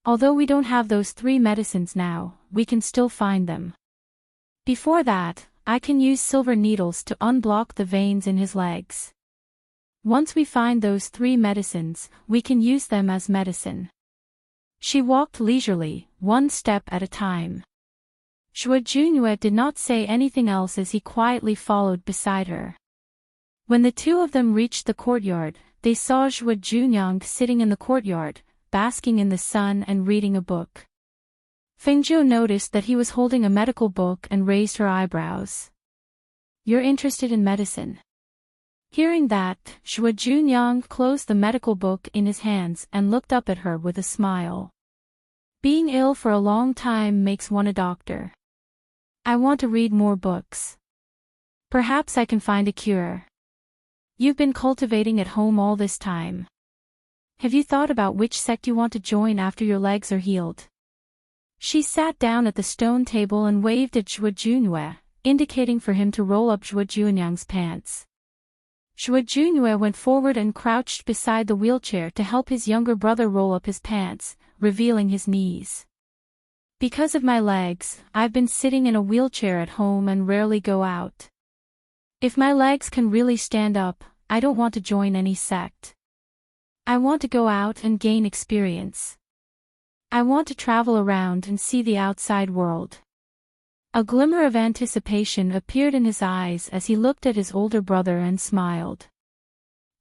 "Although we don't have those 3 medicines now, we can still find them. Before that, I can use silver needles to unblock the veins in his legs. Once we find those 3 medicines, we can use them as medicine." She walked leisurely, one step at a time. Zhuo Junyue did not say anything else as he quietly followed beside her. When the two of them reached the courtyard, they saw Zhuo Junyang sitting in the courtyard, basking in the sun and reading a book. Feng Jiu noticed that he was holding a medical book and raised her eyebrows. "You're interested in medicine?" Hearing that, Zhuo Junyang closed the medical book in his hands and looked up at her with a smile. "Being ill for a long time makes one a doctor. I want to read more books. Perhaps I can find a cure. You've been cultivating at home all this time. Have you thought about which sect you want to join after your legs are healed?" She sat down at the stone table and waved at Zhuo Junyue, indicating for him to roll up Zhuo Junyang's pants. Zhuo Junyue went forward and crouched beside the wheelchair to help his younger brother roll up his pants, revealing his knees. "Because of my legs, I've been sitting in a wheelchair at home and rarely go out. If my legs can really stand up, I don't want to join any sect. I want to go out and gain experience. I want to travel around and see the outside world." A glimmer of anticipation appeared in his eyes as he looked at his older brother and smiled.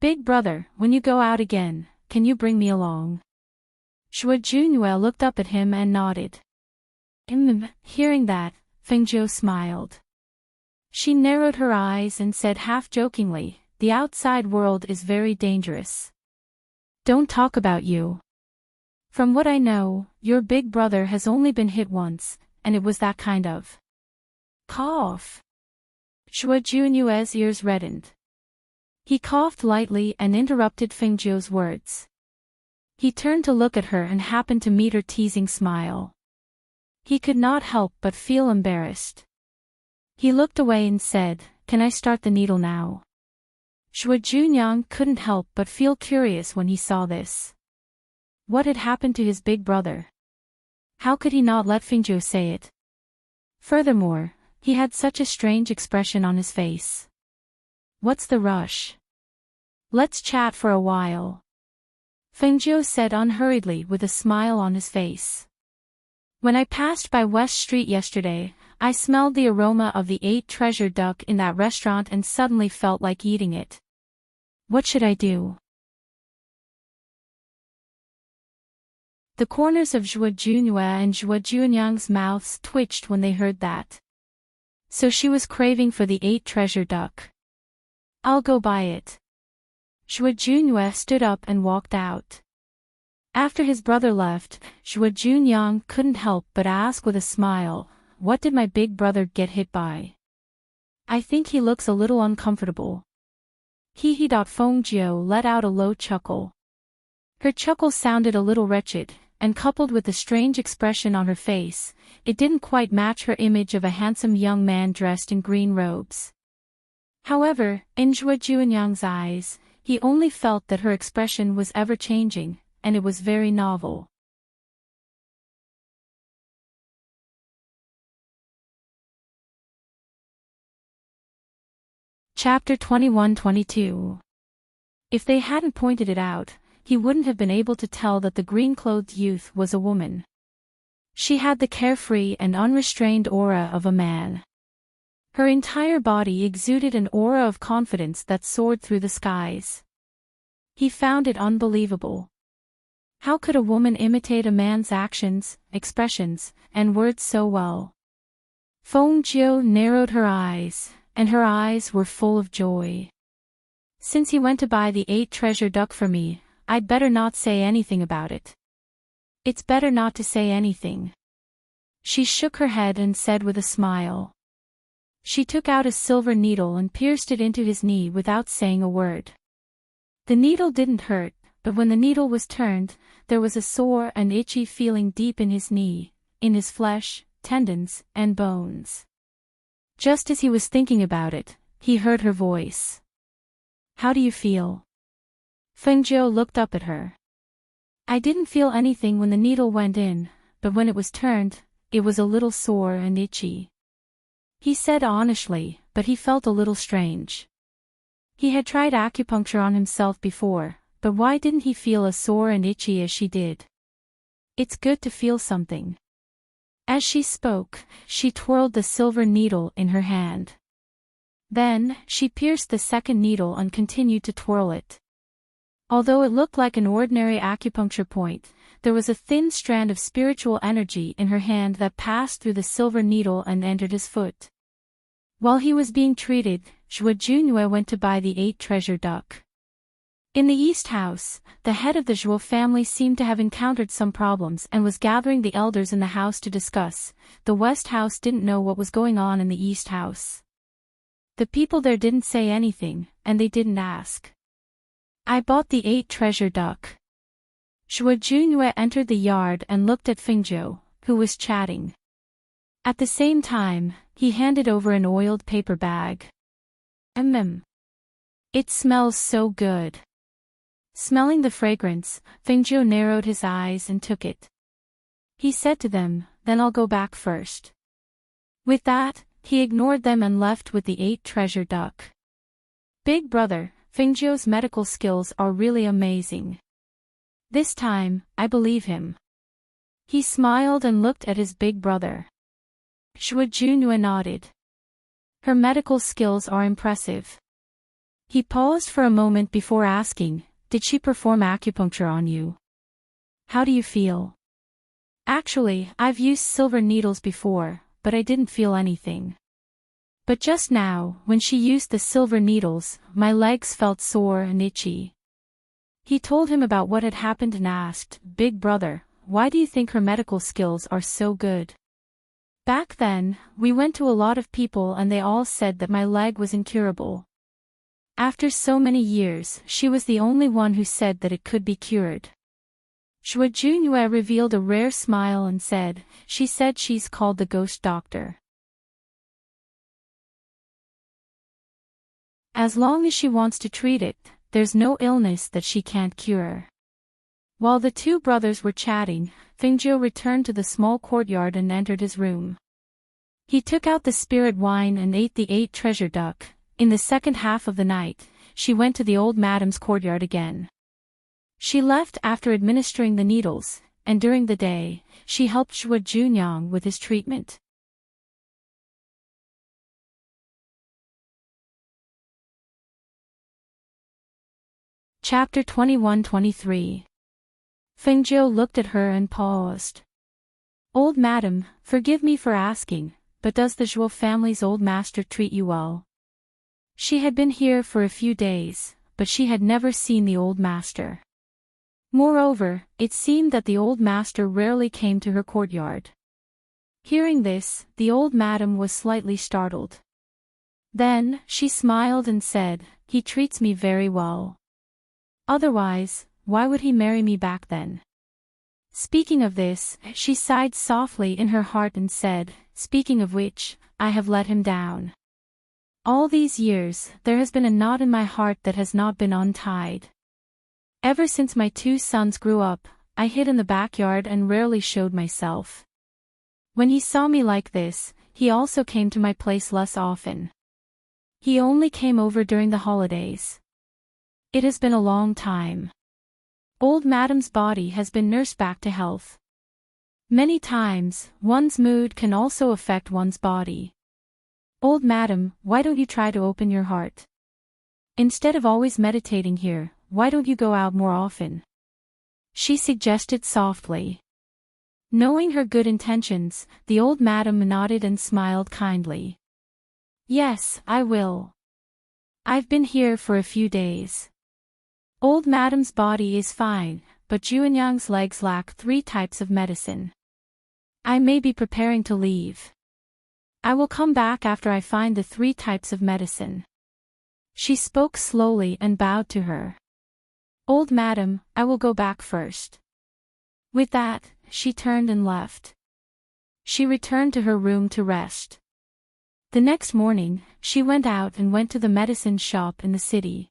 "Big brother, when you go out again, can you bring me along?" Zhuo Junyue looked up at him and nodded. Hearing that, Feng Jiu smiled. She narrowed her eyes and said half-jokingly, "The outside world is very dangerous. Don't talk about you. From what I know, your big brother has only been hit once, and it was that kind of cough." Zhuo Junyue's ears reddened. He coughed lightly and interrupted Feng Jiu's words. He turned to look at her and happened to meet her teasing smile. He could not help but feel embarrassed. He looked away and said, "Can I start the needle now?" Zhuo Junyang couldn't help but feel curious when he saw this. What had happened to his big brother? How could he not let Feng Jiu say it? Furthermore, he had such a strange expression on his face. "What's the rush? Let's chat for a while," Feng Jiu said unhurriedly with a smile on his face. "When I passed by West Street yesterday, I smelled the aroma of the 8-treasure duck in that restaurant and suddenly felt like eating it. What should I do?" The corners of Zhuo Junyue and Zhuo Junyang's mouths twitched when they heard that. So she was craving for the 8-treasure duck. "I'll go buy it." Zhuo Junyue stood up and walked out. After his brother left, Zhuo Junyang couldn't help but ask with a smile, "What did my big brother get hit by?" I think he looks a little uncomfortable. He. Feng Jiu let out a low chuckle. Her chuckle sounded a little wretched, and coupled with the strange expression on her face, it didn't quite match her image of a handsome young man dressed in green robes. However, in Zhuo Juanyang's eyes, he only felt that her expression was ever-changing, and it was very novel. Chapter 21-22. If they hadn't pointed it out, he wouldn't have been able to tell that the green-clothed youth was a woman. She had the carefree and unrestrained aura of a man. Her entire body exuded an aura of confidence that soared through the skies. He found it unbelievable. How could a woman imitate a man's actions, expressions, and words so well? Feng Jiu narrowed her eyes, and her eyes were full of joy. Since he went to buy the 8-treasure duck for me, I'd better not say anything about it. It's better not to say anything. She shook her head and said with a smile. She took out a silver needle and pierced it into his knee without saying a word. The needle didn't hurt, but when the needle was turned, there was a sore and itchy feeling deep in his knee, in his flesh, tendons, and bones. Just as he was thinking about it, he heard her voice. How do you feel? Feng Jiu looked up at her. I didn't feel anything when the needle went in, but when it was turned, it was a little sore and itchy. He said honestly, but he felt a little strange. He had tried acupuncture on himself before, but why didn't he feel as sore and itchy as she did? It's good to feel something. As she spoke, she twirled the silver needle in her hand. Then, she pierced the second needle and continued to twirl it. Although it looked like an ordinary acupuncture point, there was a thin strand of spiritual energy in her hand that passed through the silver needle and entered his foot. While he was being treated, Zhuo Junyue went to buy the 8-treasure duck. In the East House, the head of the Zhuo family seemed to have encountered some problems and was gathering the elders in the house to discuss. The West House didn't know what was going on in the East House. The people there didn't say anything, and they didn't ask. I bought the 8-treasure duck. Zhuo Junyue entered the yard and looked at Feng Jiu, who was chatting. At the same time, he handed over an oiled paper bag. It smells so good. Smelling the fragrance, Feng Jiu narrowed his eyes and took it. He said to them, then I'll go back first. With that, he ignored them and left with the 8-treasure duck. Big brother, Feng Jiu's medical skills are really amazing. This time, I believe him. He smiled and looked at his big brother. Zhuo Junyue nodded. Her medical skills are impressive. He paused for a moment before asking, did she perform acupuncture on you? How do you feel? Actually, I've used silver needles before, but I didn't feel anything. But just now, when she used the silver needles, my legs felt sore and itchy. He told him about what had happened and asked, Big brother, why do you think her medical skills are so good? Back then, we went to a lot of people and they all said that my leg was incurable. After so many years, she was the only one who said that it could be cured. Zhuo Junyue revealed a rare smile and said, she said she's called the ghost doctor. As long as she wants to treat it, there's no illness that she can't cure. While the two brothers were chatting, Feng Jiu returned to the small courtyard and entered his room. He took out the spirit wine and ate the 8-treasure duck. In the second half of the night, she went to the old madam's courtyard again. She left after administering the needles, and during the day, she helped Zhuo Junyang with his treatment. Chapter 21-23. Feng Jiu looked at her and paused. Old madam, forgive me for asking, but does the Zhuo family's old master treat you well? She had been here for a few days, but she had never seen the old master. Moreover, it seemed that the old master rarely came to her courtyard. Hearing this, the old madam was slightly startled. Then, she smiled and said, "He treats me very well. Otherwise, why would he marry me back then?" Speaking of this, she sighed softly in her heart and said, "Speaking of which, I have let him down. All these years, there has been a knot in my heart that has not been untied. Ever since my 2 sons grew up, I hid in the backyard and rarely showed myself. When he saw me like this, he also came to my place less often. He only came over during the holidays. It has been a long time. Old Madam's body has been nursed back to health. Many times, one's mood can also affect one's body. Old Madam, why don't you try to open your heart? Instead of always meditating here, why don't you go out more often?" she suggested softly. Knowing her good intentions, the old madam nodded and smiled kindly. "Yes, I will. I've been here for a few days. Old Madam's body is fine, but Juanyang's legs lack 3 types of medicine. I may be preparing to leave. I will come back after I find the 3 types of medicine." She spoke slowly and bowed to her. "Old Madam, I will go back first." With that, she turned and left. She returned to her room to rest. The next morning, she went out and went to the medicine shop in the city.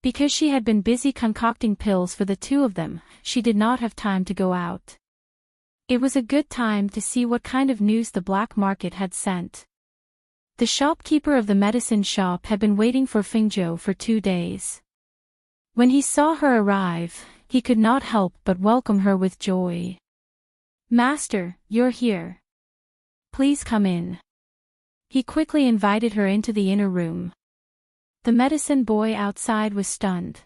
Because she had been busy concocting pills for the 2 of them, she did not have time to go out. It was a good time to see what kind of news the black market had sent. The shopkeeper of the medicine shop had been waiting for Fingzhou for 2 days. When he saw her arrive, he could not help but welcome her with joy. "Master, you're here. Please come in." He quickly invited her into the inner room. The medicine boy outside was stunned.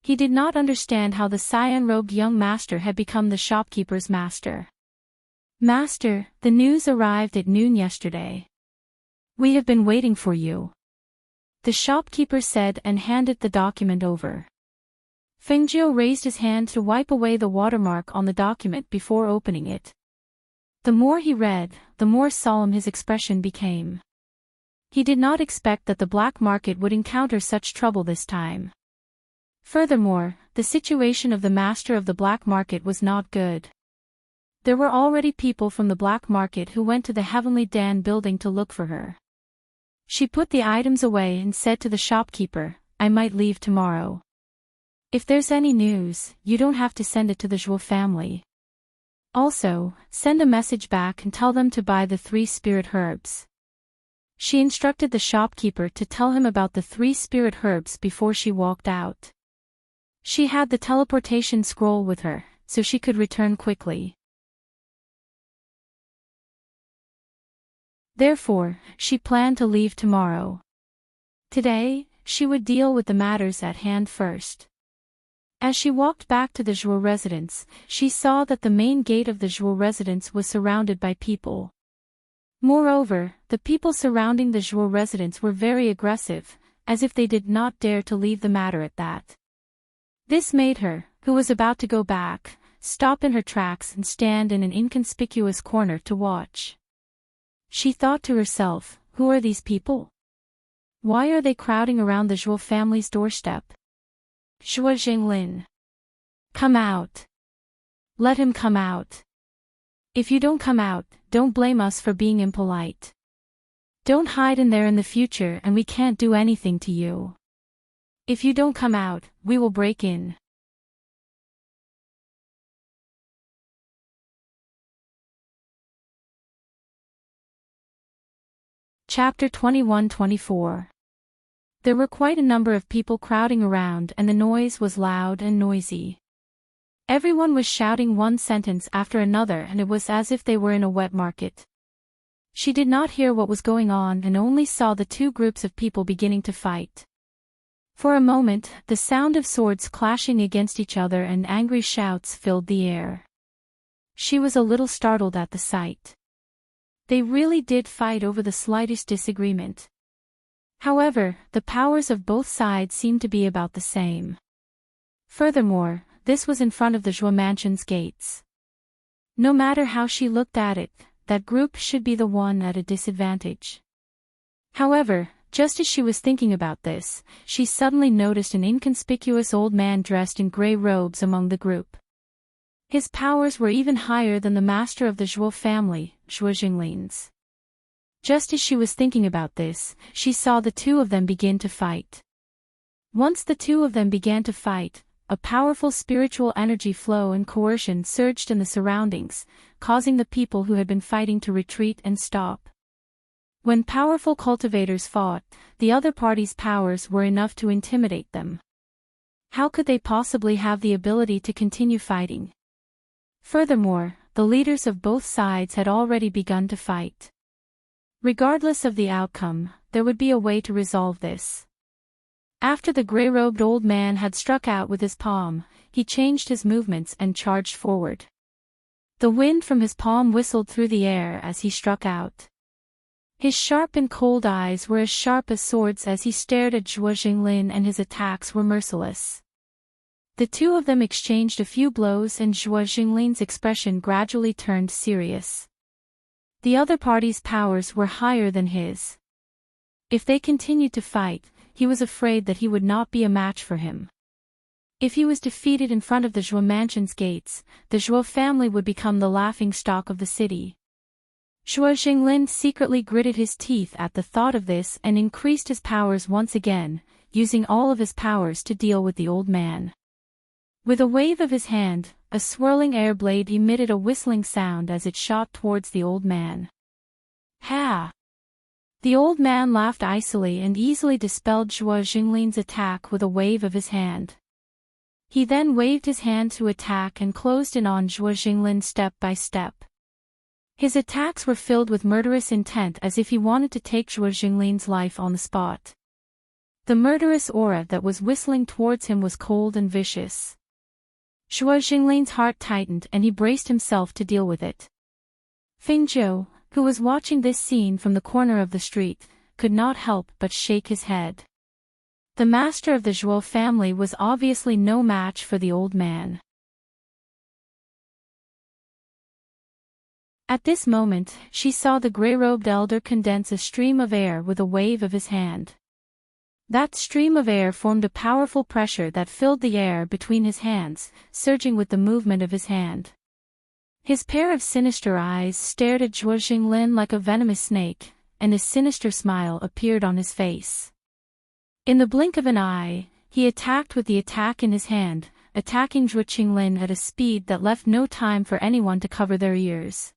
He did not understand how the cyan-robed young master had become the shopkeeper's master. "Master, the news arrived at noon yesterday. We have been waiting for you," the shopkeeper said and handed the document over. Fengjiu raised his hand to wipe away the watermark on the document before opening it. The more he read, the more solemn his expression became. He did not expect that the black market would encounter such trouble this time. Furthermore, the situation of the master of the black market was not good. There were already people from the black market who went to the Heavenly Dan building to look for her. She put the items away and said to the shopkeeper, "I might leave tomorrow. If there's any news, you don't have to send it to the Zhuo family. Also, send a message back and tell them to buy the 3 spirit herbs." She instructed the shopkeeper to tell him about the 3 spirit herbs before she walked out. She had the teleportation scroll with her, so she could return quickly. Therefore, she planned to leave tomorrow. Today, she would deal with the matters at hand first. As she walked back to the Zhuo residence, she saw that the main gate of the Zhuo residence was surrounded by people. Moreover, the people surrounding the Zhuo residence were very aggressive, as if they did not dare to leave the matter at that. This made her, who was about to go back, stop in her tracks and stand in an inconspicuous corner to watch. She thought to herself, who are these people? Why are they crowding around the Zhuo family's doorstep? Zhuo Jinglin. Come out. Let him come out. If you don't come out, don't blame us for being impolite. Don't hide in there in the future and we can't do anything to you. If you don't come out, we will break in. Chapter 21-24. There were quite a number of people crowding around and the noise was loud and noisy. Everyone was shouting one sentence after another and it was as if they were in a wet market. She did not hear what was going on and only saw the 2 groups of people beginning to fight. For a moment, the sound of swords clashing against each other and angry shouts filled the air. She was a little startled at the sight. They really did fight over the slightest disagreement. However, the powers of both sides seemed to be about the same. Furthermore, this was in front of the Zhuo mansion's gates. No matter how she looked at it, that group should be the one at a disadvantage. However, just as she was thinking about this, she suddenly noticed an inconspicuous old man dressed in gray robes among the group. His powers were even higher than the master of the Zhuo family, Zhuo Jinglin's. Just as she was thinking about this, she saw the two of them begin to fight. Once the two of them began to fight, a powerful spiritual energy flow and coercion surged in the surroundings, causing the people who had been fighting to retreat and stop. When powerful cultivators fought, the other party's powers were enough to intimidate them. How could they possibly have the ability to continue fighting? Furthermore, the leaders of both sides had already begun to fight. Regardless of the outcome, there would be a way to resolve this. After the gray-robed old man had struck out with his palm, he changed his movements and charged forward. The wind from his palm whistled through the air as he struck out. His sharp and cold eyes were as sharp as swords as he stared at Zhuo Jinglin, and his attacks were merciless. The two of them exchanged a few blows and Zhuo Jinglin's expression gradually turned serious. The other party's powers were higher than his. If they continued to fight, he was afraid that he would not be a match for him. If he was defeated in front of the Zhuo mansion's gates, the Zhuo family would become the laughingstock of the city. Zhuo Jinglin secretly gritted his teeth at the thought of this and increased his powers once again, using all of his powers to deal with the old man. With a wave of his hand, a swirling air blade emitted a whistling sound as it shot towards the old man. Ha! The old man laughed icily and easily dispelled Zhuo Jinglin's attack with a wave of his hand. He then waved his hand to attack and closed in on Zhuo Jinglin step by step. His attacks were filled with murderous intent, as if he wanted to take Zhuo Jinglin's life on the spot. The murderous aura that was whistling towards him was cold and vicious. Zhuo Jinglin's heart tightened and he braced himself to deal with it. Fengzhou, who was watching this scene from the corner of the street, could not help but shake his head. The master of the Zhuo family was obviously no match for the old man. At this moment, she saw the gray-robed elder condense a stream of air with a wave of his hand. That stream of air formed a powerful pressure that filled the air between his hands, surging with the movement of his hand. His pair of sinister eyes stared at Zhuo Jinglin like a venomous snake, and a sinister smile appeared on his face. In the blink of an eye, he attacked with the attack in his hand, attacking Zhuo Jinglin at a speed that left no time for anyone to cover their ears.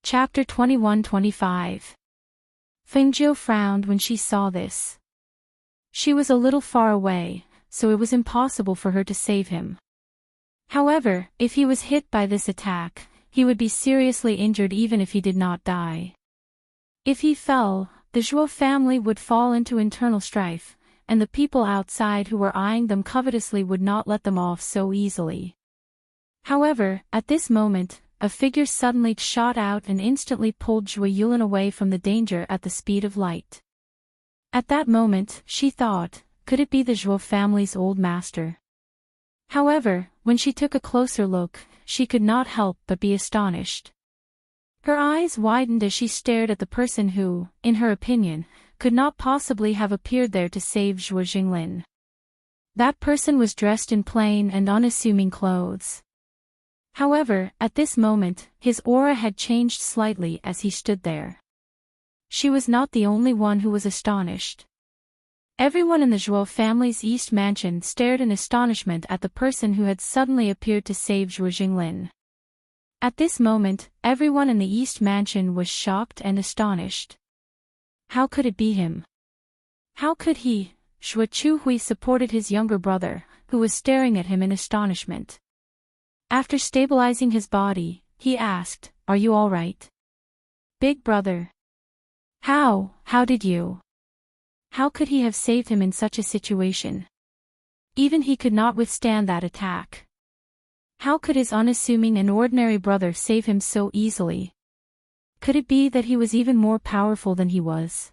Chapter 21-25. Fengzhou frowned when she saw this. She was a little far away, so it was impossible for her to save him. However, if he was hit by this attack, he would be seriously injured even if he did not die. If he fell, the Zhuo family would fall into internal strife, and the people outside who were eyeing them covetously would not let them off so easily. However, at this moment, a figure suddenly shot out and instantly pulled Zhuo Yulin away from the danger at the speed of light. At that moment, she thought, could it be the Zhuo family's old master? However, when she took a closer look, she could not help but be astonished. Her eyes widened as she stared at the person who, in her opinion, could not possibly have appeared there to save Zhuo Jinglin. That person was dressed in plain and unassuming clothes. However, at this moment, his aura had changed slightly as he stood there. She was not the only one who was astonished. Everyone in the Zhuo family's East Mansion stared in astonishment at the person who had suddenly appeared to save Zhuo Jinglin. At this moment, everyone in the East Mansion was shocked and astonished. How could it be him? How could he? Zhuo Chuhui supported his younger brother, who was staring at him in astonishment. After stabilizing his body, he asked, "Are you all right? Big brother? How did you? How could he have saved him in such a situation? Even he could not withstand that attack. How could his unassuming and ordinary brother save him so easily? Could it be that he was even more powerful than he was?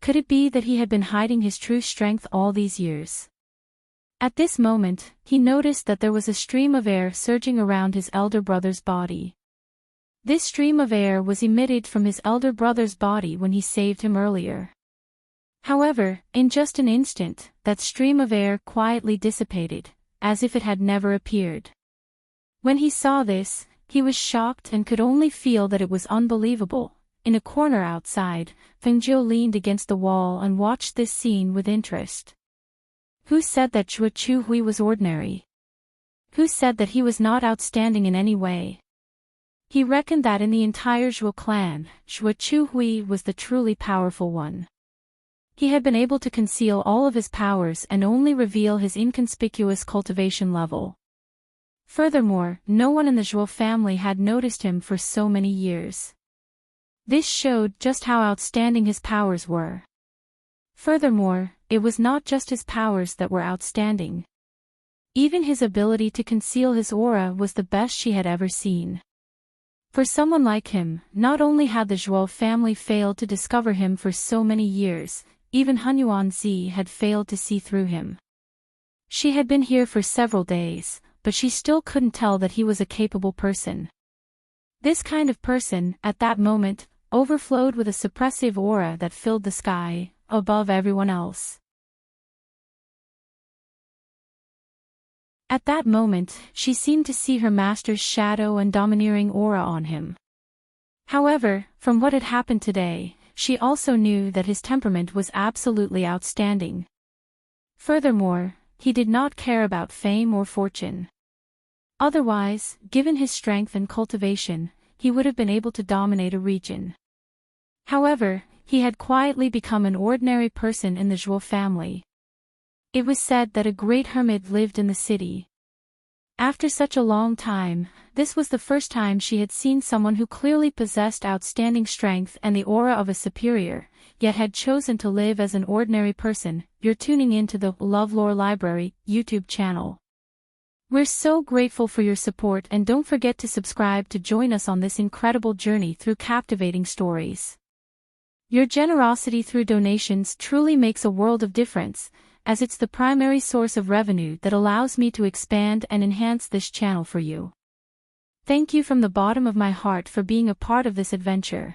Could it be that he had been hiding his true strength all these years? At this moment, he noticed that there was a stream of air surging around his elder brother's body. This stream of air was emitted from his elder brother's body when he saved him earlier. However, in just an instant, that stream of air quietly dissipated, as if it had never appeared. When he saw this, he was shocked and could only feel that it was unbelievable. In a corner outside, Fengjiu leaned against the wall and watched this scene with interest. Who said that Zhuo Chuhui was ordinary? Who said that he was not outstanding in any way? He reckoned that in the entire Zhuo clan, Zhuo Chuhui was the truly powerful one. He had been able to conceal all of his powers and only reveal his inconspicuous cultivation level. Furthermore, no one in the Zhuo family had noticed him for so many years. This showed just how outstanding his powers were. Furthermore, it was not just his powers that were outstanding. Even his ability to conceal his aura was the best she had ever seen. For someone like him, not only had the Zhuo family failed to discover him for so many years, even Hunyuanzi had failed to see through him. She had been here for several days, but she still couldn't tell that he was a capable person. This kind of person, at that moment, overflowed with a suppressive aura that filled the sky, above everyone else. At that moment, she seemed to see her master's shadow and domineering aura on him. However, from what had happened today, she also knew that his temperament was absolutely outstanding. Furthermore, he did not care about fame or fortune. Otherwise, given his strength and cultivation, he would have been able to dominate a region. However, he had quietly become an ordinary person in the Zhuo family. It was said that a great hermit lived in the city. After such a long time, this was the first time she had seen someone who clearly possessed outstanding strength and the aura of a superior, yet had chosen to live as an ordinary person. You're tuning into the LoveLore Library YouTube channel. We're so grateful for your support, and don't forget to subscribe to join us on this incredible journey through captivating stories. Your generosity through donations truly makes a world of difference, as it's the primary source of revenue that allows me to expand and enhance this channel for you. Thank you from the bottom of my heart for being a part of this adventure.